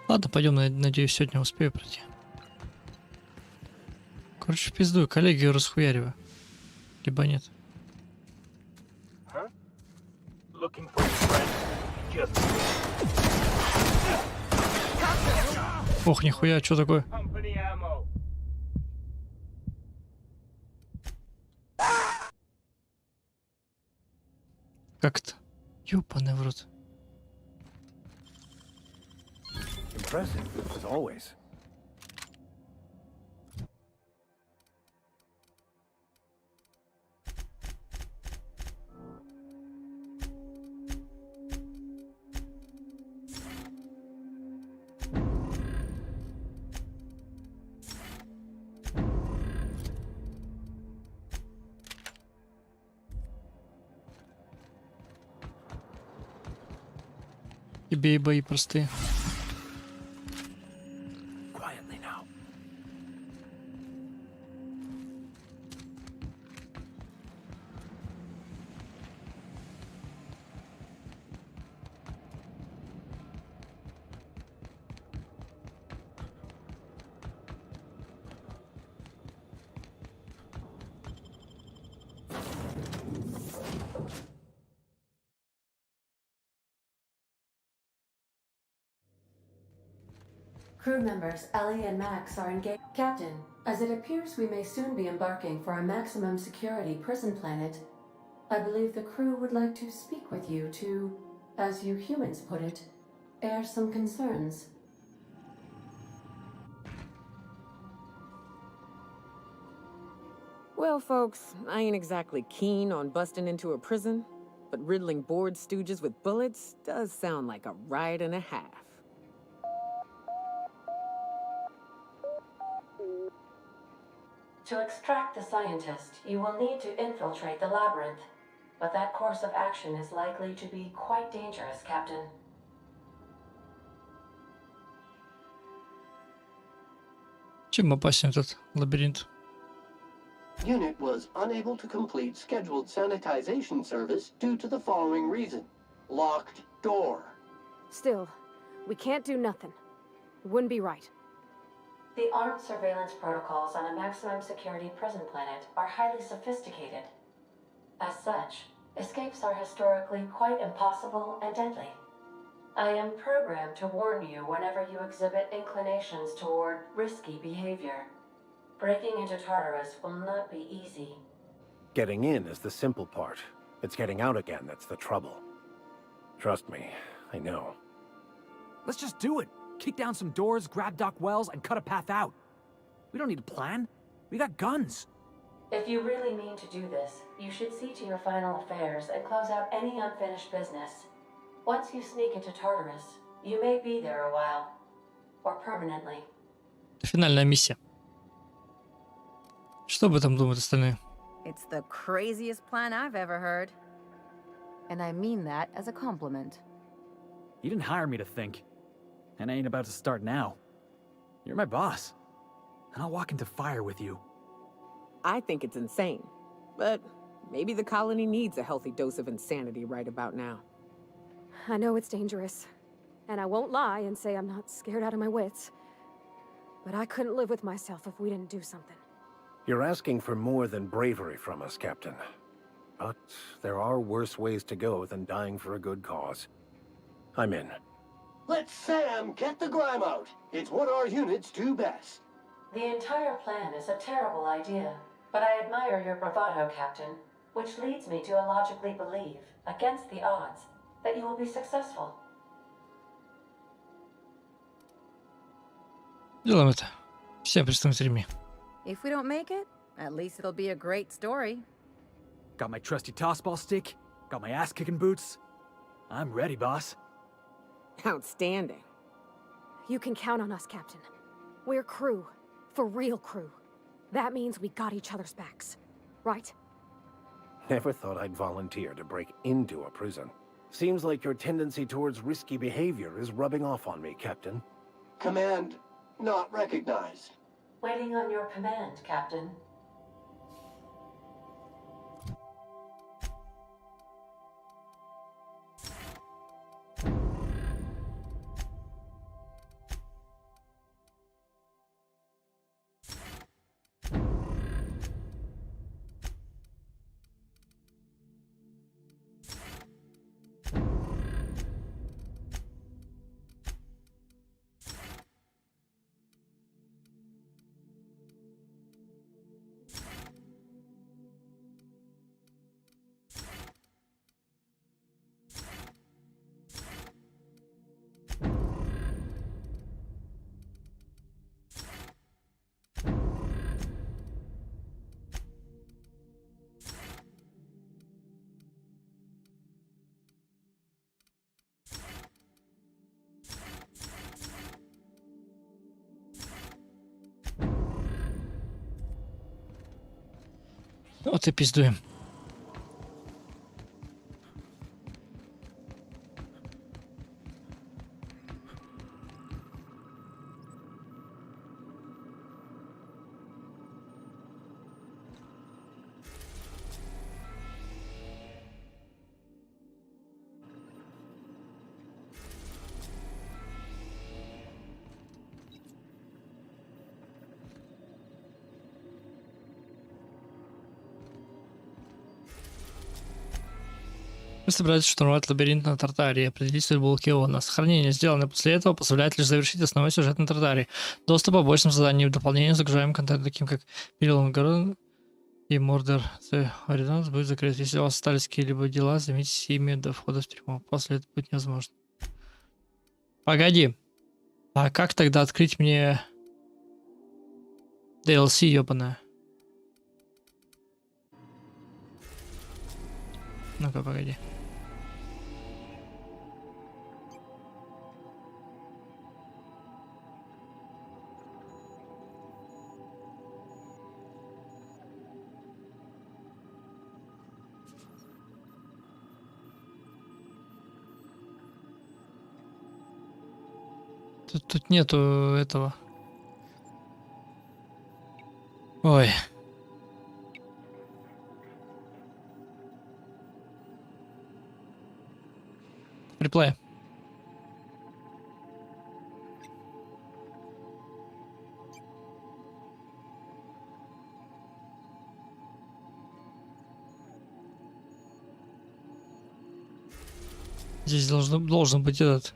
Ладно, пойдем, надеюсь, сегодня успею пройти. Короче, в пизду, коллеги расхуяриваю. Либо нет. Ох, нихуя, что такое? Как это? Ёбаный в рот. Impressive, as always. Тебе и бои простые. Crew members Ellie and Max are engaged. Captain, as it appears we may soon be embarking for a maximum security prison planet, I believe the crew would like to speak with you to, as you humans put it, air some concerns. Well, folks, I ain't exactly keen on busting into a prison, but riddling bored stooges with bullets does sound like a ride and a half. To extract the scientist, you will need to infiltrate the labyrinth, but that course of action is likely to be quite dangerous, Captain. Чем опасен этот лабиринт? Unit was unable to complete scheduled sanitization service due to the following reason. Locked door. Still, we can't do nothing. It wouldn't be right. The armed surveillance protocols on a maximum security prison planet are highly sophisticated. As such, escapes are historically quite impossible and deadly. I am programmed to warn you whenever you exhibit inclinations toward risky behavior. Breaking into Tartarus will not be easy. Getting in is the simple part. It's getting out again that's the trouble. Trust me, I know. Let's just do it. Kick down some doors, grab Doc Wells, and cut a path out. We don't need a plan. We got guns. If you really mean to do this, you should see to your final affairs and close out any unfinished business. Once you sneak into Tartarus, you may be there a while. Or permanently. Финальная миссия. Что об этом думают остальные? It's the craziest plan I've ever heard. And I mean that as a compliment. You didn't hire me to think. And I ain't about to start now. You're my boss. And I'll walk into fire with you. I think it's insane, but maybe the colony needs a healthy dose of insanity right about now. I know it's dangerous. And I won't lie and say I'm not scared out of my wits. But I couldn't live with myself if we didn't do something. You're asking for more than bravery from us, Captain. But there are worse ways to go than dying for a good cause. I'm in. Let Sam get the grime out. It's what our units do best. The entire plan is a terrible idea, but I admire your bravado, Captain, which leads me to illogically believe, against the odds, that you will be successful. Делаем это. Всем представим стриме. If we don't make it, at least it'll be a great story. Got my trusty tossball stick, got my ass-kicking boots. I'm ready, boss. Outstanding. You can count on us, Captain. We're crew. For real crew. That means we got each other's backs. Right? Never thought I'd volunteer to break into a prison. Seems like your tendency towards risky behavior is rubbing off on me, Captain. Command not recognized. Waiting on your command, Captain. Вот и пиздуем. Вы собираетесь штурмовать лабиринт на Тартарии, определить судьбу Лукиона. Сохранение, сделанное после этого, позволяет лишь завершить основной сюжет на Тартарии. Доступ по побочным заданиям и дополнениям загружаем контент, таким как Перелом город и Мордор. Ординанс будет закрыт. Если у вас остались какие-либо дела, займитесь ими до входа в тюрьму. После этого будет невозможно. Погоди. А как тогда открыть мне DLC, ёбаная? Ну-ка, погоди. Тут нету этого. Ой. Реплей. Здесь должен быть этот.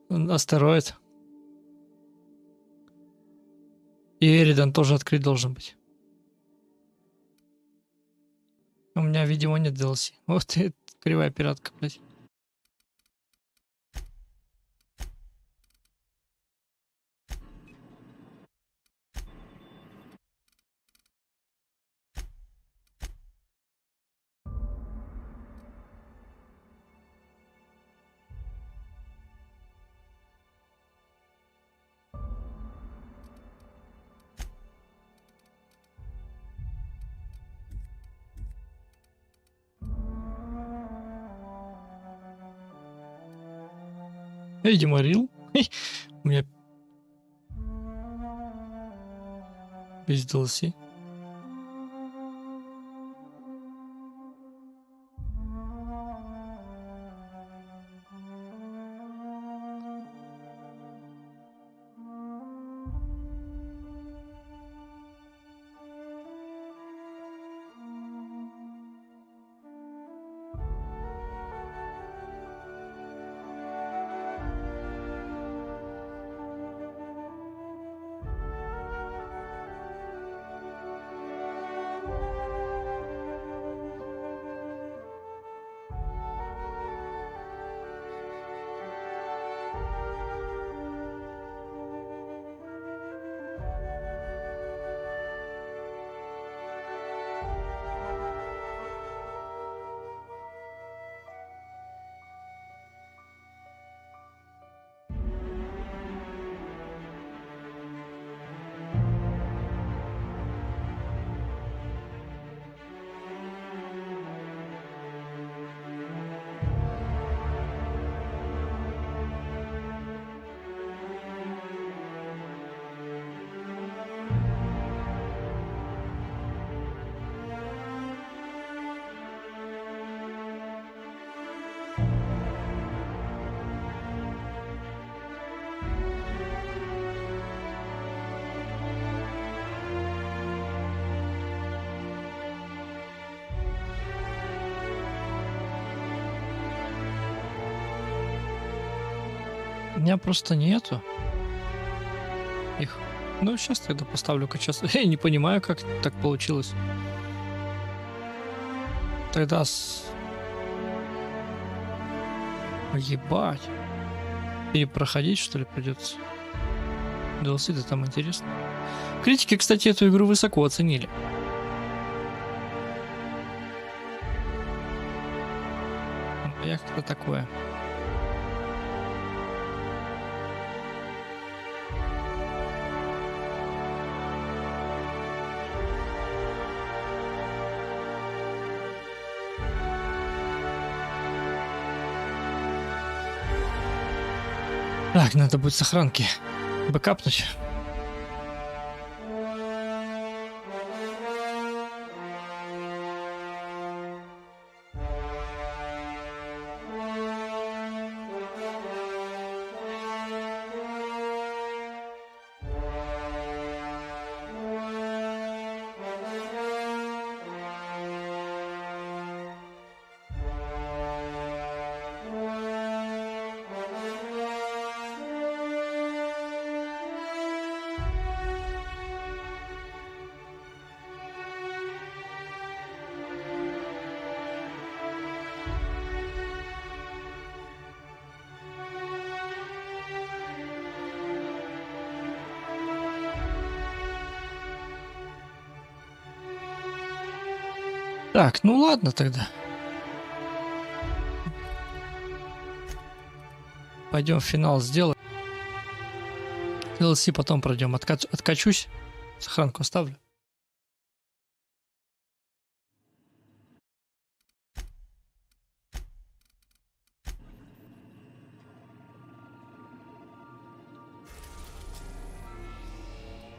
Астероид. И Эридан тоже открыть должен быть. У меня, видимо, нет DLC. Вот ты, кривая пиратка, блядь. Видимо, рил. У меня без DLC. У меня просто нету их. Ну, сейчас тогда поставлю качаться. Я не понимаю, как так получилось. Тогда ебать. Перепроходить, что ли, придется? DLC-то там интересно. Критики, кстати, эту игру высоко оценили. Я как-то такое. Так, надо будет сохранки бэкапнуть. Так, ну ладно тогда. Пойдем финал сделаем. DLC потом пройдем. Откачусь. Сохранку оставлю.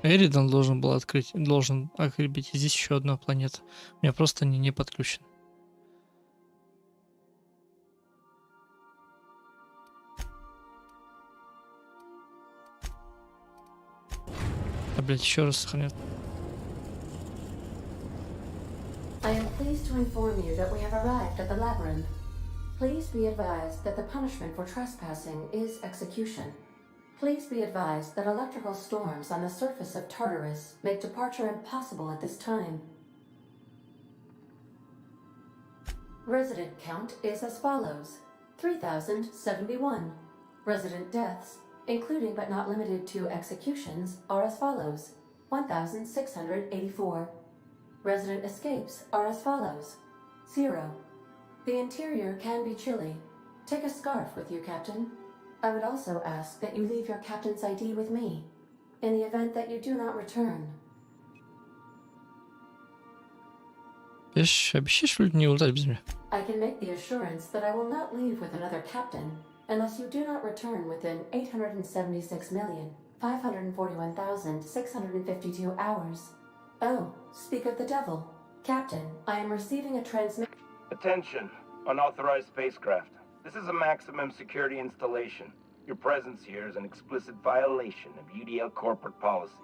Эридан должен был открыть. Должен открыть. Здесь еще одна планета. У меня просто не подключен. А, блядь, еще раз сохранят. I am pleased to inform you that we have arrived at the labyrinth. Please be advised that the punishment for trespassing is execution. Please be advised that electrical storms on the surface of Tartarus make departure impossible at this time. Resident count is as follows: 3,071. Resident deaths, including but not limited to executions, are as follows: 1,684. Resident escapes are as follows: 0. The interior can be chilly. Take a scarf with you, Captain. I would also ask that you leave your captain's ID with me, in the event that you do not return. I can make the assurance that I will not leave with another captain unless you do not return within 876,541,652 hours. Oh, speak of the devil. Captain, I am receiving a transmission. Attention, unauthorized spacecraft. This is a maximum security installation. Your presence here is an explicit violation of UDL corporate policy.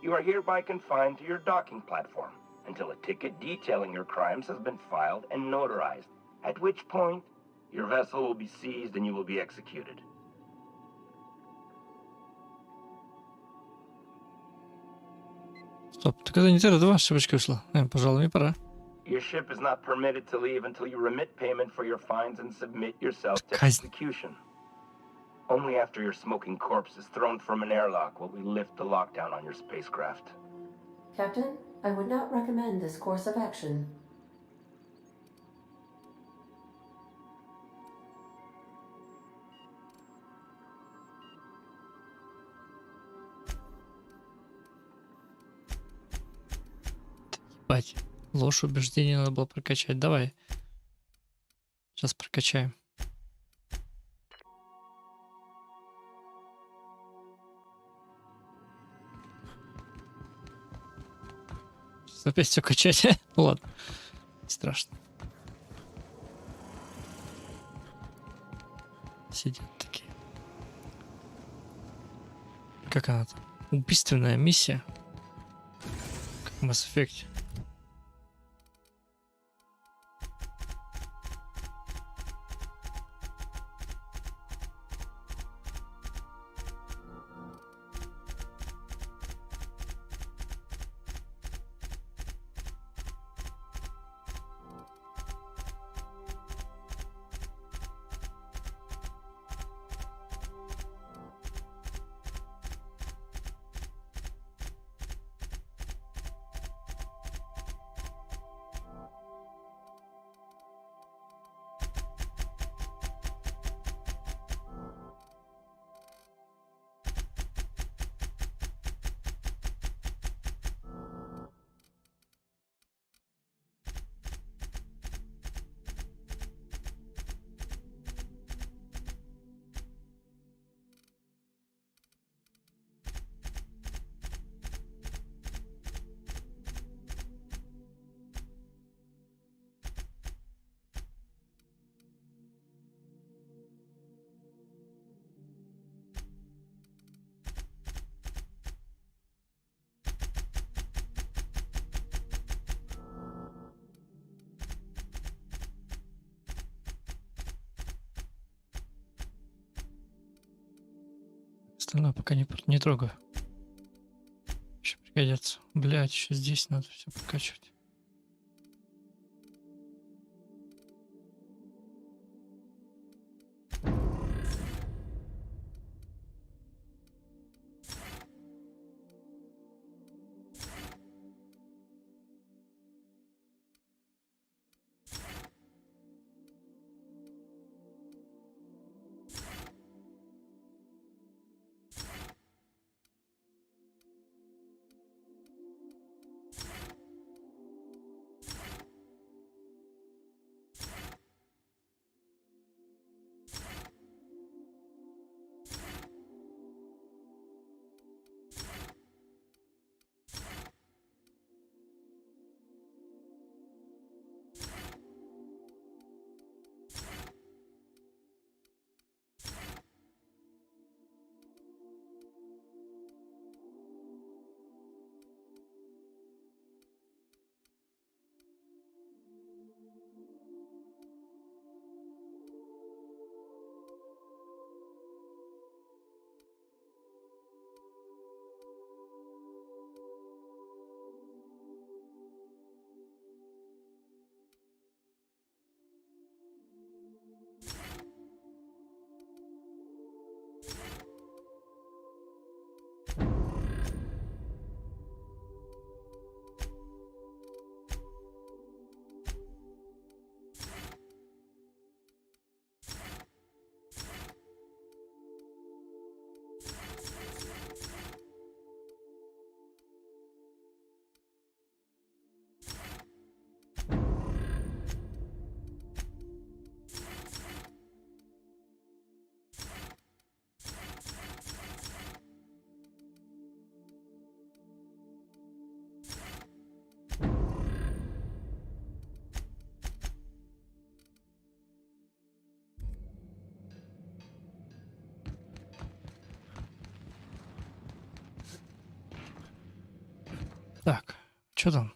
You are hereby confined to your docking platform until a ticket detailing your crimes has been filed and notarized, at which point your vessel will be seized and you will be executed. Стоп, так это не TR2 ошибочка вышла. Пожалуй, мне пора. Your ship is not permitted to leave until you remit payment for your fines and submit yourself to execution. Only after your smoking corpse is thrown from an airlock will we lift the lockdown on your spacecraft. Captain, I would not recommend this course of action. Ебать. Ложь убеждения надо было прокачать. Давай. Сейчас прокачаем. Сейчас опять все качать. Ладно. Не страшно. Сидят такие. Как она там? Убийственная миссия. Как в Mass Effect. остальное пока не трогаю. Еще пригодятся. Блять, еще здесь надо все прокачивать. Так, что там?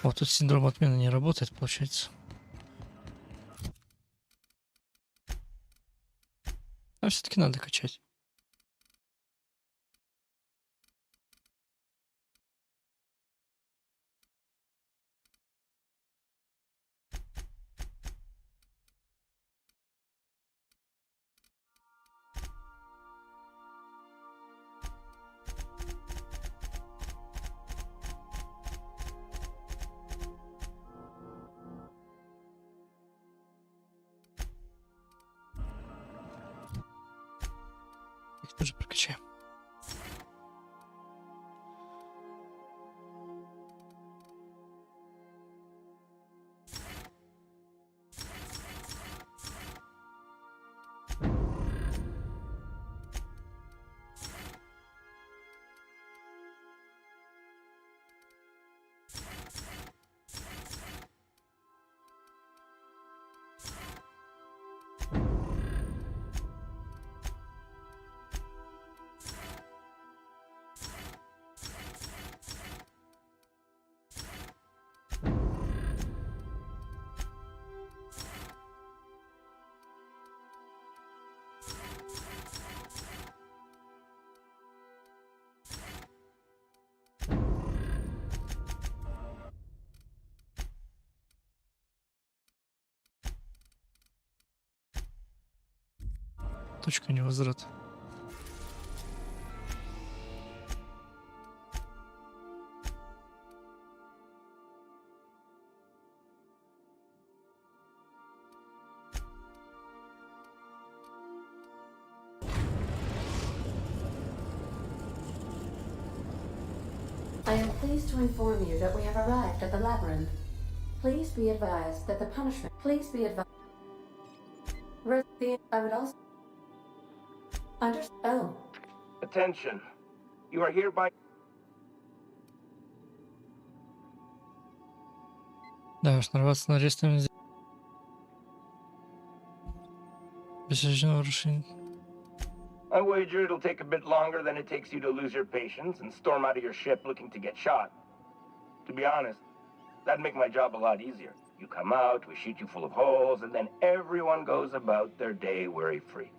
Вот тут синдром отмены не работает, получается. А все-таки надо качать. Их тоже прокачаем. Точка невозврата. I am pleased to inform you that we have arrived at the labyrinth. Please be advised that the punishment. Please be advised. I would also. Oh. Attention. You are hereby... Да, уж нарваться на арест нельзя. Бессрочного решения. I wager it'll take a bit longer than it takes you to lose your patience and storm out of your ship looking to get shot. To be honest, that'd make my job a lot easier. You come out, we shoot you full of holes, and then everyone goes about their day worry-free.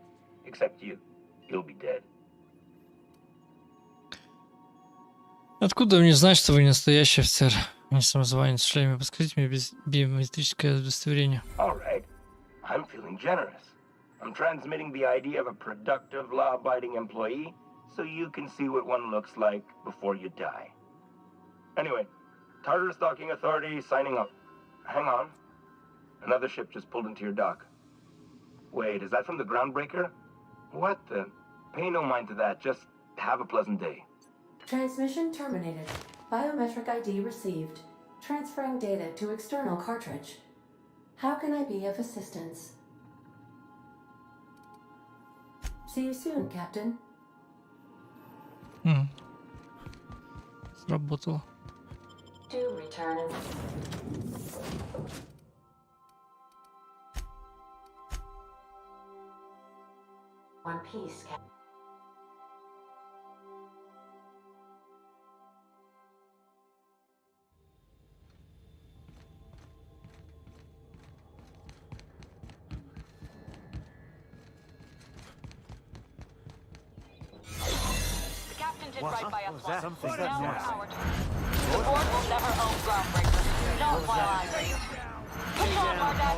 Except you. You'll be dead. Откуда мне знать, что вы не настоящий офицер, а не самозванец в шлеме? Подскажите мне биометрическое удостоверение. All right. I'm feeling generous. I'm transmitting the idea of a productive, law-abiding employee so you can see what one looks like before you die. Anyway, Tartar Stalking Authority signing up. Hang on. Another ship just pulled into your dock. Wait, is that from the groundbreaker? What the? Pay no mind to that. Just have a pleasant day. Transmission terminated. Biometric ID received. Transferring data to external cartridge. How can I be of assistance? See you soon, Captain. Сработало. Do return. One piece, Captain. Did right by us once. We're now empowered. The board will never own groundbreaker. Not while I'm here. Push on, Mardak.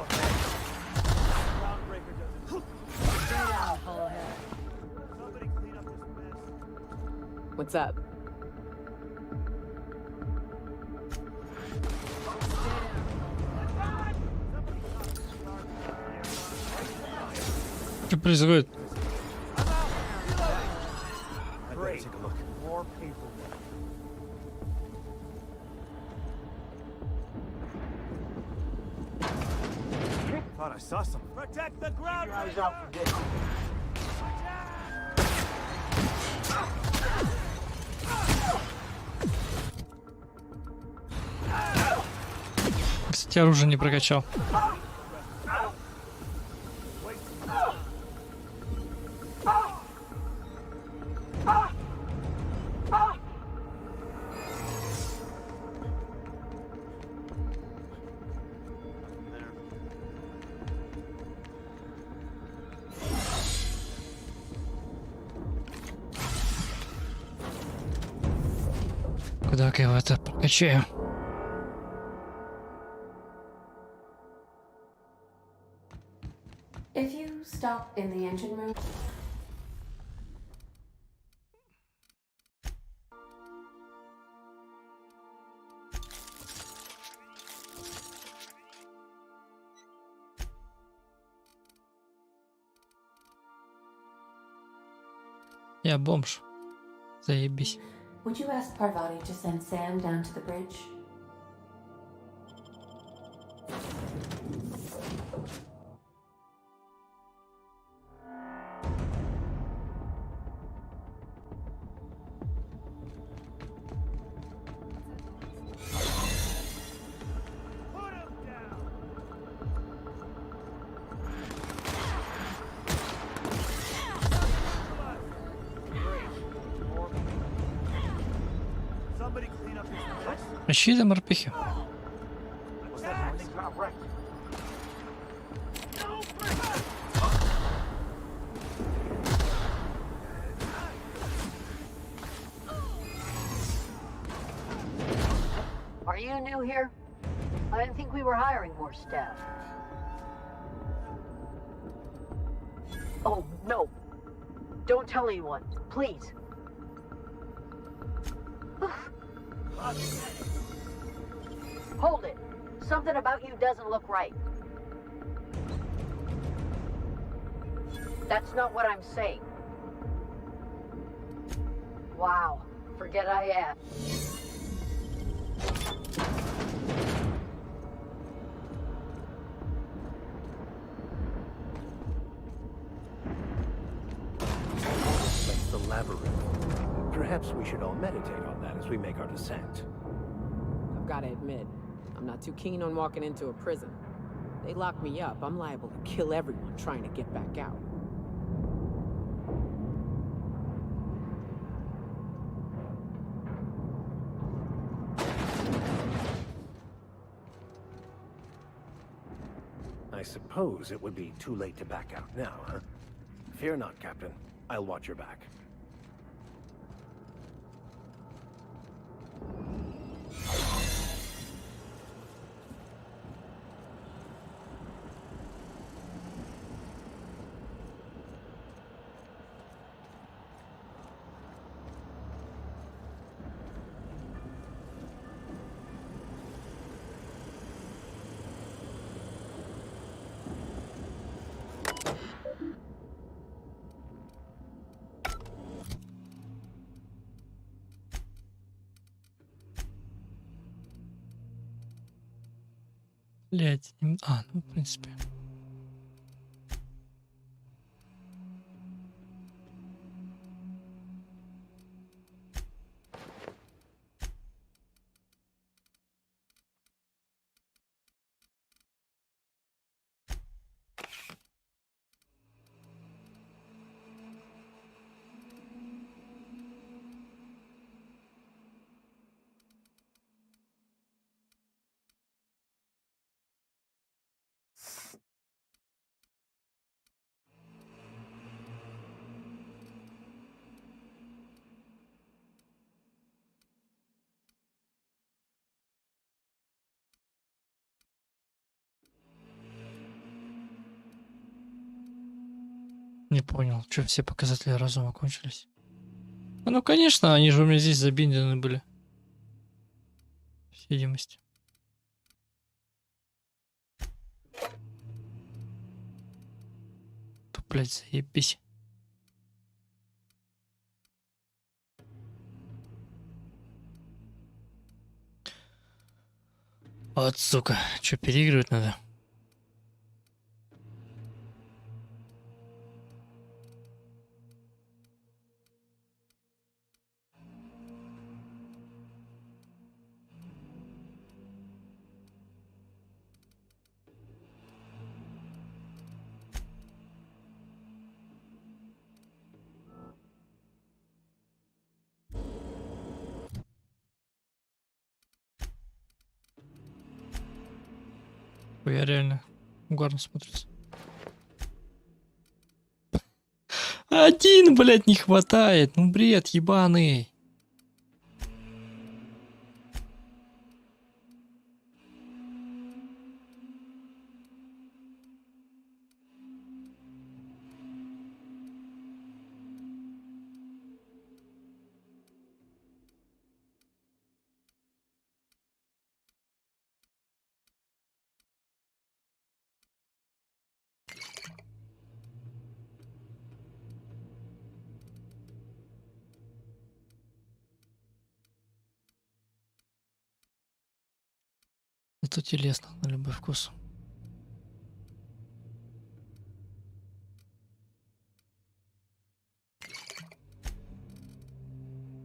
Groundbreaker doesn't. Stay down, Hollowhead. Somebody clean up this mess. What's up? Что происходит? Great. Take a look. More people. Thought I saw some. Protect the ground. Keep your eyes out for this. Кстати, оружие не прокачал. Куда-ка я это прокачаю. If you stop in the engine room. Я бомж. Заебись. Would you ask Parvati to send Sam down to the bridge? А чьи там морпехи? Are you new here? I didn't think we were hiring more staff. Oh, no. Don't tell anyone, please. Hold it. Something about you doesn't look right. That's not what I'm saying. Wow. Forget I asked. That's the labyrinth. Perhaps we should all meditate on that as we make our descent. I've got to admit, I'm not too keen on walking into a prison. They lock me up, I'm liable to kill everyone trying to get back out. suppose it would be too late to back out now, huh? Fear not, Captain. I'll watch your back. Блять, ну, в принципе. Не понял, что все показатели разума кончились. А ну конечно, они же у меня здесь забиндены были. С видимости. Блять, заебись. Вот, сука, что, переигрывать надо? Я реально угарно смотрится. Один, блядь, не хватает. Ну, бред ебаный. Это телесно на любой вкус.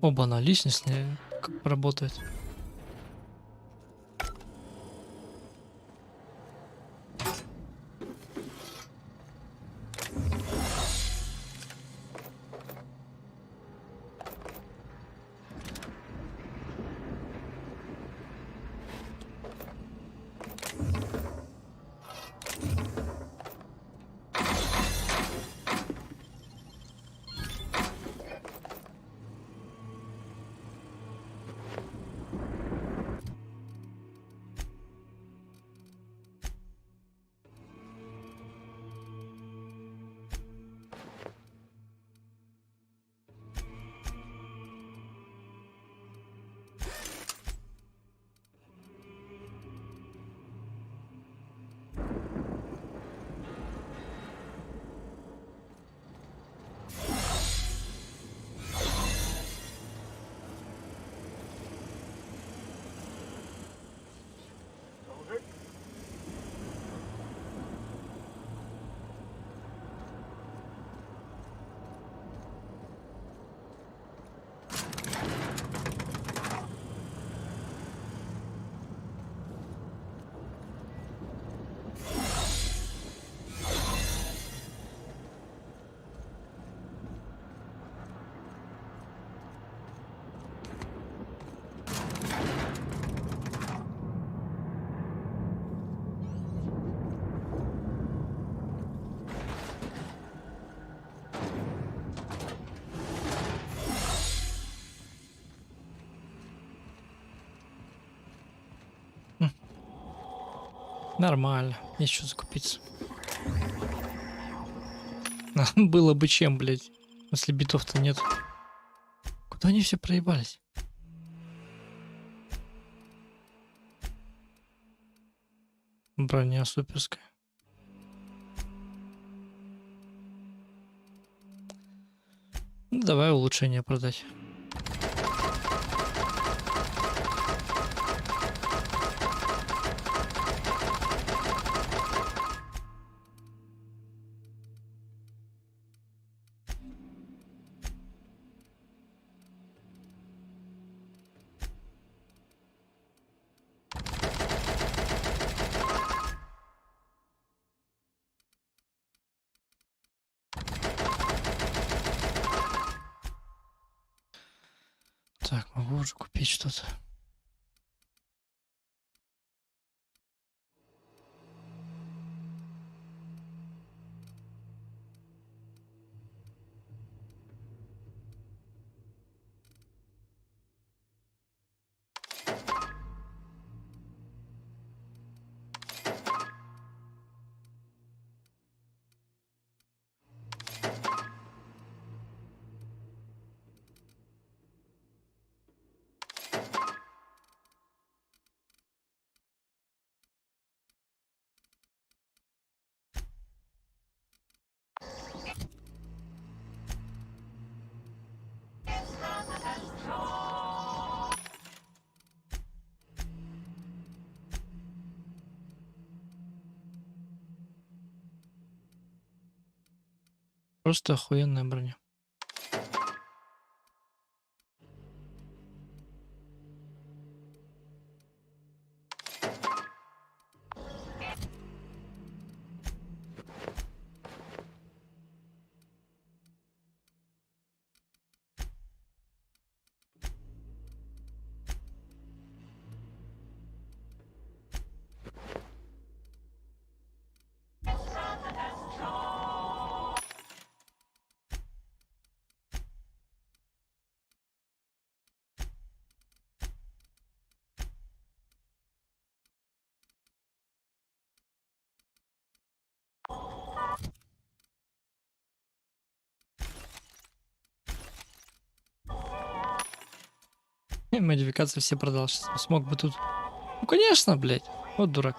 Оба-на, личность работает. Нормально. Есть что закупиться. Было бы чем, блядь. Если битов-то нет. Куда они все проебались? Броня суперская. Ну, давай улучшение продать. Так, могу уже купить что-то. Просто охуенная броня. Модификации все продал. Сейчас смог бы тут. Ну конечно, блядь. Вот дурак.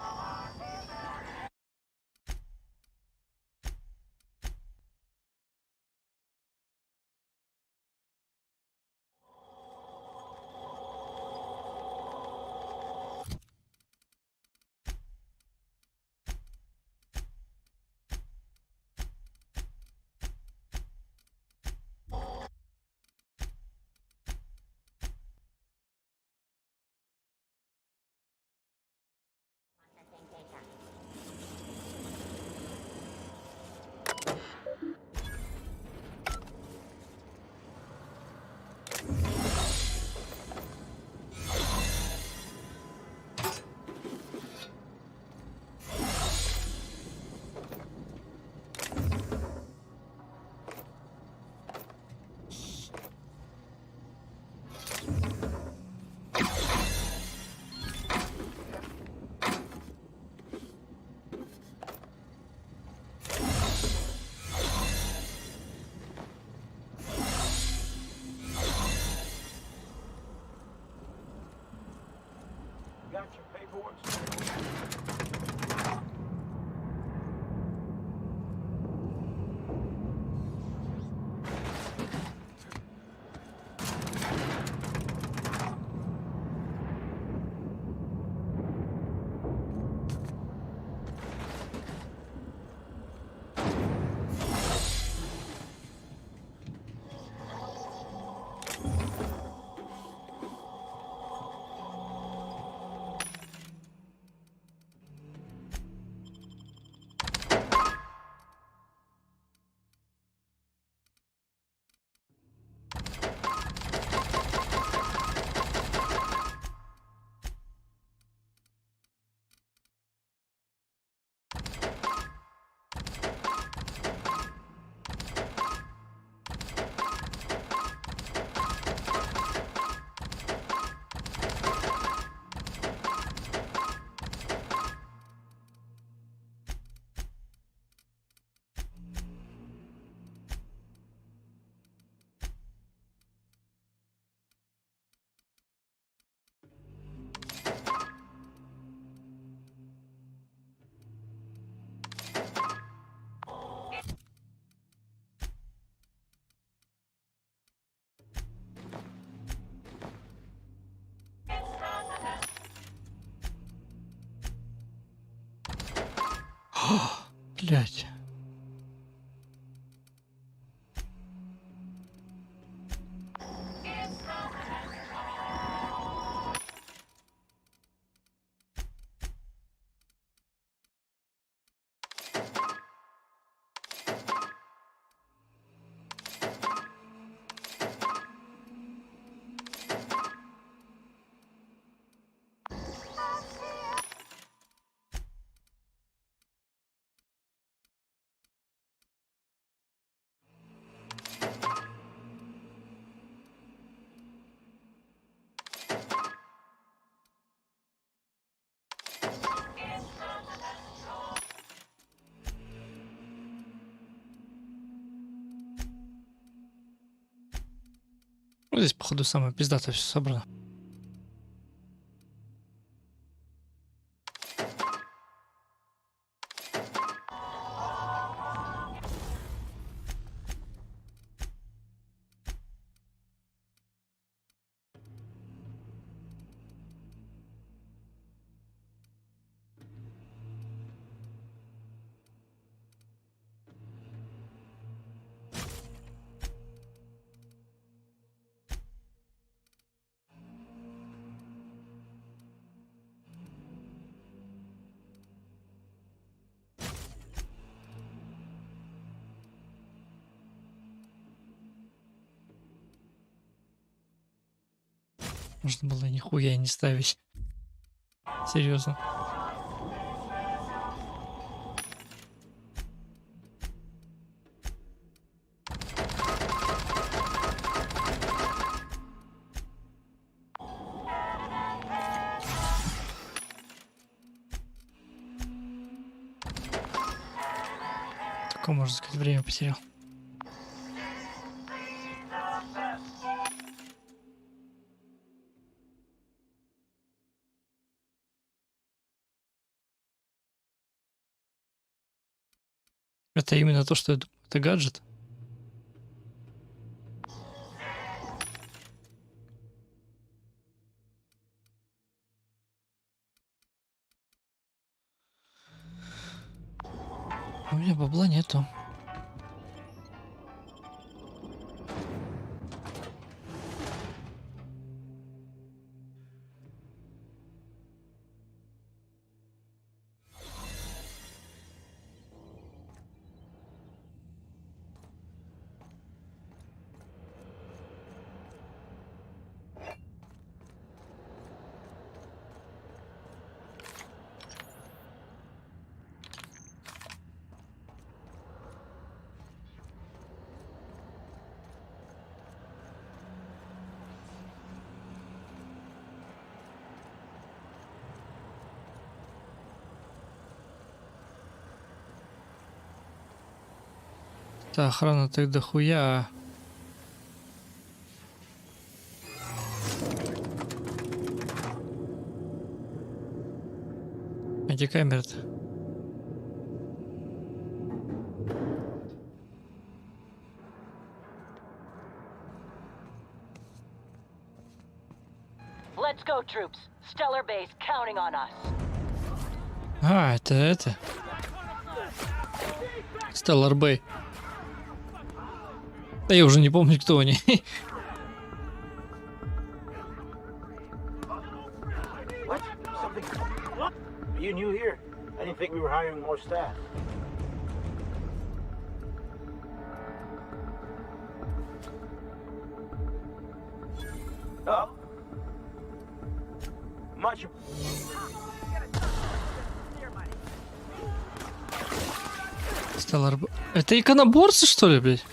Got your paperwork? Блять. Ну, здесь, походу, самое пиздатое все собрано. Можно было нихуя не ставить. Серьезно. Такое, можно сказать, время потерял. Это именно то, что я думаю, это гаджет. У меня бабла нету. Да, охрана так дохуя. А где камера-то? Let's go, troops. Stellar base counting on us. А, это. Stellar Bay. Да я уже не помню, кто они. What? Something? What? Are you new here? I didn't think we were hiring more staff. Oh. Much. Stellar Bay. Это иконоборцы, что ли, блядь?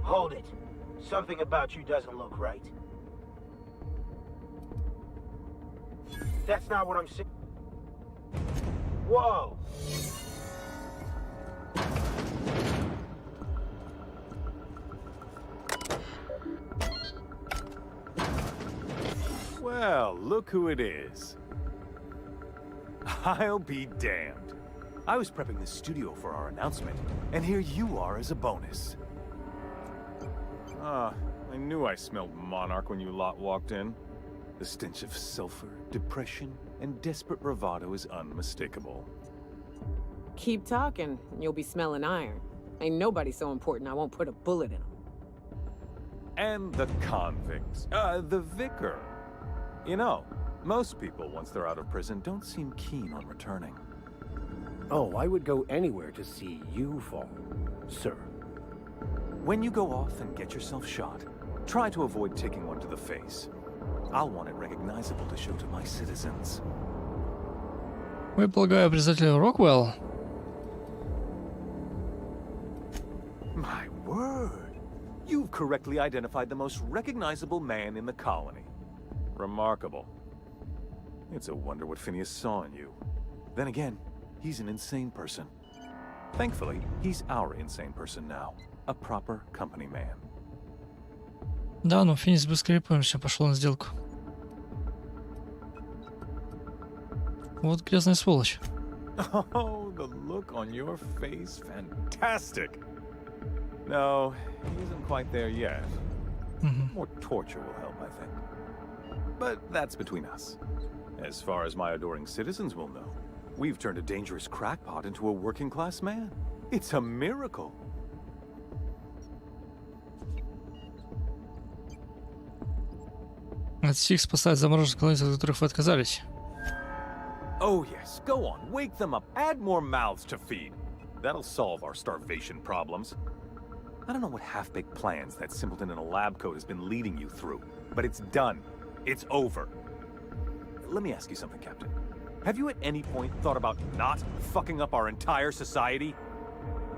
Hold it. Something about you doesn't look right. That's not what I'm saying. Whoa! Well, look who it is. I'll be damned. I was prepping the studio for our announcement, and here you are as a bonus. Ah, I knew I smelled Monarch when you lot walked in. The stench of sulfur, depression, and desperate bravado is unmistakable. Keep talking, and you'll be smelling iron. Ain't nobody so important I won't put a bullet in him. And the convicts. The vicar. You know, most people, once they're out of prison, don't seem keen on returning. Oh, I would go anywhere to see you fall, sir. When you go off and get yourself shot, try to avoid taking one to the face. I'll want it recognizable to show to my citizens. Я полагаю, обязательно Роквелл. My word! You've correctly identified the most recognizable man in the colony. Remarkable. It's a wonder what Phineas saw in you. Then again, he's an insane person. Thankfully, he's our insane person now. A proper company man. Да, но Финис быстрее помнишь, пошел на сделку. Вот грязная сволочь. Oh, the look on your face. Fantastic. No, he isn't quite there yet. More torture will help, I think. But that's between us. As far as my adoring citizens will know, we've turned a dangerous crackpot into a working-class man. It's a miracle. От всех спасать замороженных колонистов, от которых вы отказались. Oh yes, go on, wake them up, add more mouths to feed. That'll solve our starvation problems. I don't know what half-baked plans that simpleton in a lab coat has been leading you through, but it's done. It's over. Let me ask you something, Captain. Have you at any point thought about not fucking up our entire society?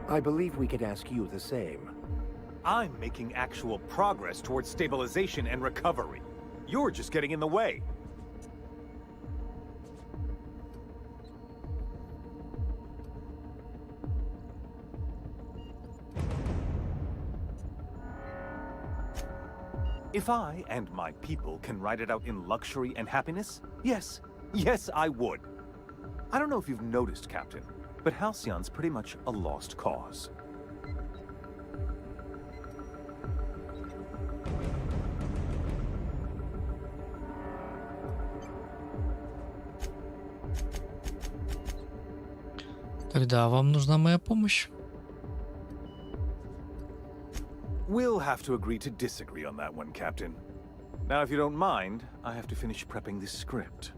I believe we could ask you the same. I'm making actual progress towards stabilization and recovery. You're just getting in the way. If I and my people can ride it out in luxury and happiness, yes, I would. I don't know if you've noticed, Captain, but Halcyon's pretty much a lost cause. Тогда вам нужна моя помощь. We'll have to agree to disagree on that one, Captain. Now, if you don't mind, I have to finish prepping this script.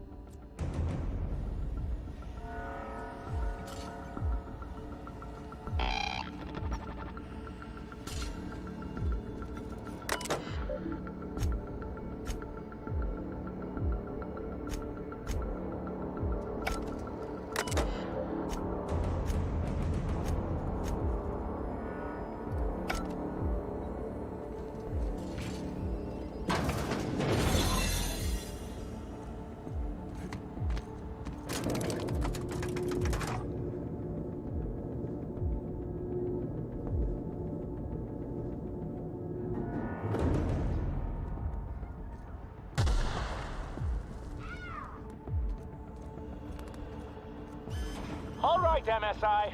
All right, MSI.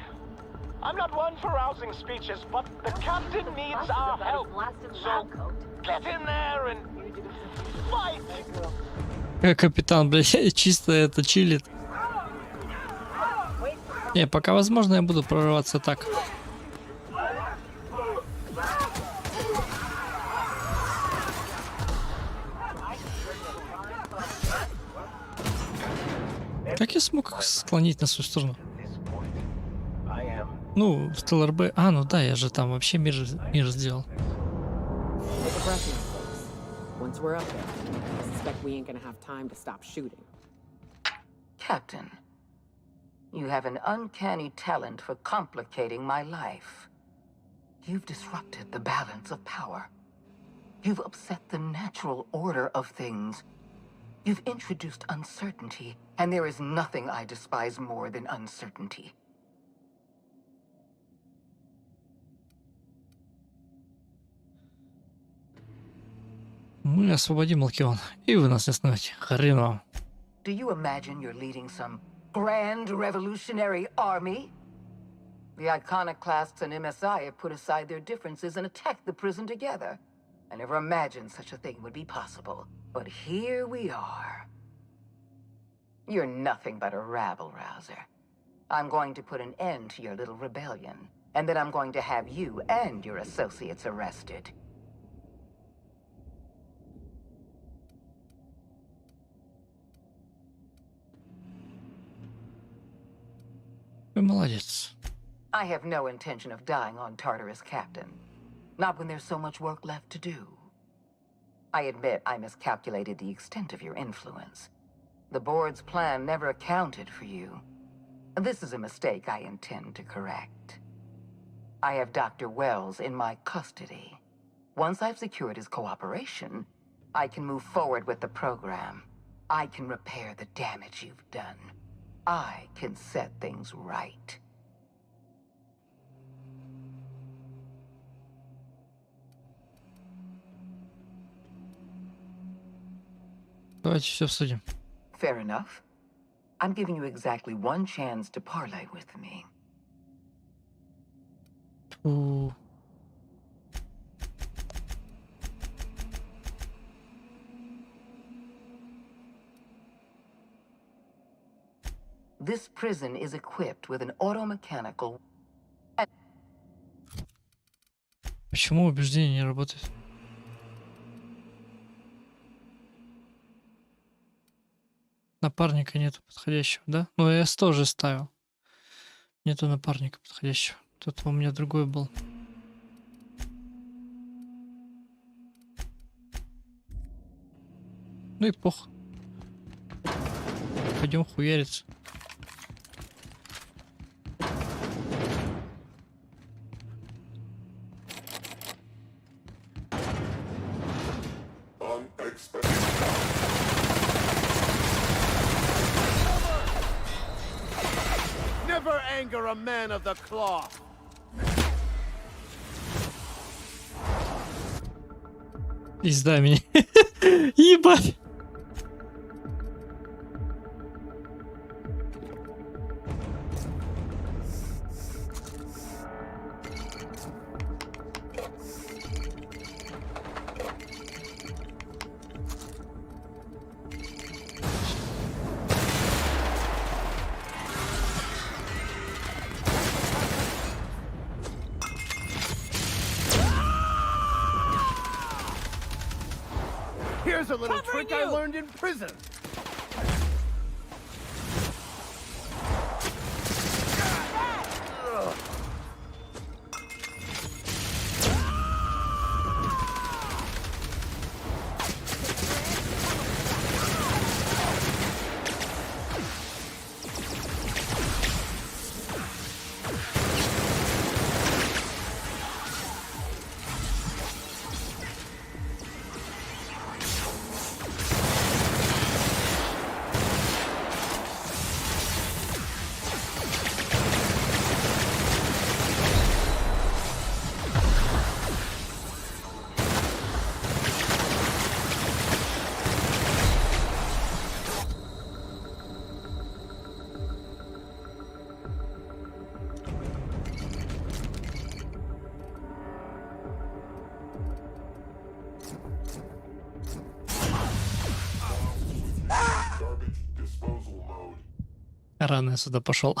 I'm not one for rousing speeches, but the captain needs our help. So get in there and fight. Капитан, блядь, чисто это чилит. Не, пока возможно, я буду прорываться так. Как я смог их склонить на свою сторону? Ну, в ТЛРБ... А, ну да, я же там вообще мир сделал. Captain, you have an uncanny talent for complicating my life. You've disrupted the balance of power. You've upset the natural order of things. You've introduced uncertainty, and there is nothing I despise more than uncertainty. Мы освободим Алкион, и вы нас не остановите. Хрен вам. Do you imagine you're leading some grand revolutionary army? The iconoclasts and MSI have put aside their differences and attacked the prison together. I never imagined such a thing would be possible, but here we are. You're nothing but a rabble-rouser. I'm going to put an end to your little rebellion, and then I'm going to have you and your associates arrested. Вы молодец. I have no intention of dying on Tartarus, Captain. Not when there's so much work left to do. I admit I miscalculated the extent of your influence. The board's plan never accounted for you. This is a mistake I intend to correct. I have Dr. Wells in my custody. Once I've secured his cooperation, I can move forward with the program. I can repair the damage you've done. I can set things right. Давайте все обсудим. Fair enough. I'm giving you exactly one chance to parlay with me. This prison is equipped with an automechanical... Почему убеждение не работает? Напарника нету подходящего, да? Ну, я тоже ставил. Нету напарника подходящего. Тут у меня другой был. Ну и пох. Пойдем хуяриться. Never anger a man of the cloth. Пизда меня. Ебать. Here's a little trick I learned in prison. Рано я сюда пошел.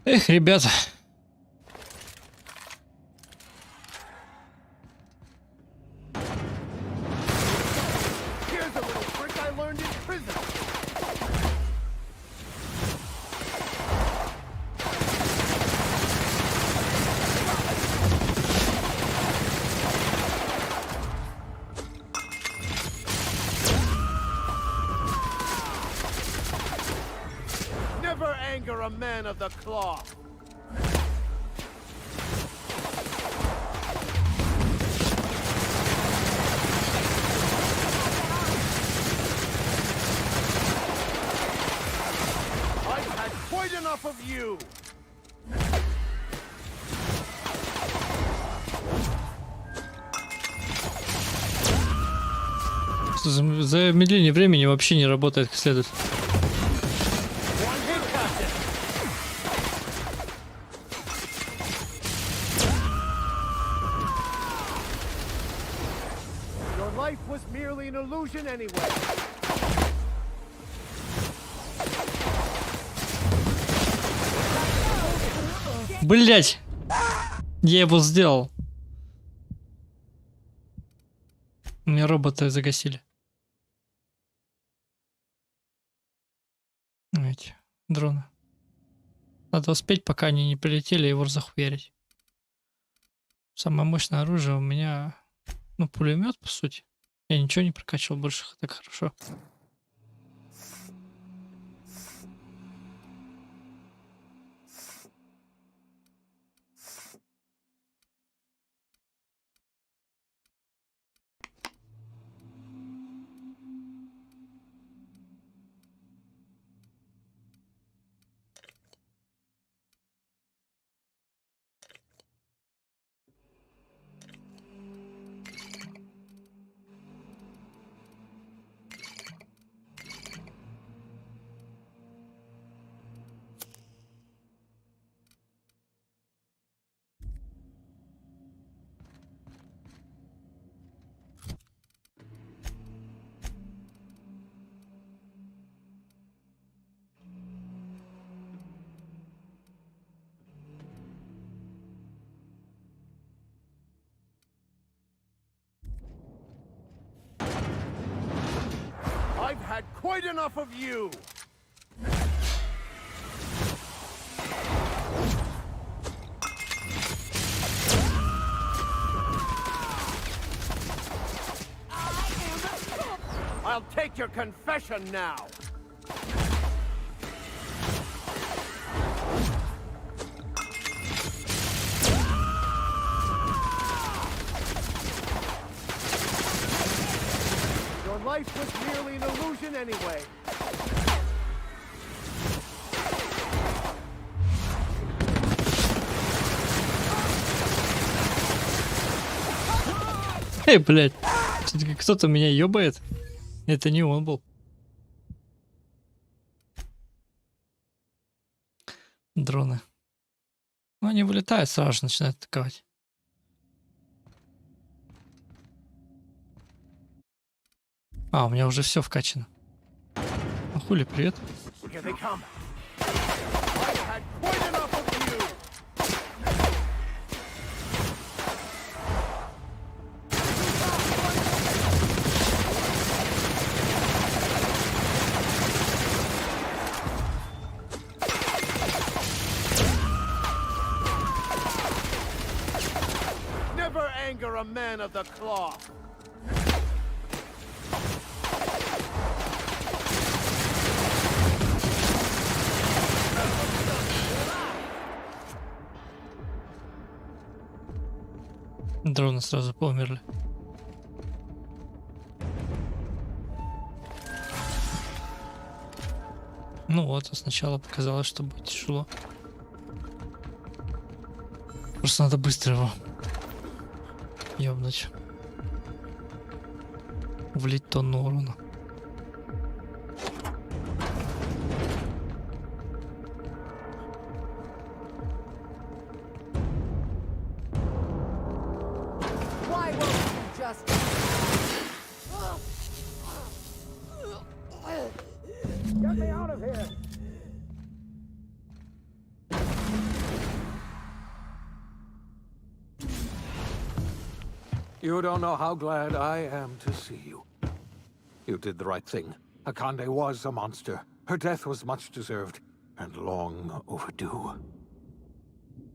Эх, ребята. Never anger a man of the cloth. I've had quite enough of you. Замедление времени вообще не работает как следует. Your life was merely an illusion anyway. Блять! Я его сделал. У меня робота загасили. Эти дроны. Надо успеть, пока они не прилетели, его захуярить. Самое мощное оружие у меня, ну, пулемет, по сути. Я ничего не прокачивал больше, так хорошо. I've had quite enough of you. I'll take your confession now. Your life was merely an illusion anyway. Эй, блядь, кто-то меня ёбает. Это не он был. Дроны. Ну, они вылетают, сразу же начинают атаковать. А, у меня уже все вкачано. Ну хули, привет. Never anger a man of the cloth. Дроны сразу померли. Ну вот, а сначала показалось, что будет тяжело. Просто надо быстро его ёбнуть. Влить тонну урона. Get me out of here! You don't know how glad I am to see you. You did the right thing. Akande was a monster. Her death was much deserved, and long overdue.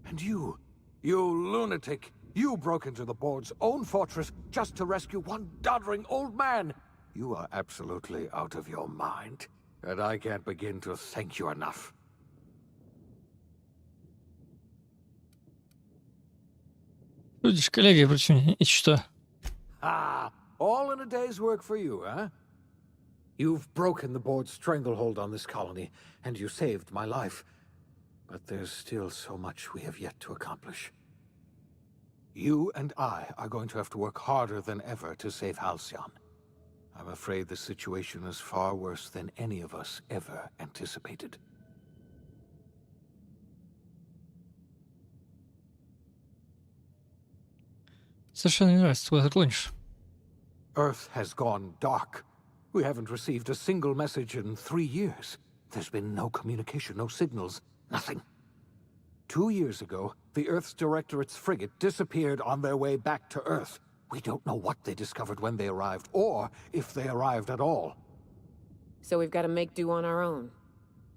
And you lunatic, you broke into the board's own fortress just to rescue one doddering old man. You are absolutely out of your mind, and I can't begin to thank you enough. Будешь коллегой против меня, и что? Ah, all in a day's work for you, huh? You've broken the board's stranglehold on this colony, and you saved my life. But there's still so much we have yet to accomplish. You and I are going to have to work harder than ever to save Halcyon. I'm afraid the situation is far worse than any of us ever anticipated. Совершенно не нравится, куда ты клонишь. Earth has gone dark. We haven't received a single message in 3 years. There's been no communication, no signals, nothing. 2 years ago, the Earth's Directorate's frigate disappeared on their way back to Earth. We don't know what they discovered when they arrived, or if they arrived at all. So we've got to make do on our own.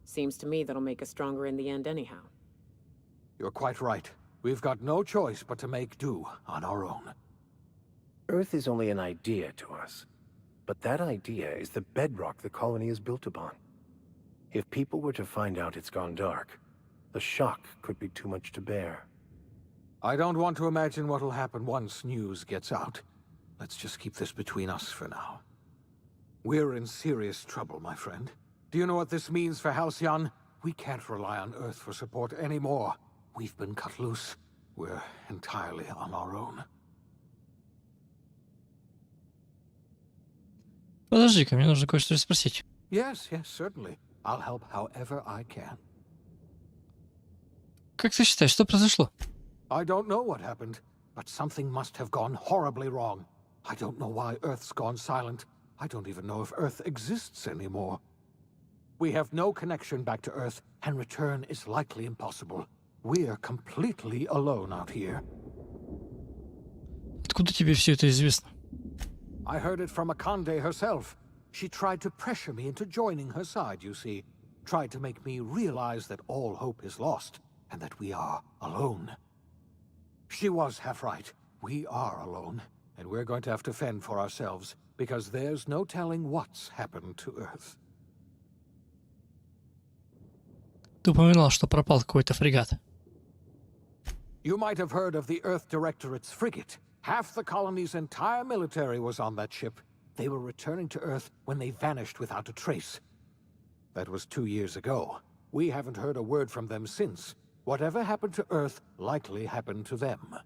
Seems to me that'll make us stronger in the end anyhow. You're quite right. We've got no choice but to make do on our own. Earth is only an idea to us. But that idea is the bedrock the colony is built upon. If people were to find out it's gone dark, the shock could be too much to bear. I don't want to imagine what'll happen once news gets out. Let's just keep this between us for now. We're in serious trouble, my friend. Do you know what this means for Halcyon? We can't rely on Earth for support anymore. We've been cut loose. We're entirely on our own. Подожди-ка, мне нужно кое-что спросить. Yes, certainly. I'll help however I can. Как ты считаешь, что произошло? I don't know what happened, but something must have gone horribly wrong. I don't know why Earth's gone silent. I don't even know if Earth exists anymore. We have no connection back to Earth, and return is likely impossible. We're completely alone out here. Откуда тебе все это известно? I heard it from Akande herself. She tried to pressure me into joining her side, you see. Tried to make me realize that all hope is lost, and that we are alone. She was half right. We are alone, and we're going to have to fend for ourselves, because there's no telling what's happened to Earth. Ты упоминал, что пропал какой-то фрегат. You might have heard of the Earth Directorate's frigate. Half the colony's entire military was on that ship. They were returning to Earth when they vanished without a trace. That was 2 years ago. We haven't heard a word from them since. Whatever happened to Earth likely happened to them.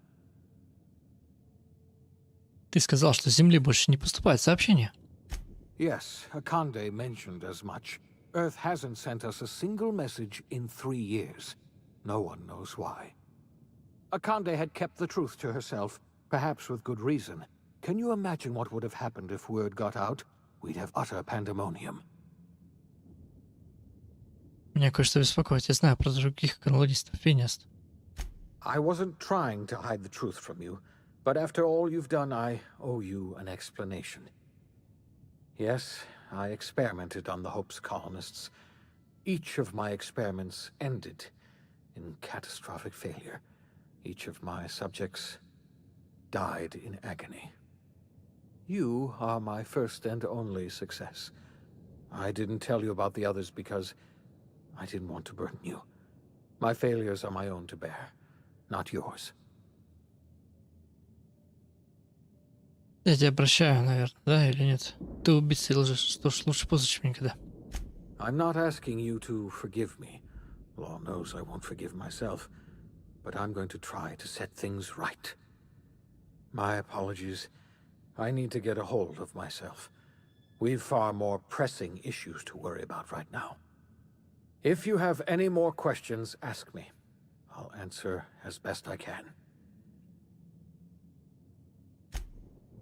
Ты сказал, что с Земли больше не поступает сообщения. Yes, Akande mentioned as much. Earth hasn't sent us a single message in 3 years. No one knows why. Akande had kept the truth to herself, perhaps with good reason. Can you imagine what would have happened if word got out? We'd have utter pandemonium. Меня кое-что беспокоит. Я знаю про других каналистов. Финеаста. I wasn't trying to hide the truth from you, but after all you've done, I owe you an explanation. Yes, I experimented on the Hope's colonists. Each of my experiments ended in catastrophic failure. Each of my subjects died in agony. You are my first and only success. I didn't tell you about the others because I didn't want to burden you. My failures are my own to bear, not yours. Я тебя прощаю, наверное, да или нет? Ты убийца и лжешь. Что ж, лучше поздно, чем никогда. I'm not asking you to forgive me. Law knows I won't forgive myself. But I'm going to try to set things right. My apologies. I need to get a hold of myself. We've far more pressing issues to worry about right now. If you have any more questions, ask me. I'll answer as best I can.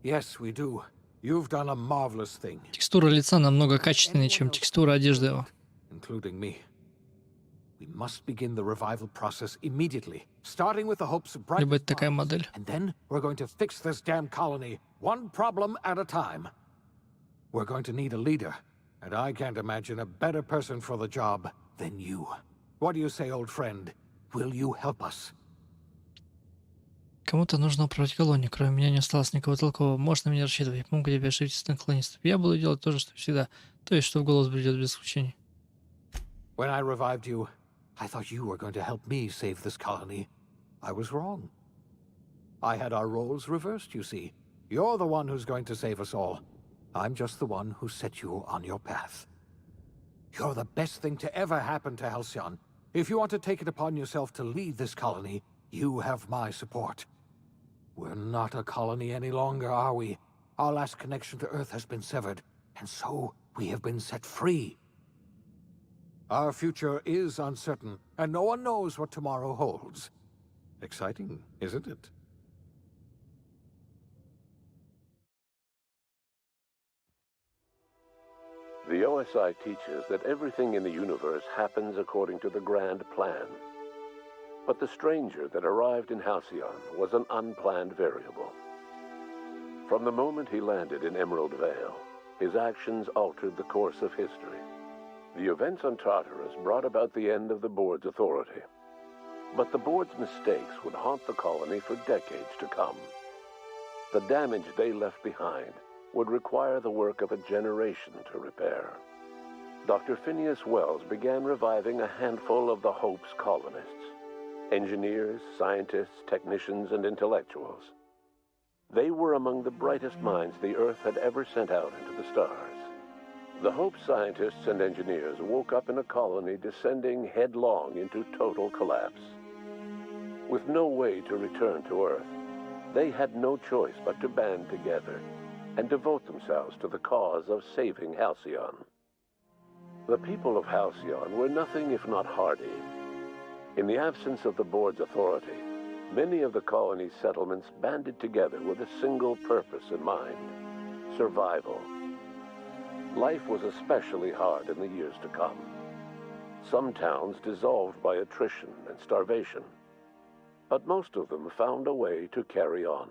Yes, we do. You've done a marvelous thing. Текстура лица намного качественнее, чем текстура одежды его. Including me. We must begin the revival process immediately, starting with the hopes of bright Либо это такая модель. and then we're going to fix this damn colony, one problem at a time. We're going to need a leader, and I can't imagine a better person for the job than you. What do you say, old friend? Will you help us? Кому-то нужно управлять колонией. Кроме меня не осталось никого толкового. Можно меня рассчитывать. Я помогу тебе ошибиться с колонистов. Я буду делать то же, что всегда. То есть, что в голос придет без исключений. When I revived you, I thought you were going to help me save this colony. I was wrong. I had our roles reversed, you see. You're the one who's going to save us all. I'm just the one who set you on your path. You're the best thing to ever happen to Halcyon. If you want to take it upon yourself to lead this colony, you have my support. We're not a colony any longer, are we? Our last connection to Earth has been severed, and so we have been set free. Our future is uncertain, and no one knows what tomorrow holds. Exciting, isn't it? The OSI teaches that everything in the universe happens according to the grand plan. But the stranger that arrived in Halcyon was an unplanned variable. From the moment he landed in Emerald Vale, his actions altered the course of history. The events on Tartarus brought about the end of the board's authority. But the board's mistakes would haunt the colony for decades to come. The damage they left behind would require the work of a generation to repair. Dr. Phineas Wells began reviving a handful of the Hope's colonists. Engineers, scientists, technicians, and intellectuals. They were among the brightest minds the Earth had ever sent out into the stars. The Hope scientists and engineers woke up in a colony descending headlong into total collapse. With no way to return to Earth, they had no choice but to band together and devote themselves to the cause of saving Halcyon. The people of Halcyon were nothing if not hardy. In the absence of the board's authority, many of the colony's settlements banded together with a single purpose in mind: survival. Life was especially hard in the years to come. Some towns dissolved by attrition and starvation, but most of them found a way to carry on.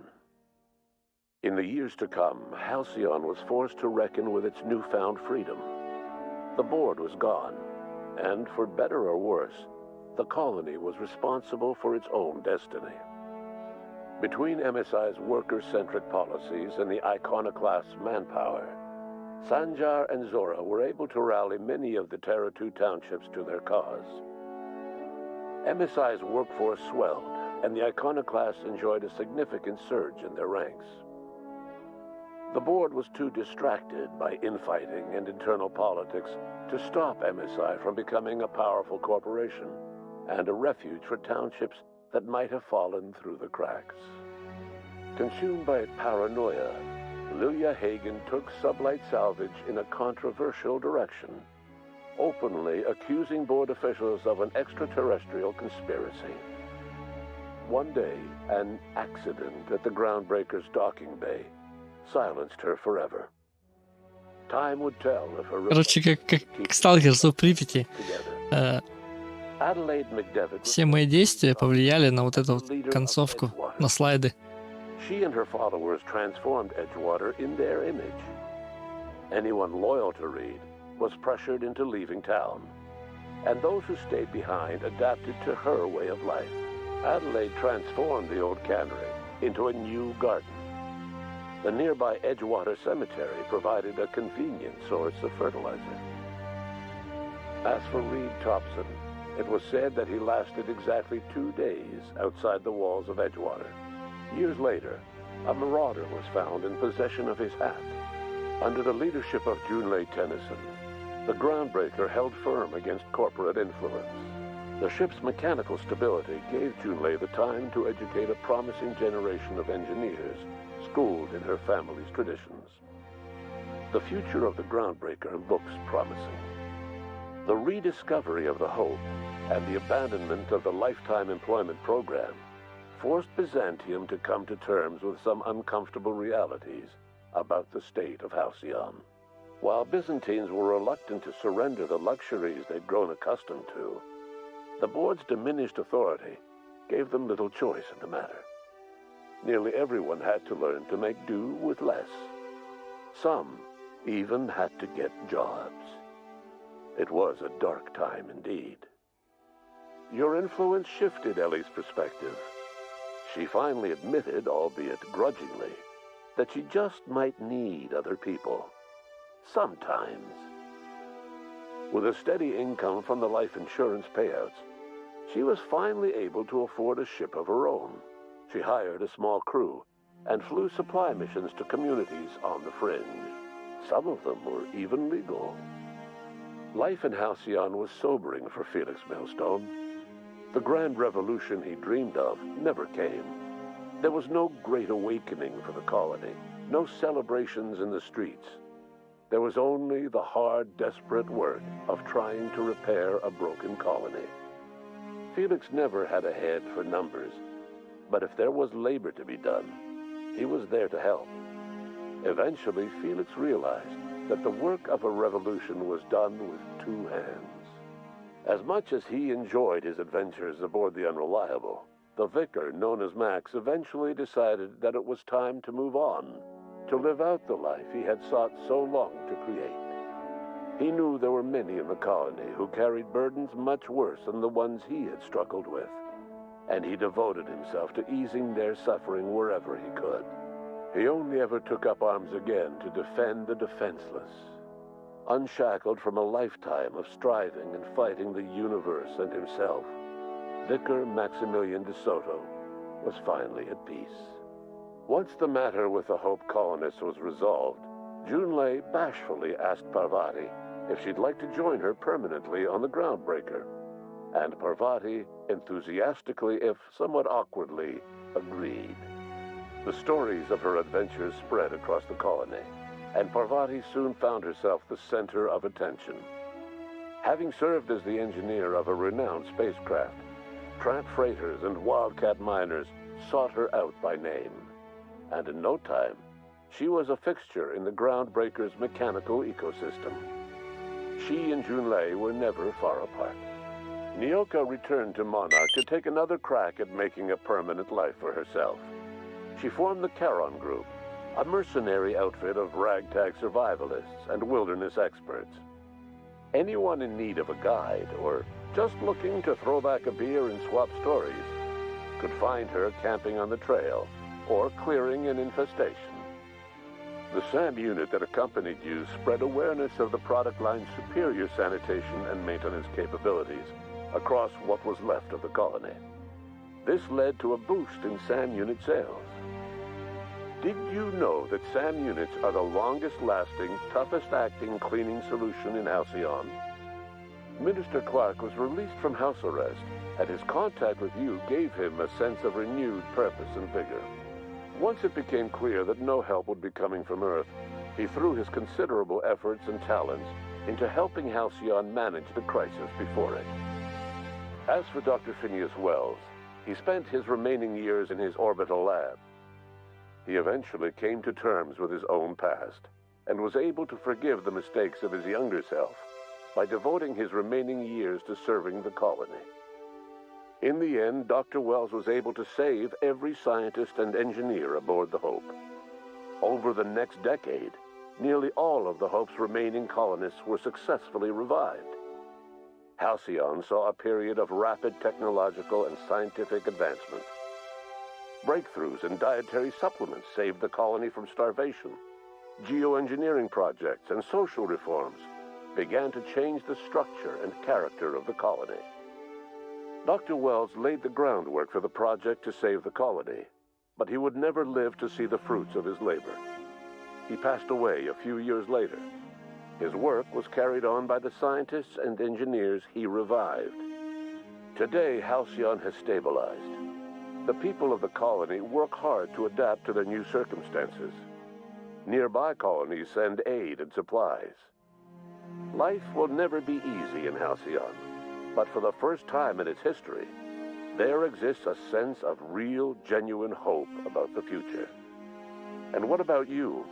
In the years to come, Halcyon was forced to reckon with its newfound freedom. The board was gone, and for better or worse, the colony was responsible for its own destiny. Between MSI's worker-centric policies and the iconoclast's manpower, Sanjar and Zora were able to rally many of the Terra 2 townships to their cause. MSI's workforce swelled, and the iconoclasts enjoyed a significant surge in their ranks. The board was too distracted by infighting and internal politics to stop MSI from becoming a powerful corporation and a refuge for townships that might have fallen through the cracks. Consumed by paranoia, Lilia Hagen took Sublight Salvage in a controversial direction, openly accusing board officials of an extraterrestrial conspiracy. One day, an accident at the Groundbreaker's docking bay silenced her forever. Time would tell if her Короче, как сталкер в Припяти. Все мои действия повлияли на вот эту вот концовку, на слайды. She and her followers transformed Edgewater in their image. Anyone loyal to Reed was pressured into leaving town, and those who stayed behind adapted to her way of life. Adelaide transformed the old cannery into a new garden. The nearby Edgewater Cemetery provided a convenient source of fertilizer. As for Reed Thompson, it was said that he lasted exactly 2 days outside the walls of Edgewater. Years later, a marauder was found in possession of his hat. Under the leadership of Junlei Tennyson, the Groundbreaker held firm against corporate influence. The ship's mechanical stability gave Junlei the time to educate a promising generation of engineers schooled in her family's traditions. The future of the Groundbreaker looks promising. The rediscovery of the Hope and the abandonment of the lifetime employment program forced Byzantium to come to terms with some uncomfortable realities about the state of Halcyon. While Byzantines were reluctant to surrender the luxuries they'd grown accustomed to, the board's diminished authority gave them little choice in the matter. Nearly everyone had to learn to make do with less. Some even had to get jobs. It was a dark time indeed. Your influence shifted Ellie's perspective. She finally admitted, albeit grudgingly, that she just might need other people. Sometimes. With a steady income from the life insurance payouts, she was finally able to afford a ship of her own. She hired a small crew and flew supply missions to communities on the fringe. Some of them were even legal. Life in Halcyon was sobering for Felix Millstone. The grand revolution he dreamed of never came. There was no great awakening for the colony, no celebrations in the streets. There was only the hard, desperate work of trying to repair a broken colony. Felix never had a head for numbers, but if there was labor to be done, he was there to help. Eventually, Felix realized that the work of a revolution was done with two hands. As much as he enjoyed his adventures aboard the Unreliable, the vicar, known as Max, eventually decided that it was time to move on, to live out the life he had sought so long to create. He knew there were many in the colony who carried burdens much worse than the ones he had struggled with, and he devoted himself to easing their suffering wherever he could. He only ever took up arms again to defend the defenseless. Unshackled from a lifetime of striving and fighting the universe and himself, Vicar Maximilian de Soto was finally at peace. Once the matter with the Hope colonists was resolved, Junlei bashfully asked Parvati if she'd like to join her permanently on the Groundbreaker, and Parvati enthusiastically, if somewhat awkwardly, agreed. The stories of her adventures spread across the colony, and Parvati soon found herself the center of attention. Having served as the engineer of a renowned spacecraft, tramp freighters and wildcat miners sought her out by name, and in no time, she was a fixture in the Groundbreaker's mechanical ecosystem. She and Junlei were never far apart. Nyoka returned to Monarch to take another crack at making a permanent life for herself. She formed the Charon Group, a mercenary outfit of ragtag survivalists and wilderness experts. Anyone in need of a guide, or just looking to throw back a beer and swap stories, could find her camping on the trail or clearing an infestation. The SAM unit that accompanied you spread awareness of the product line's superior sanitation and maintenance capabilities across what was left of the colony. This led to a boost in SAM unit sales. Did you know that SAM units are the longest-lasting, toughest-acting cleaning solution in Halcyon? Minister Clark was released from house arrest, and his contact with you gave him a sense of renewed purpose and vigor. Once it became clear that no help would be coming from Earth, he threw his considerable efforts and talents into helping Halcyon manage the crisis before it. As for Dr. Phineas Wells, he spent his remaining years in his orbital lab. He eventually came to terms with his own past, and was able to forgive the mistakes of his younger self by devoting his remaining years to serving the colony. In the end, Dr. Wells was able to save every scientist and engineer aboard the Hope. Over the next decade, nearly all of the Hope's remaining colonists were successfully revived. Halcyon saw a period of rapid technological and scientific advancement. Breakthroughs in dietary supplements saved the colony from starvation. Geoengineering projects and social reforms began to change the structure and character of the colony. Dr. Wells laid the groundwork for the project to save the colony, but he would never live to see the fruits of his labor. He passed away a few years later. His work was carried on by the scientists and engineers he revived. Today, Halcyon has stabilized. The people of the colony work hard to adapt to their new circumstances. Nearby colonies send aid and supplies. Life will never be easy in Halcyon, but for the first time in its history, there exists a sense of real, genuine hope about the future. And what about you,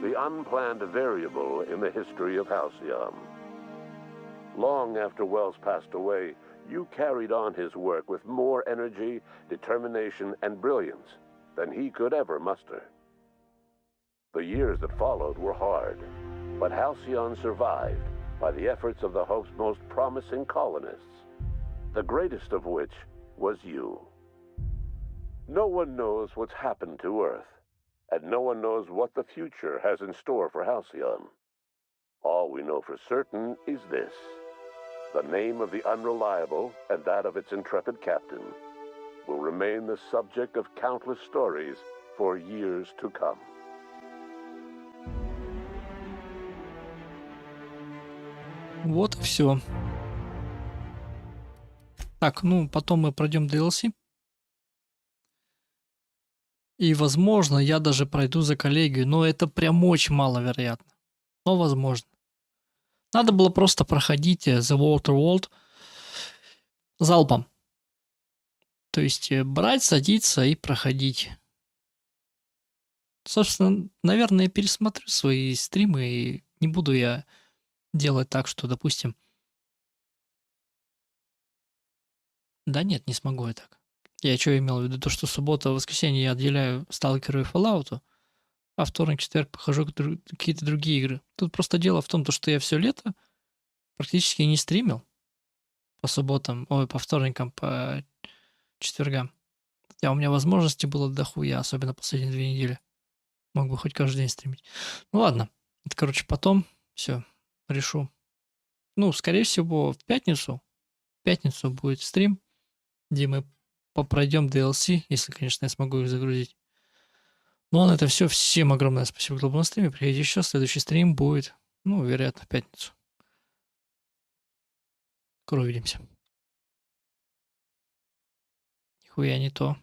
the unplanned variable in the history of Halcyon? Long after Wells passed away, you carried on his work with more energy, determination, and brilliance than he could ever muster. The years that followed were hard, but Halcyon survived by the efforts of the Hope's most promising colonists, the greatest of which was you. No one knows what's happened to Earth, and no one knows what the future has in store for Halcyon. All we know for certain is this: the name of the Unreliable and that of its intrepid captain will remain the subject of countless stories for years to come. Вот и все. Так, ну, потом мы пройдем DLC. И, возможно, я даже пройду за коллегию, но это прям очень маловероятно. Но возможно. Надо было просто проходить The World залпом. То есть брать, садиться и проходить. Собственно, наверное, я пересмотрю свои стримы, и не буду я делать так, что, допустим... Да нет, не смогу я так. Я что имел в виду? То, что суббота, воскресенье я отделяю Сталкеру и Fallout, а вторник, четверг похожу какие-то другие игры. Тут просто дело в том, что я все лето практически не стримил по субботам, по вторникам, по четвергам. Хотя у меня возможности было дохуя, особенно последние 2 недели. Мог бы хоть каждый день стримить. Ну ладно, это, короче, потом все решу. Ну, скорее всего, в пятницу будет стрим, где мы попройдем DLC, если, конечно, я смогу их загрузить. Ну, на это все. Всем огромное спасибо, кто был на стриме. Приходите еще. Следующий стрим будет, ну, вероятно, в пятницу. Скоро увидимся. Нихуя не то.